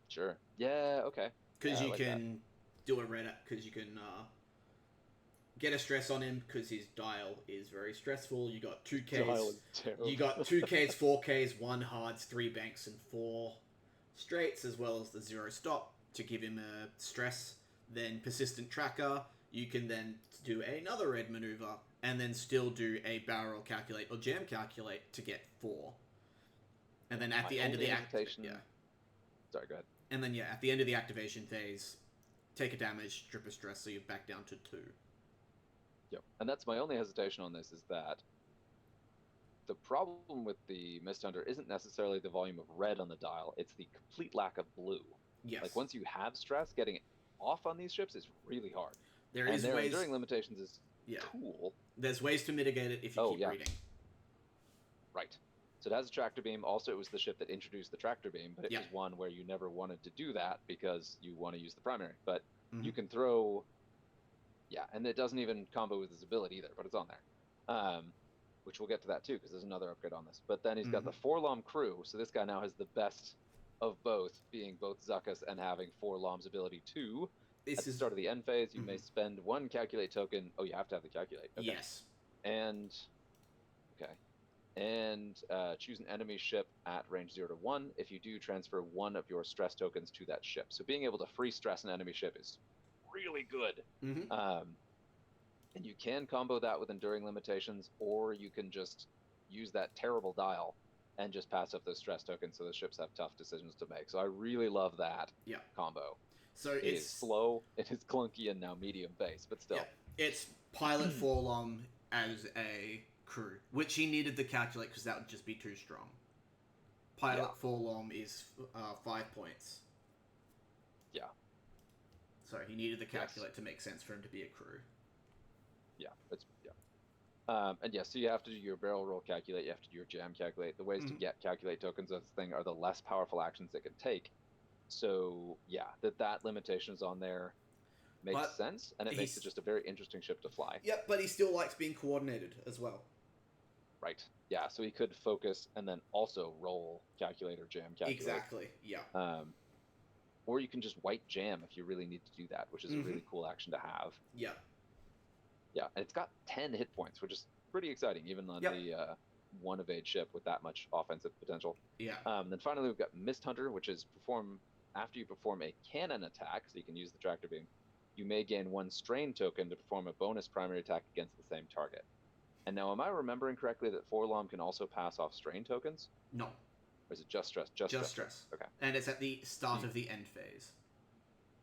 Sure. Yeah. Okay. Because Yeah, you like can do a red. Because you can get a stress on him. Because his dial is very stressful. You got 2Ks. Dial is terrible. You got 2Ks, 4Ks, 1 hards, 3 banks, and 4 straights, as well as the 0 stop to give him a stress. Then Persistent Tracker. You can then do another red maneuver, and then still do a barrel calculate or jam calculate to get 4. And then at the end of the activation, Sorry, go ahead. And then at the end of the activation phase, take a damage, strip a stress, so you're back down to 2. Yep. And that's my only hesitation on this, is that the problem with the Mist Hunter isn't necessarily the volume of red on the dial, it's the complete lack of blue. Yes. Like, once you have stress, getting it off on these ships is really hard. There and is their ways. enduring limitations is cool. There's ways to mitigate it if you keep reading. Right. So it has a tractor beam. Also, it was the ship that introduced the tractor beam, but it was one where you never wanted to do that because you want to use the primary. But you can throw... Yeah, and it doesn't even combo with his ability either, but it's on there. Which we'll get to that too, because there's another upgrade on this. But then he's got the Forlom crew, so this guy now has the best of both, being both Zuckuss and having Forlom's ability too. At the start of the end phase, you may spend 1 calculate token. Oh, you have to have the calculate. Okay. Yes. And choose an enemy ship at range 0 to 1. If you do, transfer 1 of your stress tokens to that ship. So being able to free stress an enemy ship is really good. And you can combo that with enduring limitations, or you can just use that terrible dial and just pass up those stress tokens so the ships have tough decisions to make. So I really love that combo. So it is slow, it is clunky, and now medium base, but still. Yeah. It's Pilot Forlom as a crew, which he needed to calculate because that would just be too strong. Pilot Forlom is 5 points. Yeah. So he needed the calculate to make sense for him to be a crew. Yeah, so you have to do your barrel roll calculate, you have to do your jam calculate. The ways to get calculate tokens of this thing are the less powerful actions it can take. So yeah, that limitation is on there makes sense, and it makes it just a very interesting ship to fly. Yep, but he still likes being coordinated as well. Right. Yeah, so he could focus and then also roll calculate or jam calculate. Exactly. Yeah. Or you can just white jam if you really need to do that, which is a really cool action to have. Yeah. Yeah, and it's got 10 hit points, which is pretty exciting, even on the 1 evade ship with that much offensive potential. Yeah. Then finally, we've got Mist Hunter, which is after you perform a cannon attack, so you can use the tractor beam, you may gain 1 strain token to perform a bonus primary attack against the same target. And now, am I remembering correctly that Forlom can also pass off strain tokens? No. Or is it just stress? Just stress. Okay. And it's at the start of the end phase.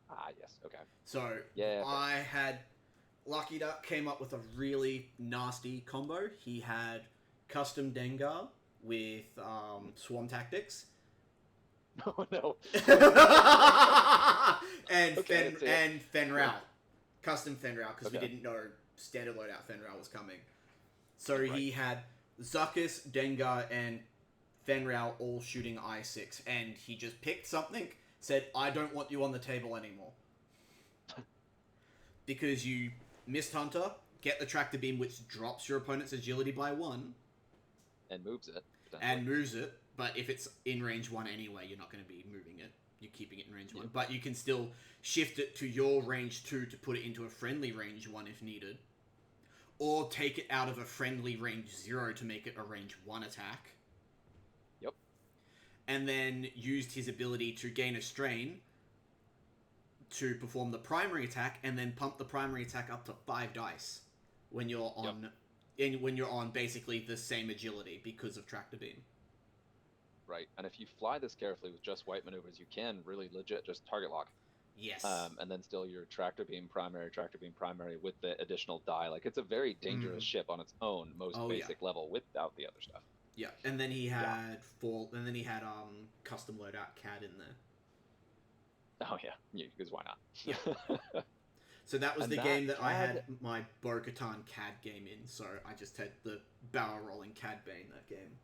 Ah, yes. Okay. So, I had... Lucky Duck came up with a really nasty combo. He had Custom Dengar with Swarm Tactics. Oh, no. and Fenral. Custom Fenral, because we didn't know Standard Loadout Fenral was coming. So he had Zuckuss, Dengar, and Fenral all shooting I6, and he just picked something, said, I don't want you on the table anymore. Because you Mist Hunter, get the tractor beam, which drops your opponent's agility by 1. And moves it. And moves it, but if it's in range 1 anyway, you're not going to be moving it. You're keeping it in range 1. But you can still shift it to your range 2 to put it into a friendly range 1 if needed. Or take it out of a friendly range 0 to make it a range 1 attack. Yep. And then used his ability to gain a strain to perform the primary attack, and then pump the primary attack up to 5 dice when you're on and when you're on basically the same agility because of tractor beam. Right, and if you fly this carefully with just white maneuvers, you can really legit just target lock. Yes. And then still your tractor beam primary with the additional die. Like, it's a very dangerous ship on its own, most basic level without the other stuff. Yeah, and then he had custom loadout CAD in there. Oh yeah, because why not? Yeah. So that was the game that I had my Bo-Katan CAD game in. So I just had the barrel rolling CAD bay in that game.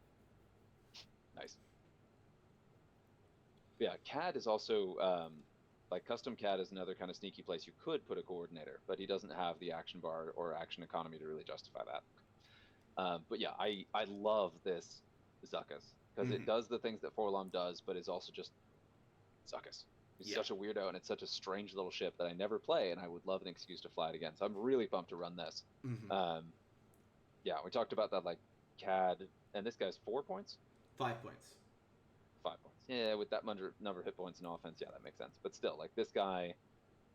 Nice. Yeah, CAD is also like custom CAD is another kind of sneaky place you could put a coordinator, but he doesn't have the action bar or action economy to really justify that. But yeah, I love this Zuckuss because it does the things that Forlom does, but is also just Zuckuss. He's such a weirdo, and it's such a strange little ship that I never play, and I would love an excuse to fly it again. So I'm really pumped to run this. Yeah, we talked about that, like, CAD, and this guy's 4 points? 5 points. 5 points. Yeah, with that number of hit points in offense, yeah, that makes sense. But still, like, this guy,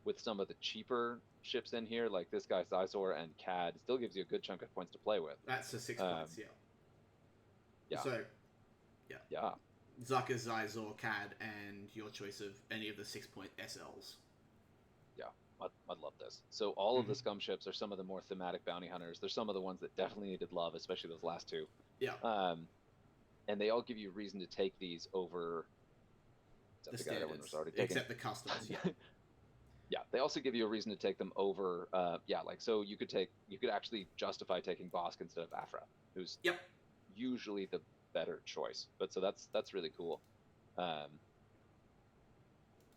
with some of the cheaper ships in here, like this guy, Sizor and CAD, still gives you a good chunk of points to play with. That's a 6 points, yeah. Yeah. So, yeah. Yeah. Zuckuss, Sizor, CAD, and your choice of any of the 6-point SLs. Yeah, I'd love this. So all of the Scum ships are some of the more thematic bounty hunters. They're some of the ones that definitely needed love, especially those last two. Yeah. And they all give you reason to take these over the standards, except the customs. Yeah. Yeah, they also give you a reason to take them over. Like, so you could actually justify taking Bosk instead of Afra, who's usually the better choice. But so that's really cool.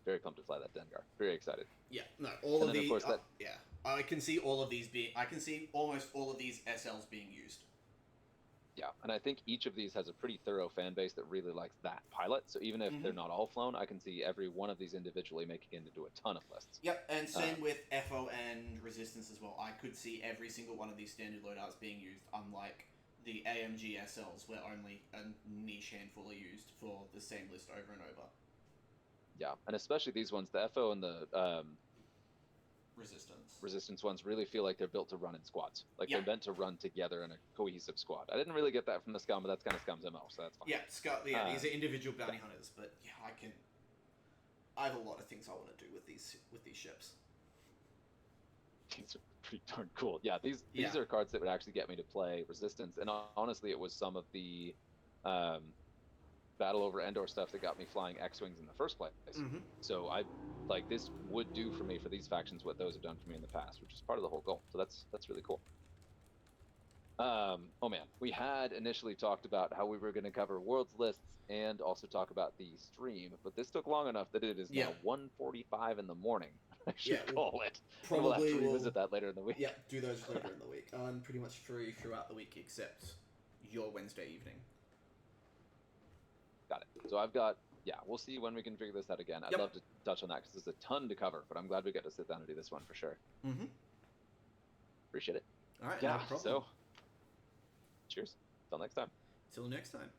Very pumped to fly that Dengar. Very excited. Yeah, no, all of these. Yeah, I can see all of these being. I can see almost all of these SLs being used. Yeah, and I think each of these has a pretty thorough fan base that really likes that pilot. So even if they're not all flown, I can see every one of these individually making it into a ton of lists. Yep, and same with FO and Resistance as well. I could see every single one of these standard loadouts being used, unlike the AMG SLs, where only a niche handful are used for the same list over and over. Yeah, and especially these ones, the FO and the Resistance ones really feel like they're built to run in squads. Like, they're meant to run together in a cohesive squad. I didn't really get that from the Scum, but that's kind of Scum's MO, so that's fine. Yeah, these are individual bounty hunters, but yeah, I have a lot of things I want to do with these ships. These are pretty darn cool. Yeah, these are cards that would actually get me to play Resistance, and honestly, it was some of the Battle over Endor stuff that got me flying X-Wings in the first place. So this would do for me for these factions what those have done for me in the past, which is part of the whole goal. So that's really cool. Oh man, we had initially talked about how we were going to cover Worlds lists and also talk about the stream, but this took long enough that it is now 1:45 in the morning. I should call it. We'll have to revisit that later in the week. Yeah, do those later in the week. I'm pretty much free throughout the week except your Wednesday evening. Got it. So I've got, we'll see when we can figure this out again. I'd love to touch on that because there's a ton to cover, but I'm glad we get to sit down and do this one for sure. Appreciate it. All right, no problem. So cheers. Till next time. Till next time.